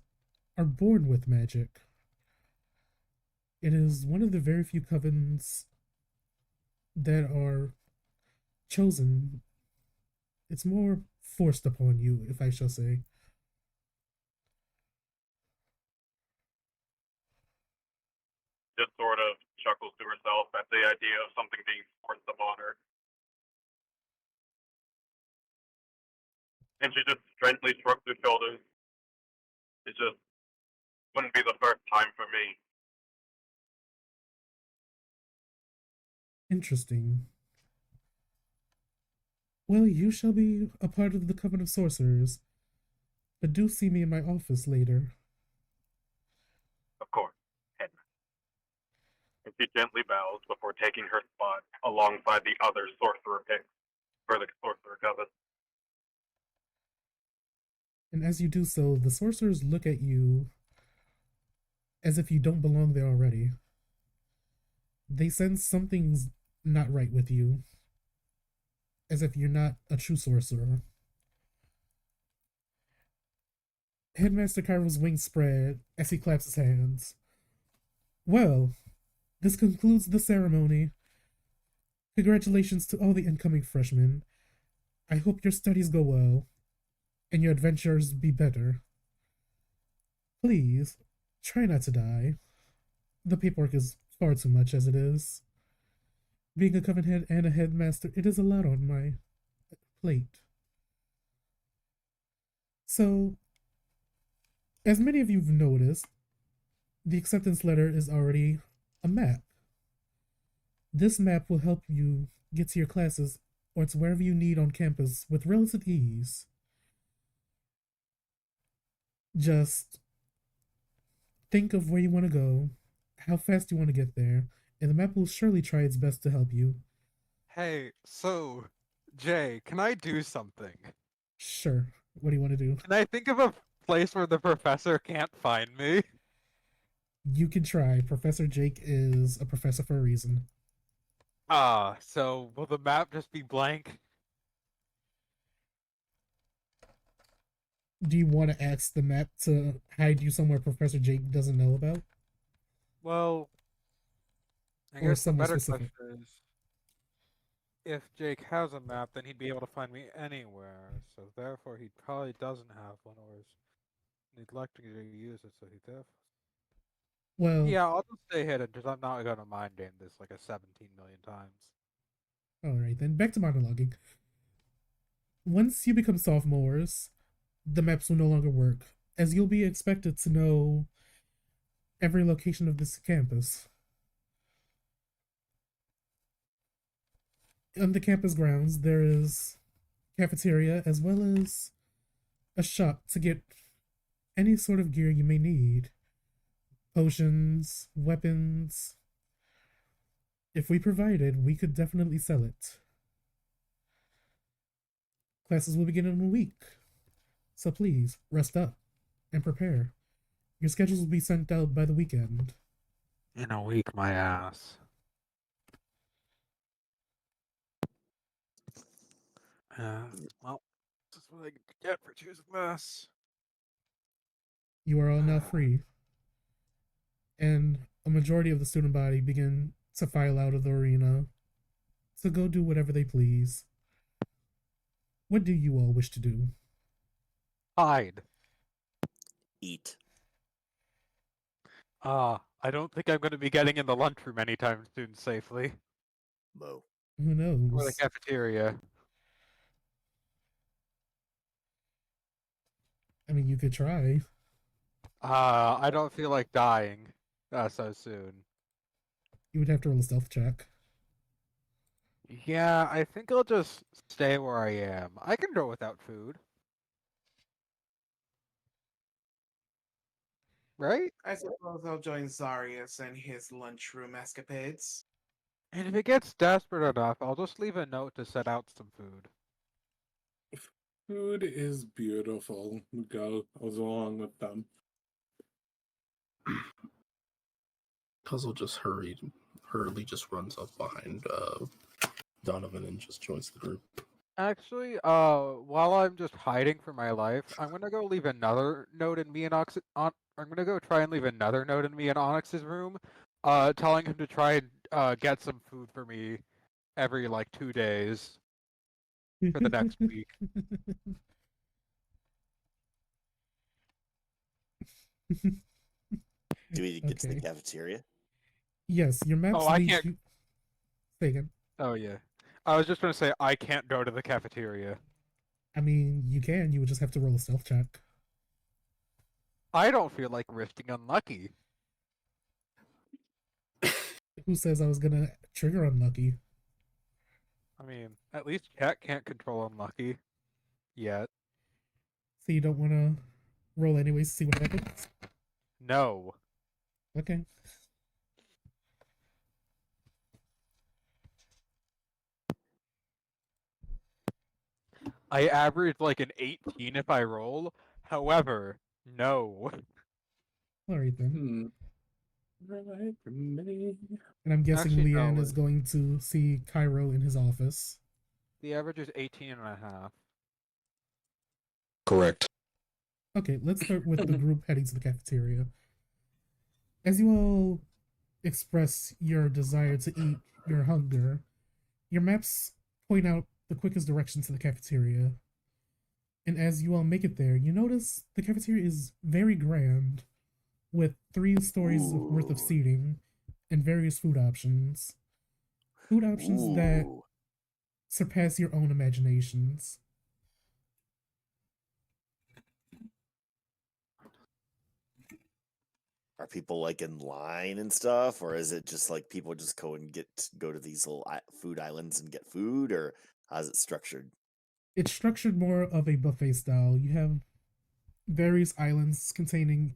A: are born with magic. It is one of the very few covens that are chosen. It's more forced upon you, if I shall say.
H: Just sort of chuckles to herself at the idea of something being forced upon her. And she just gently shrugs her shoulders. It just wouldn't be the first time for me.
A: Interesting. Well, you shall be a part of the Coven of Sorcerers, but do see me in my office later.
H: Of course, Henry. And she gently bows before taking her spot alongside the other sorcerer picks for the sorcerer coven.
A: And as you do so, the sorcerers look at you as if you don't belong there already. They sense something's not right with you, as if you're not a true sorcerer. Headmaster Cairo's wings spread as he claps his hands. Well, this concludes the ceremony. Congratulations to all the incoming freshmen. I hope your studies go well, and your adventures be better. Please, try not to die. The paperwork is far too much as it is. Being a coven head and a headmaster, it is a lot on my plate. So, as many of you have noticed, the acceptance letter is already a map. This map will help you get to your classes or to wherever you need on campus with relative ease. Just think of where you want to go, how fast you want to get there, and the map will surely try its best to help you.
B: Hey, so, Jay, can I do something?
A: Sure. What do you want to do?
B: Can I think of a place where the professor can't find me?
A: You can try. Professor Jake is a professor for a reason.
B: So will the map just be blank?
A: Do you want to ask the map to hide you somewhere Professor Jake doesn't know about?
B: Well, I
A: Or
B: guess the
A: somewhere
B: better
A: specific?
B: question is, if Jake has a map, then he'd be able to find me anywhere. So therefore, he probably doesn't have one, or is neglecting to use it. So he def.
A: Well,
B: Yeah, I'll just stay hidden because I'm not gonna mind game this like a 17 million times.
A: alright then. Back to monologuing. Once you become sophomores, the maps will no longer work, as you'll be expected to know every location of this campus. On the campus grounds, there is cafeteria as well as a shop to get any sort of gear you may need. Potions, weapons. If we provided, we could definitely sell it. Classes will begin in a week. So please, rest up and prepare. Your schedules will be sent out by the weekend.
B: In a week, my ass. Well, this is what I get for choosing this.
A: You are all now free. And a majority of the student body begin to file out of the arena to go do whatever they please. What do you all wish to do?
B: Hide.
E: Eat.
B: I don't think I'm going to be getting in the lunchroom anytime soon safely.
E: Mo.
A: Who
B: Or the
A: knows?
B: cafeteria.
A: I mean, you could try.
B: I don't feel like dying so soon.
A: You would have to roll a stealth check.
B: Yeah, I think I'll just stay where I am. I can go without food. Right?
C: I suppose I'll join Zarius and his lunchroom escapades.
B: And if it gets desperate enough, I'll just leave a note to set out some food.
D: Food is beautiful. Goes along with them.
F: Puzzle just hurriedly just runs up behind Donovan and just joins the group.
B: Actually, while I'm just hiding for my life, I'm gonna go leave another note in me and I'm gonna go try and leave another note in me and Onyx's room, telling him to try and get some food for me every like 2 days for the next week.
E: Do we get to the
A: Okay.
E: cafeteria?
A: Yes, your maps
B: Oh, I
A: lead
B: can't.
A: you. Say again.
B: Oh yeah, I was just gonna say I can't go to the cafeteria.
A: I mean, you can. You would just have to roll a stealth check.
B: I don't feel like risking unlucky.
A: Who says I was gonna trigger unlucky?
B: I mean, at least Cat can't control unlucky yet.
A: So you don't want to roll anyways to see what happens?
B: No.
A: Okay.
B: I average like an 18 if I roll. However, no.
A: All right then.
D: Right for me.
A: And I'm guessing
B: Actually,
A: Leanne
B: no.
A: is going to see Cairo in his office.
B: The average is 18 and a half.
I: Correct.
A: Okay, let's start with the group heading to the cafeteria. As you all express your desire to eat, your hunger, your maps point out the quickest direction to the cafeteria. And as you all make it there, you notice the cafeteria is very grand, with 3 stories worth of
E: Ooh.
A: seating and various food options. Food options that
E: Ooh.
A: surpass your own imaginations.
E: Are people like in line and stuff, or is it just like people just go to these little food islands and get food, or how's it structured?
A: It's structured more of a buffet style. You have various islands containing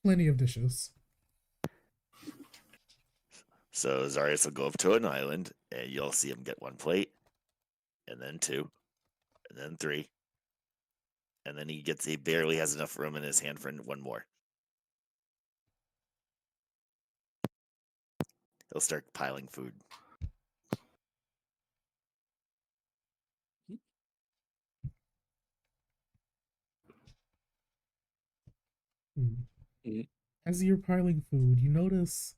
A: plenty of dishes.
E: So Zarius will go up to an island, and you'll see him get 1 plate, and then 2, and then 3, and then he barely has enough room in his hand for 1 more. He'll start piling food.
A: As you're piling food, you notice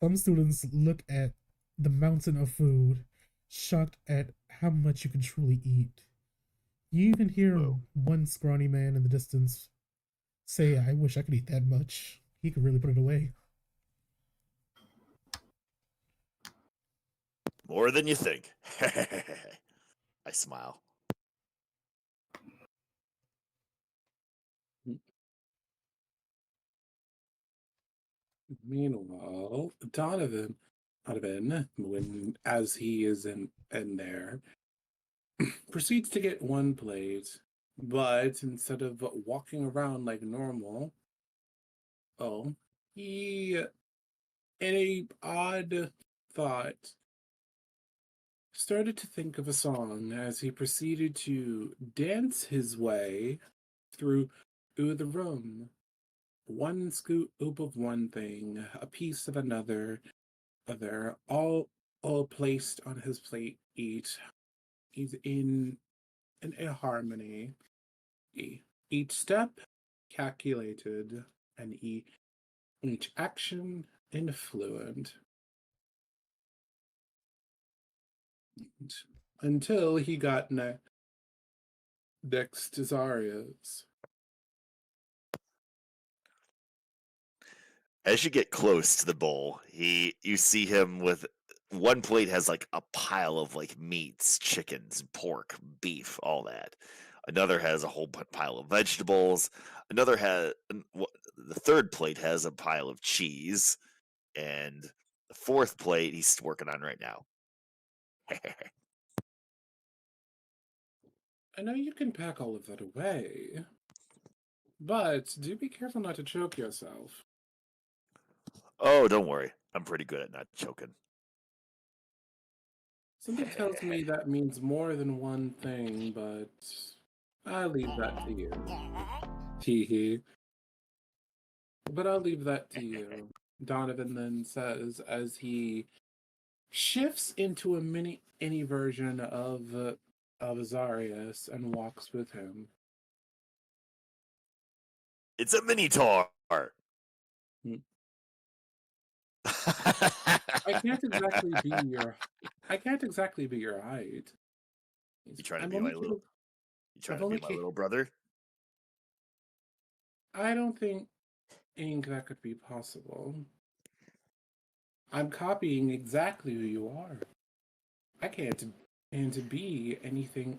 A: some students look at the mountain of food, shocked at how much you can truly eat. You even hear
E: Whoa.
A: one scrawny man in the distance say, I wish I could eat that much. He could really put it away.
E: More than you think. I smile.
D: Meanwhile, Donovan, when as he is in there, proceeds to get 1 plate, but instead of walking around like normal, he in a odd thought, started to think of a song as he proceeded to dance his way through the room. One scoop of one thing, a piece of another, all placed on his plate. He's in a harmony. Each step calculated, and each action influent. Until he got next to Zarya's.
E: As you get close to the bowl, you see him with one plate has like a pile of like meats, chickens, pork, beef, all that. Another has a whole pile of vegetables. Another the third plate has a pile of cheese, and the fourth plate he's working on right now.
D: I know you can pack all of that away, but do be careful not to choke yourself.
E: Oh, don't worry. I'm pretty good at not choking.
D: Something tells me that means more than one thing, but I'll leave that to you. Hee hee. But I'll leave that to you, Donovan then says as he shifts into a mini version of Azarias and walks with him.
E: It's a minotaur.
D: Hmm. I can't exactly be your height.
E: You trying to
D: I'm
E: be
D: only
E: my little? You trying
D: I've
E: to be
D: only
E: my
D: ca-
E: little brother?
D: I don't think that could be possible. I'm copying exactly who you are. I can't and to be anything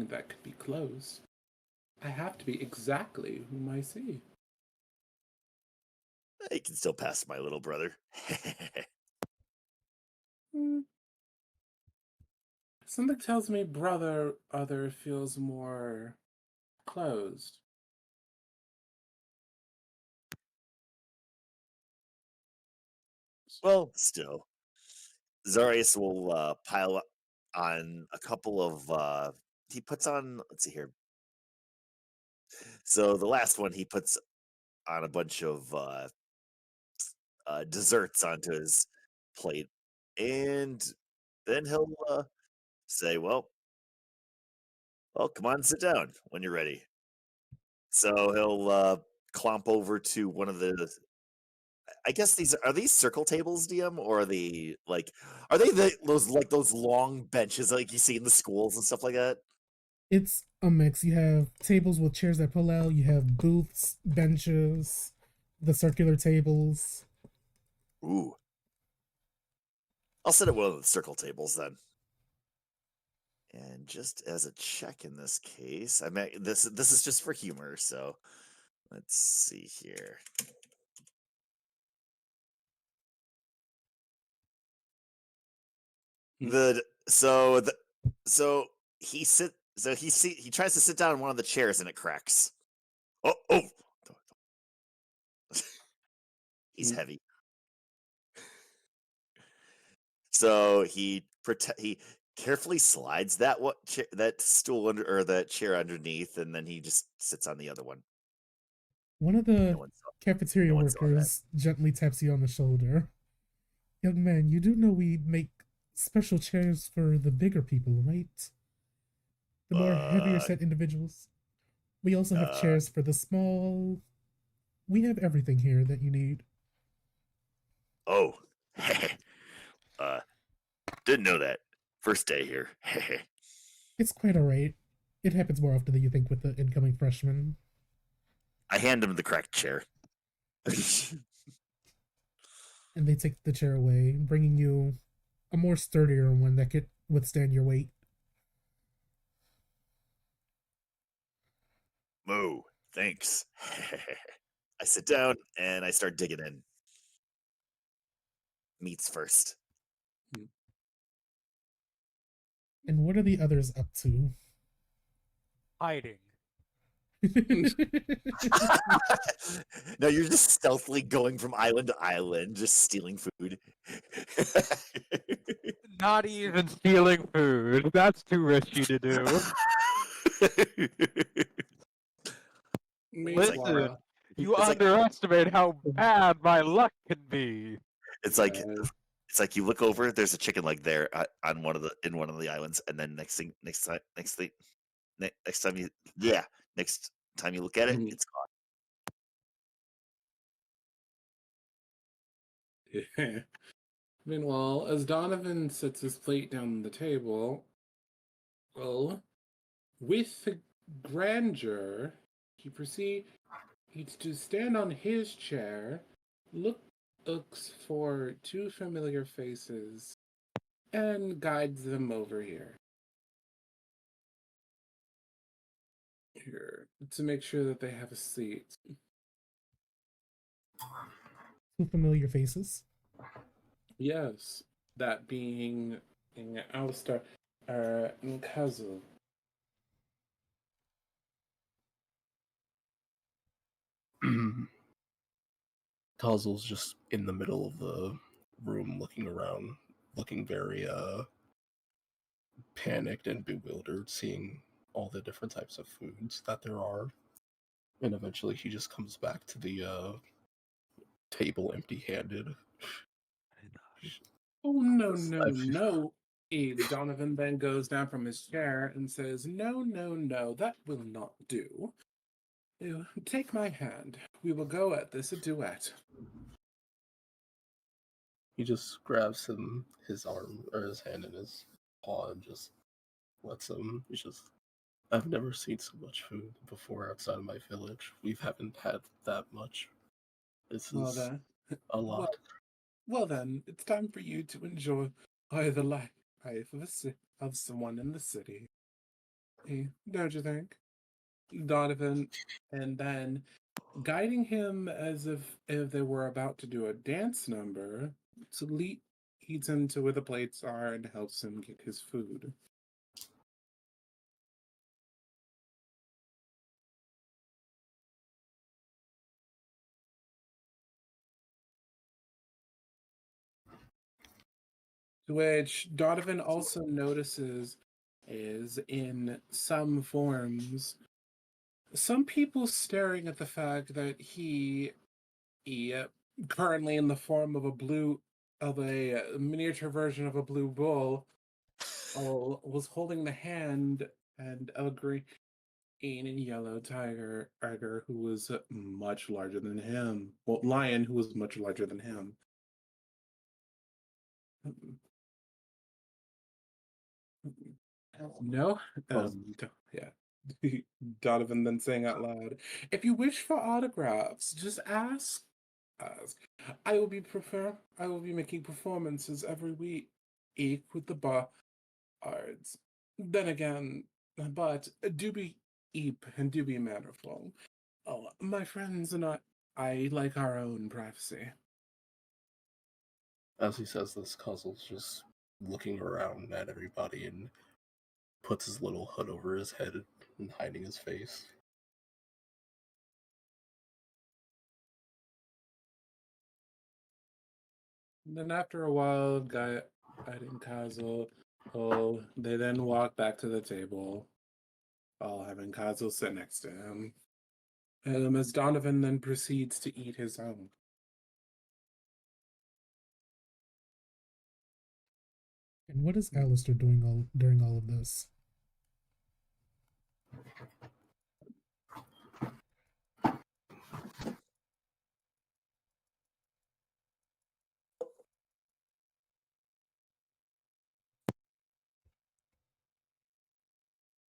D: that could be close. I have to be exactly whom I see.
E: You can still pass my little brother.
D: Hmm. Something tells me brother other feels more closed.
E: Well, still, Zarius will pile up on a couple of. He puts on. Let's see here. So the last one he puts on a bunch of desserts onto his plate, and then he'll say, well, come on, sit down when you're ready." So he'll clomp over to one of the. I guess these circle tables, DM, or are they those long benches like you see in the schools and stuff like that?
A: It's a mix. You have tables with chairs that pull out, you have booths, benches, the circular tables.
E: Ooh, I'll sit at one of the circle tables then. And just as a check in this case, I mean this is just for humor, so let's see here. The so the so he sit so he tries to sit down in one of the chairs and it cracks. Oh, he's heavy. So he carefully slides that stool under or that chair underneath, and then he just sits on the other one.
A: One of
E: No
A: the
E: one saw.
A: cafeteria
E: No one saw that.
A: workers gently taps you on the shoulder. Young man, you do know we make special chairs for the bigger people, right? The more heavier set individuals. We also have chairs for the small. We have everything here that you need.
E: Oh, didn't know that. First day here.
A: It's quite alright. It happens more often than you think with the incoming freshmen.
E: I hand him the cracked chair.
A: And they take the chair away, bringing you a more sturdier one that could withstand your weight.
E: Moo, thanks. I sit down and I start digging in. Meats first.
A: And what are the others up to?
B: Hiding.
E: No, you're just stealthily going from island to island, just stealing food.
B: Not even stealing food. That's too risky to do. Listen,
D: Meanwhile,
B: you
E: It's like
B: underestimate how bad my luck can be.
E: it's like
D: yes.
E: it's like you look over, there's a chicken leg there on one of the islands, and then next time next time you look at it,
D: Mhm.
E: it's gone.
D: Yeah. Meanwhile, as Donovan sets his plate down on the table, well, with grandeur, he proceeds to stand on his chair, looks for two familiar faces, and guides them over here to make sure that they have a seat.
A: Two familiar faces.
D: Yes, that being Alistair and Kazu.
F: Kazu's just in the middle of the room looking around, looking very panicked and bewildered, seeing all the different types of foods that there are. And eventually he just comes back to the table empty handed.
D: Oh, no, no, no. Donovan then goes down from his chair and says, No, no, no, that will not do. You take my hand. We will go at this a duet.
F: He just grabs his arm or his hand in his paw and just lets him. He's just. I've never seen so much food before outside of my village. We haven't had that much. This
D: Well
F: is
D: then,
F: a lot.
D: well then, it's time for you to enjoy the life of someone in the city. Don't you think? Donovan, and then guiding him as if they were about to do a dance number, to leads him to where the plates are and helps him get his food. Which Donovan also notices is in some forms, some people staring at the fact that he currently in the form of a miniature version of a blue bull, was holding the hand and a green and yellow tiger who was much larger than him. Well, lion who was much larger than him. No, yeah. Donovan then saying out loud, "If you wish for autographs, just ask. Ask. I will be making performances every week with the bards. Then again, but do be eep and do be mannerful. Oh, my friends and I like our own privacy."
F: As he says this, Cuzzle's just looking around at everybody and puts his little hood over his head and hiding his face.
D: And then after a while, Guy and Kazel, they then walk back to the table, all having Kazel sit next to him. As Donovan then proceeds to eat his own.
A: And what is Alistair doing during all of this?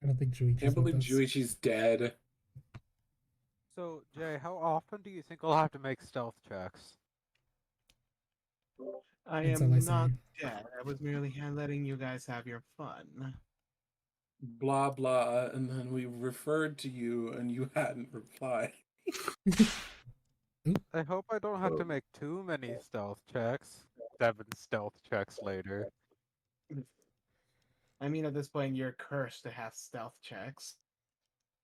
A: I don't think Juichi's
D: Can't believe
A: with us.
D: Juichi's dead.
B: So, Jay, how often do you think I'll have to make stealth checks?
C: I
A: That's all
C: am
A: I
C: not
A: say.
C: dead. I was merely letting you guys have your fun.
D: Blah blah, and then we referred to you and you hadn't replied.
B: I hope I don't have to make too many stealth checks. 7 stealth checks later.
C: I mean, at this point, you're cursed to have stealth checks.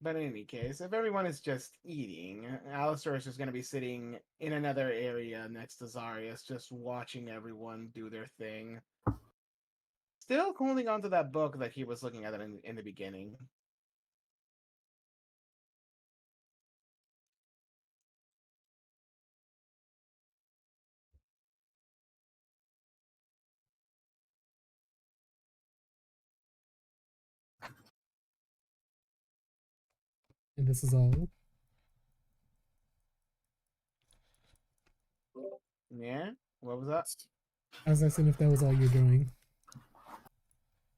C: But in any case, if everyone is just eating, Alistair is just going to be sitting in another area next to Zarius, just watching everyone do their thing. Still holding on to that book that he was looking at in the beginning.
A: And this is all.
C: Yeah? What was that?
A: I was asking if that was all you're doing.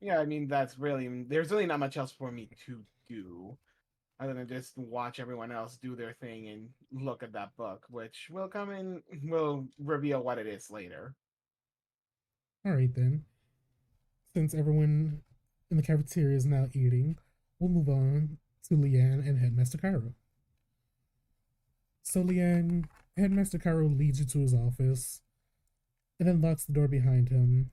C: Yeah, I mean, there's really not much else for me to do other than just watch everyone else do their thing and look at that book, which will reveal what it is later.
A: Alright then. Since everyone in the cafeteria is now eating, we'll move on to Leanne and Headmaster Cairo. So Leanne, Headmaster Cairo leads you to his office and then locks the door behind him,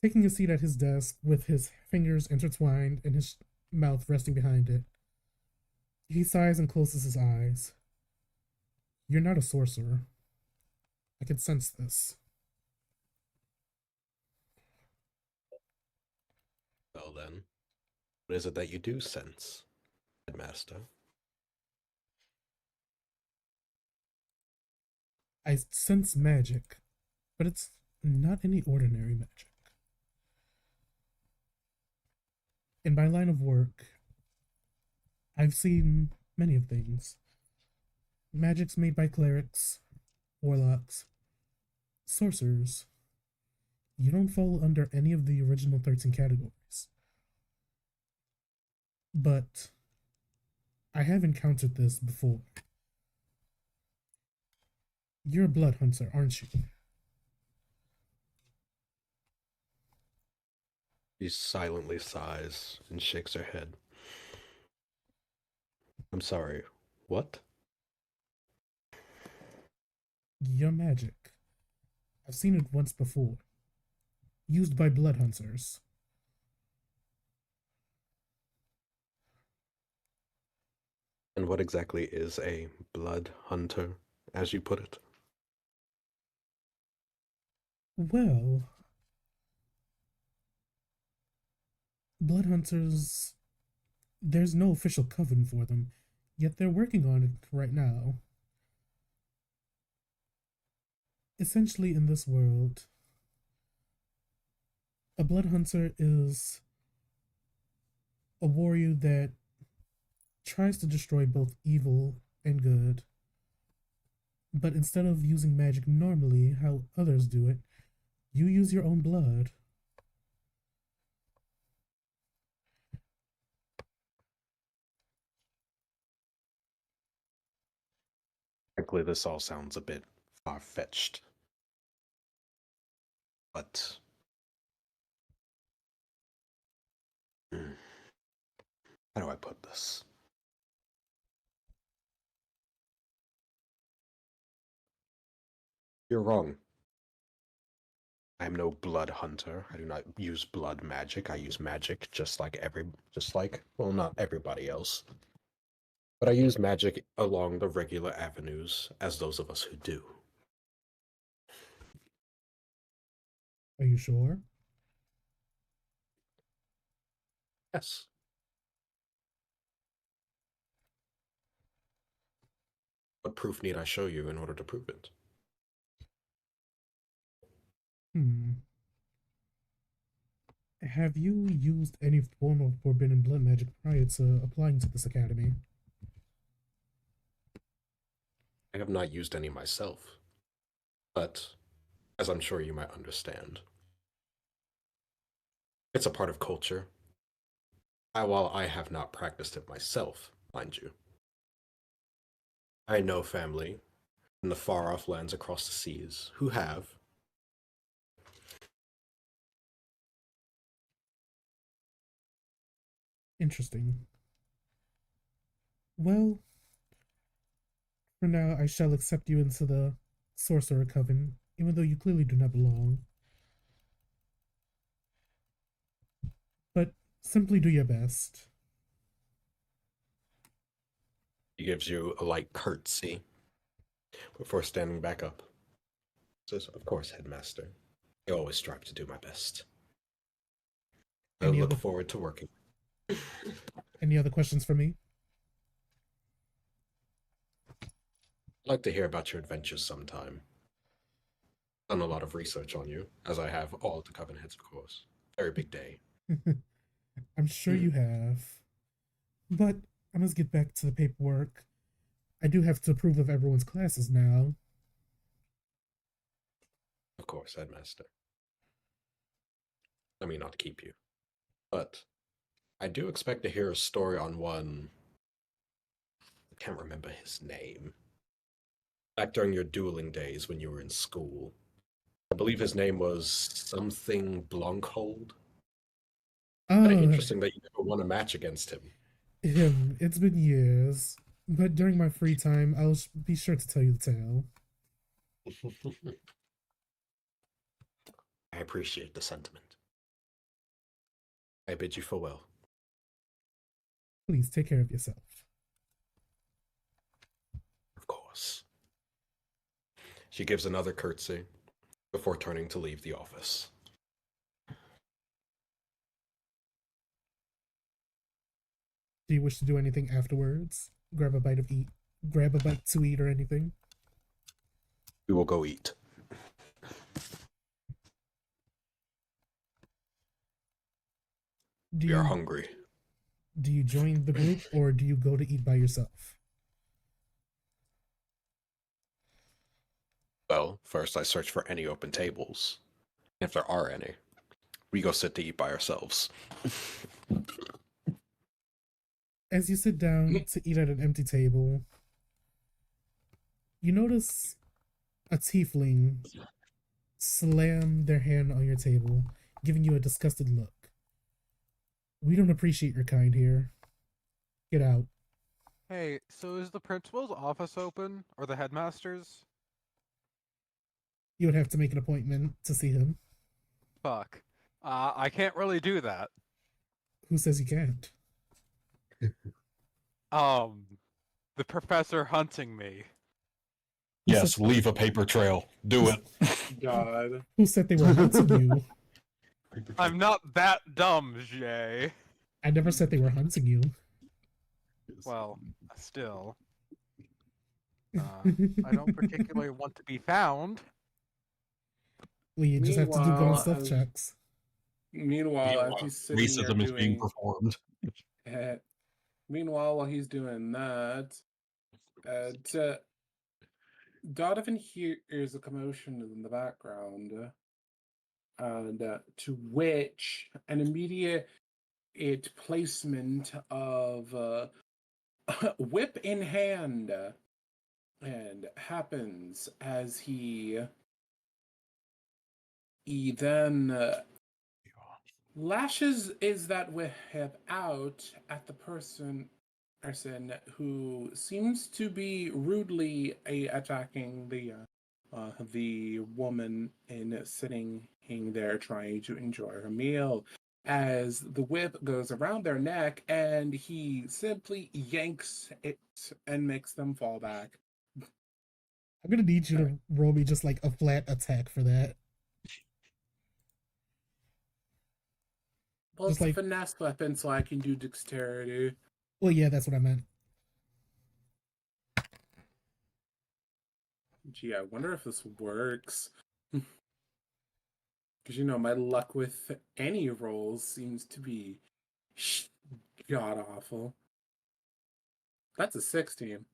A: taking a seat at his desk with his fingers intertwined and his mouth resting behind it. He sighs and closes his eyes. You're not a sorcerer. I can sense this.
I: Well then, what is it that you do sense, Headmaster?
A: I sense magic, but it's not any ordinary magic. In my line of work, I've seen many of things. Magics made by clerics, warlocks, sorcerers. You don't fall under any of the original 13 categories. But I have encountered this before. You're a blood hunter, aren't you?
I: She silently sighs and shakes her head. I'm sorry, what?
A: Your magic. I've seen it once before. Used by blood hunters.
I: And what exactly is a blood hunter, as you put it?
A: Well, blood hunters, there's no official coven for them, yet they're working on it right now. Essentially, in this world, a blood hunter is a warrior that tries to destroy both evil and good. But instead of using magic normally, how others do it, you use your own blood.
I: Frankly, this all sounds a bit far-fetched. But how do I put this? You're wrong. I am no blood hunter. I do not use blood magic. I use magic just like well, not everybody else. But I use magic along the regular avenues as those of us who do.
A: Are you sure?
I: Yes. What proof need I show you in order to prove it?
A: Have you used any form of forbidden blood magic prior to applying to this academy?
I: I have not used any myself. But, as I'm sure you might understand, it's a part of culture. While I have not practiced it myself, mind you, I know family in the far-off lands across the seas who have.
A: Interesting. Well, for now, I shall accept you into the Sorcerer Coven, even though you clearly do not belong. But simply do your best.
I: He gives you a light curtsy before standing back up. Says, "Of course, Headmaster. I always strive to do my best. I
A: Any
I: look
A: other
I: forward to working."
A: any other questions for me?
I: I'd like to hear about your adventures sometime. Done a lot of research on you, as I have all the Coven heads, of course. Very big day.
A: I'm sure you have. But I must get back to the paperwork. I do have to approve of everyone's classes now.
I: Of course, Headmaster. I mean, not to keep you. But I do expect to hear a story on one. I can't remember his name. Back during your dueling days when you were in school. I believe his name was something Blankhold. Kind of interesting that you never won a match against him.
A: It's been years. But during my free time, I'll be sure to tell you the tale.
I: I appreciate the sentiment. I bid you farewell.
A: Please take care of yourself.
I: Of course. She gives another curtsy before turning to leave the office.
A: Do you wish to do anything afterwards? Grab a bite to eat or anything?
I: We will go eat. We are hungry.
A: Do you join the group or do you go to eat by yourself?
I: Well, first I search for any open tables. If there are any, we go sit to eat by ourselves.
A: As you sit down to eat at an empty table, you notice a tiefling slam their hand on your table, giving you a disgusted look. We don't appreciate your kind here. Get out.
B: Hey, so is the principal's office open, or the headmaster's?
A: You would have to make an appointment to see him.
B: Fuck. I can't really do that.
A: Who says you can't?
B: The professor hunting me.
I: Yes, leave a paper trail. Do it.
D: God.
A: Who said they were hunting you?
B: I'm not that dumb, Jay.
A: I never said they were hunting you.
B: Well, still. I don't particularly want to be found.
A: Well, you just have to do go on stealth checks.
D: Meanwhile, as he's sitting
I: racism
D: there
I: is being performed.
D: Meanwhile, while he's doing that, Donovan hears a commotion in the background, and to which an immediate placement of whip in hand and happens as he then lashes that whip out at the person who seems to be rudely attacking the woman sitting there trying to enjoy her meal, as the whip goes around their neck and he simply yanks it and makes them fall back.
A: I'm gonna need you to roll me just like a flat attack for that.
D: Well, it's a finesse weapon, so I can do dexterity.
A: Well, yeah, that's what I meant.
D: Gee, I wonder if this works. Because, my luck with any rolls seems to be god-awful. That's a 16.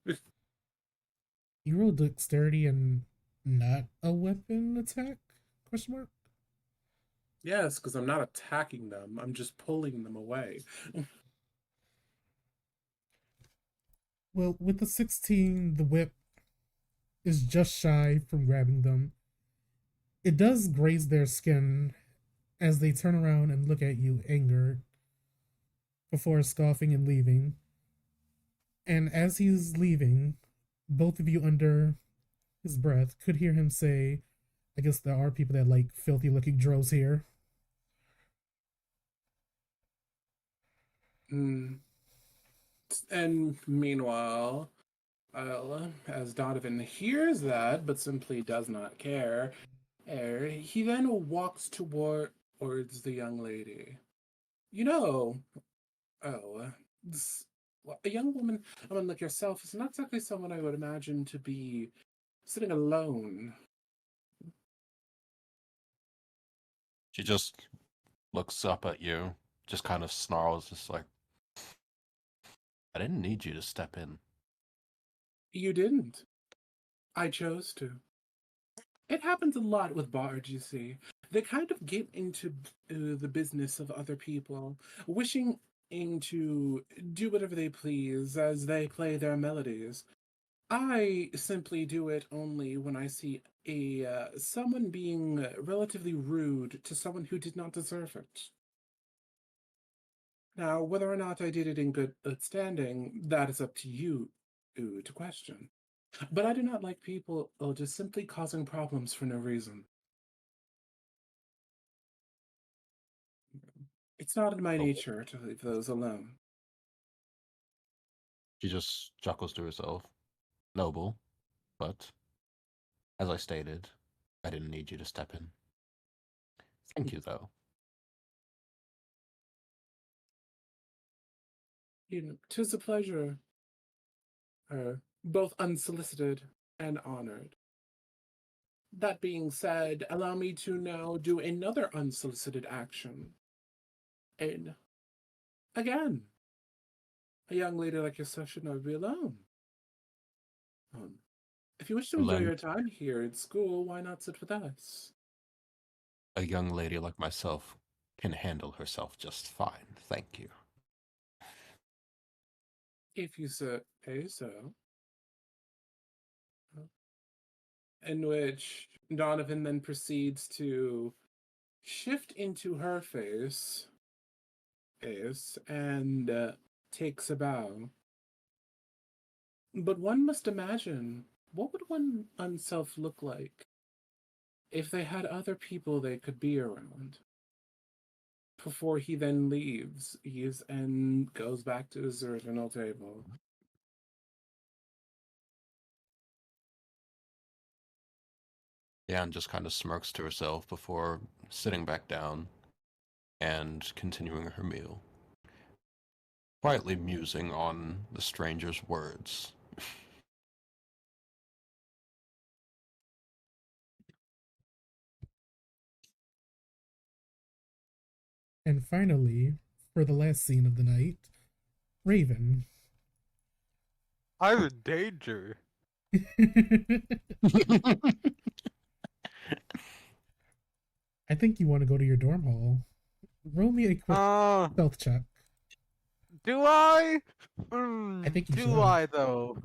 A: You rolled dexterity and not a weapon attack? Question mark?
D: Yes, because I'm not attacking them. I'm just pulling them away.
A: Well, with the 16, the whip is just shy from grabbing them. It does graze their skin as they turn around and look at you, angered, before scoffing and leaving. And as he's leaving, both of you under his breath could hear him say, I guess there are people that like filthy looking drows here.
D: And meanwhile, Well, as Donovan hears that, but simply does not care, he then walks towards the young lady. You know, oh, this, a young woman, like yourself, is not exactly someone I would imagine to be sitting alone.
J: She just looks up at you, just kind of snarls, just like, I didn't need you to step in.
D: You didn't. I chose to. It happens a lot with bards, you see. They kind of get into the business of other people, wishing to do whatever they please as they play their melodies. I simply do it only when I see a someone being relatively rude to someone who did not deserve it. Now, whether or not I did it in good standing, that is up to you to question. But I do not like people just simply causing problems for no reason. It's not in my
J: Oh.
D: nature to leave those alone.
J: She just chuckles to herself. Noble, but as I stated, I didn't need you to step in. Thank you, though.
D: Tis a pleasure, both unsolicited and honored. That being said, allow me to now do another unsolicited action. And again, a young lady like yourself should never be alone. If you wish to enjoy your time here at school, why not sit with us?
J: A young lady like myself can handle herself just fine, thank you.
D: If you say so. In which Donovan then proceeds to shift into her face and takes a bow. But one must imagine, what would one oneself look like if they had other people they could be around? Before he then leaves and goes back to his original table.
J: Yan just kind of smirks to herself before sitting back down and continuing her meal, quietly musing on the stranger's words.
A: And finally, for the last scene of the night, Raven.
B: I'm in danger.
A: I think you want to go to your dorm hall. Roll me a quick stealth check.
B: Do I?
A: I think you
B: do
A: should.
B: I though?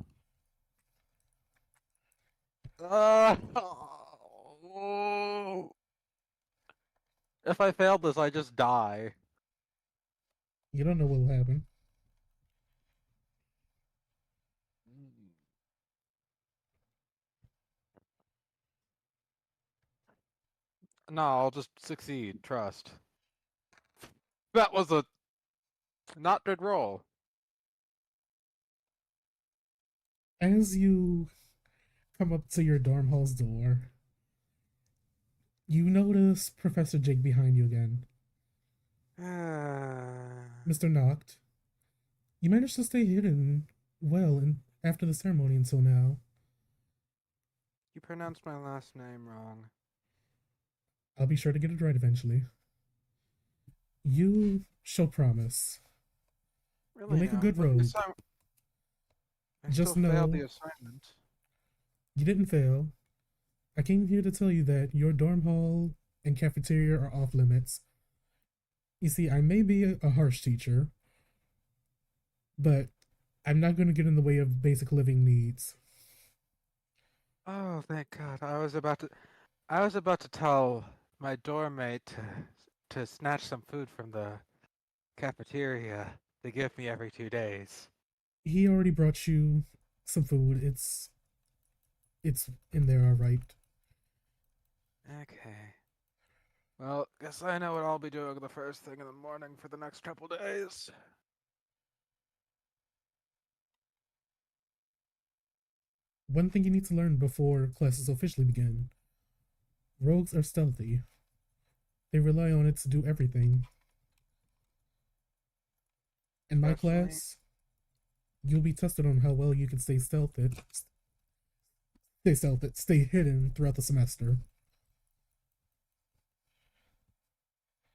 B: If I fail this, I just die.
A: You don't know what will happen.
B: No, I'll just succeed. Trust. That was a not good roll.
A: As you come up to your dorm hall's door, you notice Professor Jake behind you again. Mr. Noct, you managed to stay hidden well after the ceremony until now.
B: You pronounced my last name wrong.
A: I'll be sure to get it right eventually. You show promise.
B: Really?
A: You'll make a good rogue.
B: I
A: Just
B: still failed
A: know
B: the assignment.
A: you didn't fail. I came here to tell you that your dorm hall and cafeteria are off limits. You see, I may be a harsh teacher, but I'm not going to get in the way of basic living needs.
B: Oh, thank God! I was about to tell my dorm mate to snatch some food from the cafeteria they give me every 2 days.
A: He already brought you some food. It's in there, all right.
B: Okay. Well, guess I know what I'll be doing the first thing in the morning for the next couple days.
A: One thing you need to learn before classes officially begin: rogues are stealthy. They rely on it to do everything. In my
B: Especially-
A: class, you'll be tested on how well you can stay hidden throughout the semester.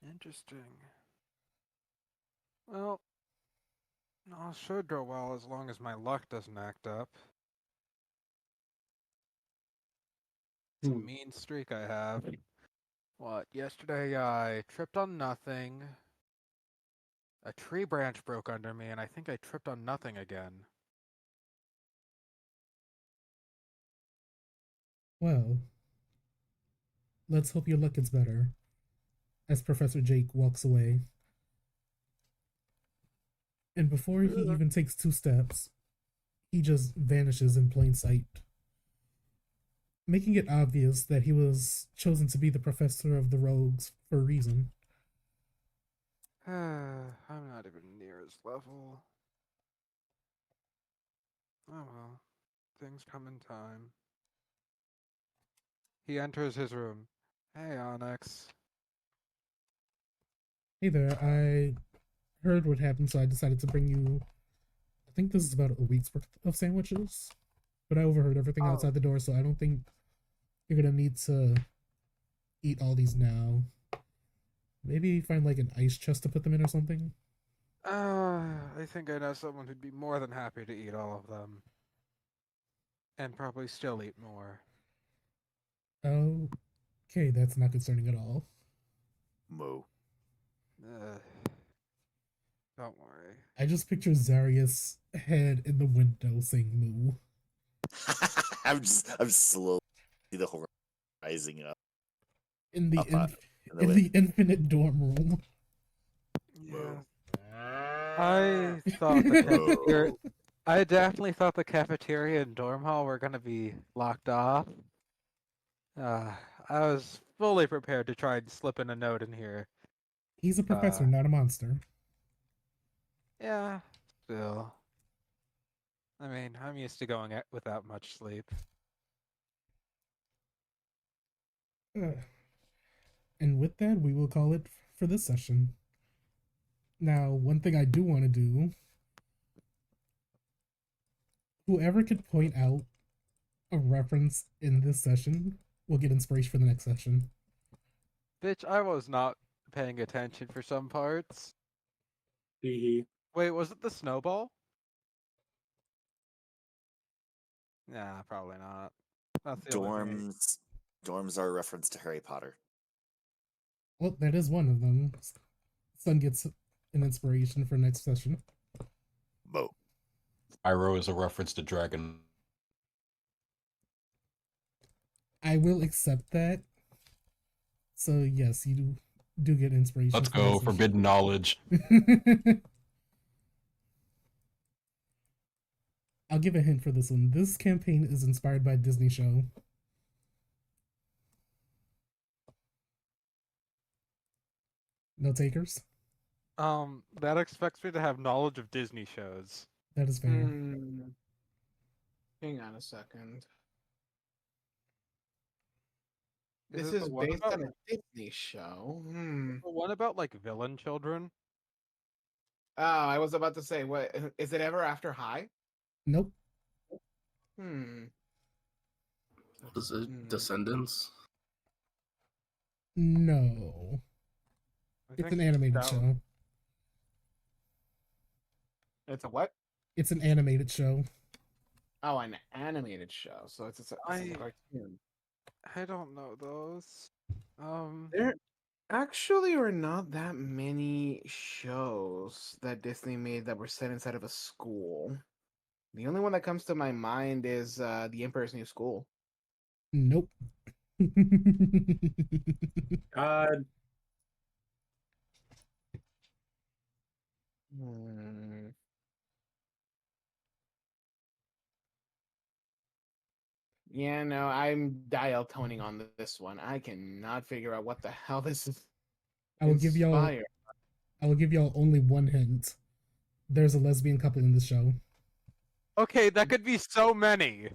B: Interesting. Well, I should go well as long as my luck doesn't act up. It's a mean streak I have. What, yesterday I tripped on nothing. A tree branch broke under me, and I think I tripped on nothing again.
A: Well, let's hope your luck gets better. As Professor Jake walks away. And before he even takes 2 steps, he just vanishes in plain sight, making it obvious that he was chosen to be the professor of the rogues for a reason.
B: I'm not even near his level. Oh well, things come in time. He enters his room. Hey, Onyx.
A: Hey there, I heard what happened, so I decided to bring you. I think this is about a week's worth of sandwiches, but I overheard everything
B: Oh.
A: outside the door, so I don't think you're gonna need to eat all these now. Maybe find like an ice chest to put them in or something.
B: I think I know someone who'd be more than happy to eat all of them. And probably still eat more.
A: Okay, that's not concerning at all.
E: Moo.
B: Don't worry.
A: I just picture Zarius' head in the window saying moo.
E: I'm slowly the horror rising up.
A: In the
E: Up,
A: in the infinite dorm room.
B: Yeah. I thought the cafeteria. I definitely thought the cafeteria and dorm hall were gonna be locked off. I was fully prepared to try and slip in a note in here.
A: He's a professor, not a monster.
B: Yeah, still. I mean, I'm used to going without much sleep.
A: And with that, we will call it for this session. Now, one thing I do want to do, whoever could point out a reference in this session will get inspiration for the next session.
B: Bitch, I was not paying attention for some parts.
D: Hee
B: Wait, was it the snowball? Nah, probably not. That's the only thing.
E: Dorms are a reference to Harry Potter.
A: Well, that is one of them. Sun gets an inspiration for next session.
E: Bo.
J: Pyro is a reference to Dragon.
A: I will accept that. So yes, you do get inspiration.
J: Let's go, forbidden knowledge.
A: I'll give a hint for this one. This campaign is inspired by a Disney show. No takers?
B: That expects me to have knowledge of Disney shows.
A: That is fair.
C: Hang on a second.
B: Is
C: This
B: it the
C: is
B: one
C: based
B: about-
C: on a Disney show.
B: The one about like villain children?
C: Oh, I was about to say, what is it ever after high?
A: Nope.
F: Is it Descendants?
A: No. It's an animated show.
C: It's a what?
A: It's an animated show.
C: Oh, an animated show. So it's a cartoon.
B: I don't know those.
C: There actually are not that many shows that Disney made that were set inside of a school. The only one that comes to my mind is The Emperor's New School.
A: Nope.
D: God.
C: Yeah, no, I'm dial toning on this one. I cannot figure out what the hell this is.
A: I will give y'all only one hint. There's a lesbian couple in this show.
B: Okay, that could be so many.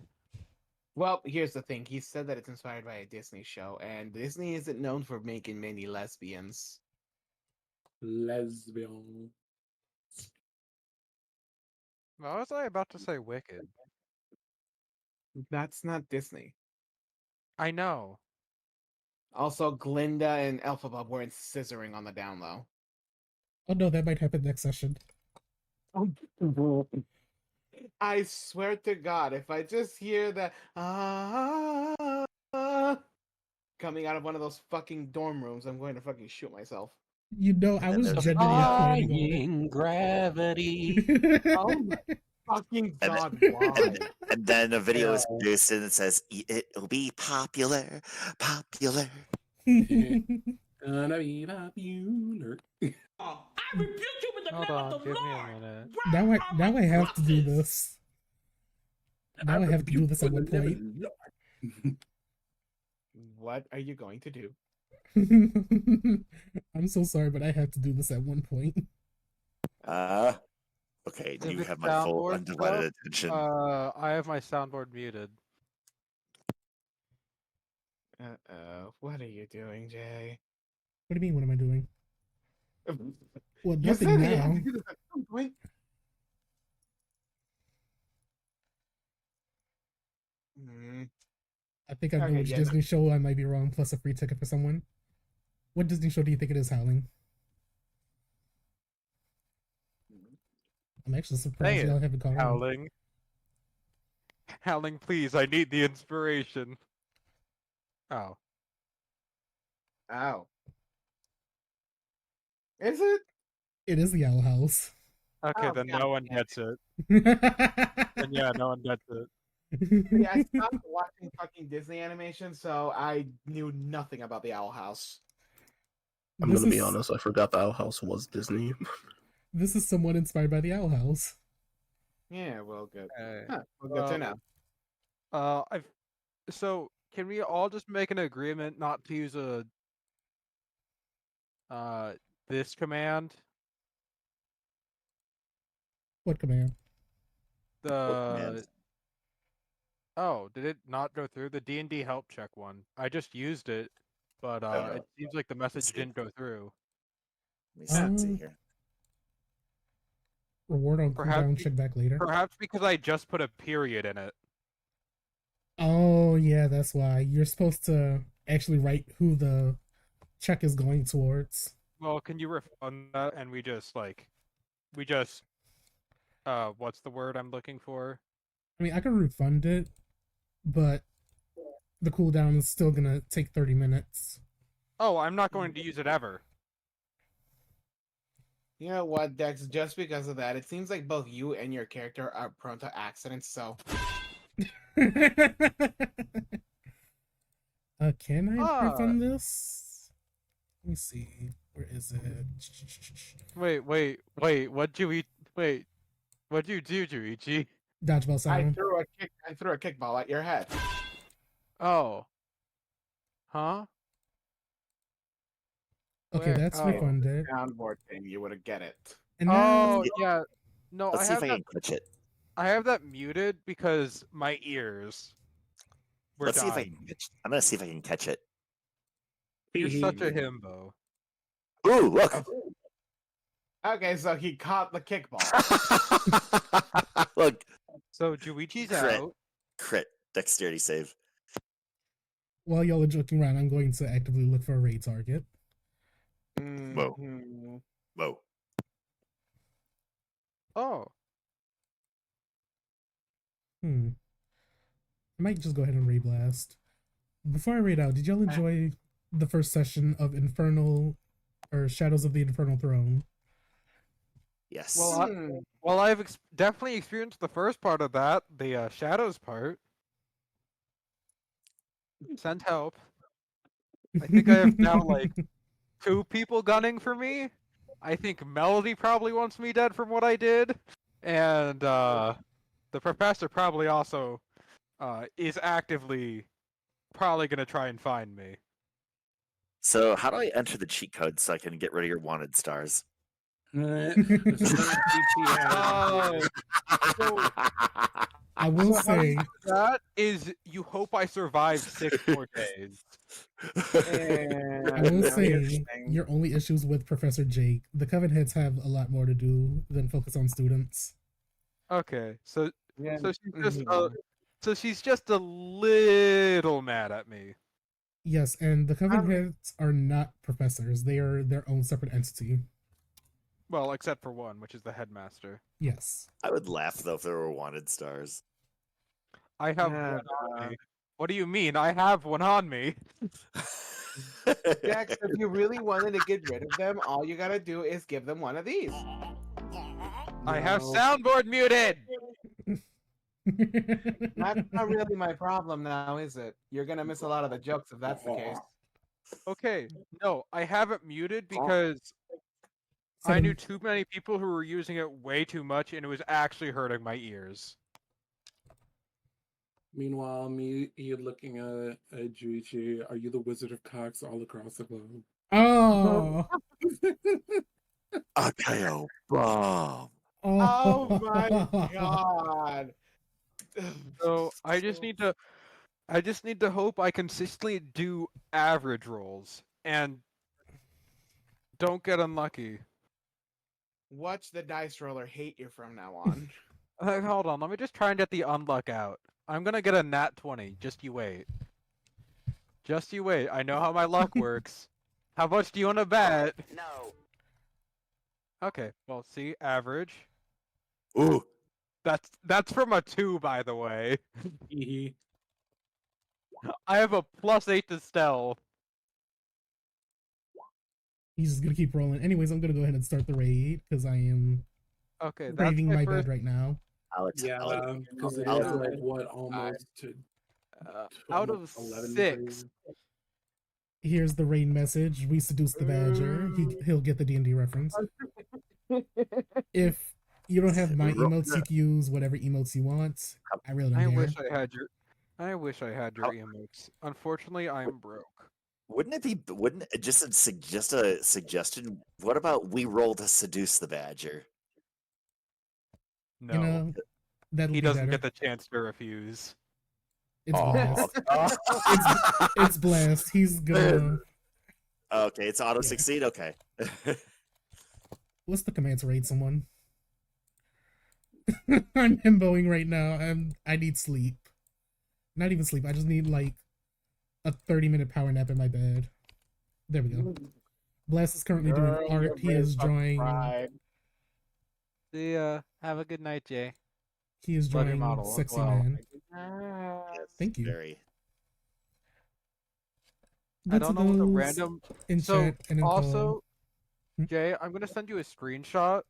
C: Well, here's the thing. He said that it's inspired by a Disney show, and Disney isn't known for making many lesbians.
D: Lesbian.
B: Why was I about to say Wicked?
C: That's not Disney.
B: I know.
C: Also, Glinda and Elphaba weren't scissoring on the down low.
A: Oh no, that might happen next session.
C: I swear to God, if I just hear that coming out of one of those fucking dorm rooms, I'm going to fucking shoot myself.
A: You know, I
E: And then
A: was
E: there's
A: genuinely planning on
F: Defying gravity.
C: Oh my fucking
E: And
C: God,
E: then-
C: why?
E: and then a video is
F: Yeah.
E: produced and it says it'll be popular.
A: it.
D: Gonna be popular.
G: I rebuke you with the
B: Hold
G: name
B: on,
G: of the
B: give me a
G: Lord.
B: minute.
A: now
G: Where
A: I
G: are
A: now
G: my
A: I have to do
G: prophets?
A: this. Now I have to do this at one point.
C: What are you going to do?
A: I'm so sorry, but I have to do this at one point.
E: Okay,
B: If
E: you
B: it's
E: have my full
B: soundboard
E: undivided
B: stuff,
E: attention.
B: I have my soundboard muted.
C: What are you doing, Jay?
A: What do you mean? What am I doing? Well,
C: You
A: nothing
C: said that you have
A: now.
C: to do this at some point.
A: I think I know
C: Okay,
A: which
C: yeah,
A: Disney show I might be wrong, plus a free ticket for someone. What Disney show do you think it is, Howling? I'm actually surprised
B: Say
A: y'all
B: it,
A: haven't called in.
B: Howling. Howling, please, I need the inspiration. Oh.
C: Ow. Is it?
A: It is the Owl House.
B: Okay,
C: Oh,
B: then
C: God
B: no one
C: damn
B: gets it. Then yeah, no one gets it.
C: Yeah, I stopped watching fucking Disney animation, so I knew nothing about the Owl House.
F: I'm
A: This
F: gonna be
A: is-
F: honest, I forgot the Owl House was Disney.
A: This is somewhat inspired by the Owl House.
C: Yeah, well, good.
B: Okay.
C: Huh, well, good to know.
B: So can we all just make an agreement not to use this command?
A: What command?
E: command?
B: Oh, did it not go through the D&D help check one? I just used it, but it seems like the message
E: see.
B: didn't go through.
E: Let me see here.
A: Reward on
B: Perhaps
A: cooldown,
B: be-
A: check back later.
B: Perhaps because I just put a period in it.
A: Oh, yeah, that's why. You're supposed to actually write who the check is going towards.
B: Well, can you refund that? And we just what's the word I'm looking for?
A: I mean, I can refund it, but the cooldown is still gonna take 30 minutes.
B: Oh, I'm not going to use it ever.
C: You know what, Dex? Just because of that, it seems like both you and your character are prone to accidents, so...
A: Can I refund this? Let me see. Where is it?
B: Wait, what'd you eat? Wait, what'd you do, Juichi?
A: Dodgeball
C: I
A: sound.
C: threw a kickball at your head.
B: Oh. Huh?
A: Okay,
B: Where?
A: that's
B: Oh.
A: refunded.
C: Soundboard thing, you would get it.
A: And
B: Oh,
A: now,
B: yeah. No,
E: Let's
B: I
E: see if
B: have
E: I
B: that.
E: can catch it.
B: I have that muted because my ears were
E: Let's see if I
B: dying.
E: can catch. I'm gonna see if I can catch it.
B: You're such a himbo.
E: Ooh, look!
C: Okay, so he caught the kickball.
E: Look,
B: So Juichi's
E: Crit.
B: out.
E: crit dexterity save.
A: while y'all are joking around, I'm going to actively look for a raid target.
C: Mhm.
E: Whoa.
B: Oh.
A: I might just go ahead and raid blast. Before I raid out, did y'all enjoy the first session of Infernal or Shadows of the Infernal Throne?
E: Yes.
B: Well, I've definitely experienced the first part of that, the shadows part. Send help. I think I have now like 2 people gunning for me. I think Melody probably wants me dead from what I did, and the professor probably also is actively probably gonna try and find me.
E: So how do I enter the cheat code so I can get rid of your wanted stars?
B: Oh,
A: I will
B: So how you
A: say,
B: do that is you hope I survive 6 more days.
C: And
A: I will
C: now here's the
A: say,
C: thing.
A: your only issues with Professor Jake. The Coven heads have a lot more to do than focus on students.
B: Okay, so
C: Yeah,
B: so she's just
C: yeah.
B: so she's just a little mad at me.
A: Yes, and the Coven
C: Um,
A: heads are not professors. They are their own separate entity.
B: Well, except for one, which is the headmaster.
A: Yes.
E: I would laugh though if there were wanted stars.
B: I have
C: Yeah,
B: one on me. What do you mean? I have one on me.
C: Jax, if you really wanted to get rid of them, all you gotta do is give them one of these.
B: I have
D: No.
B: soundboard muted.
C: That's not really my problem now, is it? You're gonna miss a lot of the jokes if that's the case.
B: Okay, no, I have it muted because I knew too many people who were using it way too much, and it was actually hurting my ears.
D: Meanwhile, me looking at Juichi, are you the Wizard of Cox all across the globe?
A: Oh.
E: Akayo bomb.
C: Oh my god.
B: So I just need to hope I consistently do average rolls and don't get unlucky.
C: Watch the dice roller hate you from now on.
B: Hold on, let me just try and get the unluck out. I'm gonna get a nat 20. Just you wait. Just you wait. I know how my luck works. How much do you want to bet?
E: No.
B: Okay, well, see, average.
E: Ooh.
B: That's from a 2, by the way.
D: Hee
B: I have a +8 to stealth.
A: He's just gonna keep rolling. Anyways, I'm gonna go ahead and start the raid because I am
B: Okay, that's
A: braving
B: my
A: my
B: first.
A: bad right now.
E: Alex.
D: Yeah, because it
E: Alex,
D: is like what almost to
B: Out of
D: 11
B: 6.
A: Here's the raid message. We seduced the badger. He'll get the D&D reference. If you don't have my emotes, you can use whatever emotes you want. I really don't
B: I
A: care.
B: wish I had your emotes. Unfortunately, I'm broke.
E: Wouldn't it just a suggestion? What about we roll to seduce the badger?
B: No,
A: You know, that'll
B: he
A: be
B: doesn't
A: better.
B: get the chance to refuse.
A: It's blast.
E: Oh.
A: It's blast. He's gonna.
E: Okay, it's auto
A: Yeah.
E: succeed. Okay.
A: What's the command to raid someone? I'm himboing right now. I need sleep. Not even sleep. I just need like a 30-minute power nap in my bed. There we go. Blast is currently doing art. He is drawing.
B: See ya. Have a good night, Jay.
A: He is
B: Love your
A: drawing
B: model as
A: sexy
B: well.
A: man.
E: Yes,
A: Thank you.
E: Very.
B: I
A: Good
B: don't
A: to
B: know what the
A: those
B: random.
A: in
B: So
A: chat and in
B: also,
A: call.
B: Jay, I'm gonna send you a screenshot.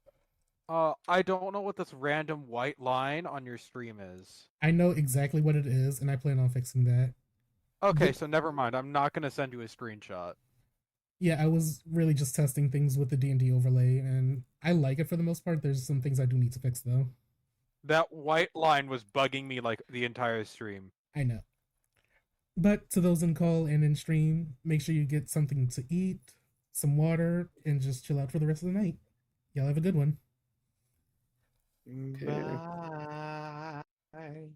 B: I don't know what this random white line on your stream is.
A: I know exactly what it is, and I plan on fixing that.
B: Okay, so never mind. I'm not gonna send you a screenshot.
A: Yeah, I was really just testing things with the D&D overlay, and I like it for the most part. There's some things I do need to fix, though.
B: That white line was bugging me like the entire stream.
A: I know. But to those in call and in stream, make sure you get something to eat, some water, and just chill out for the rest of the night. Y'all have a good one.
C: Bye.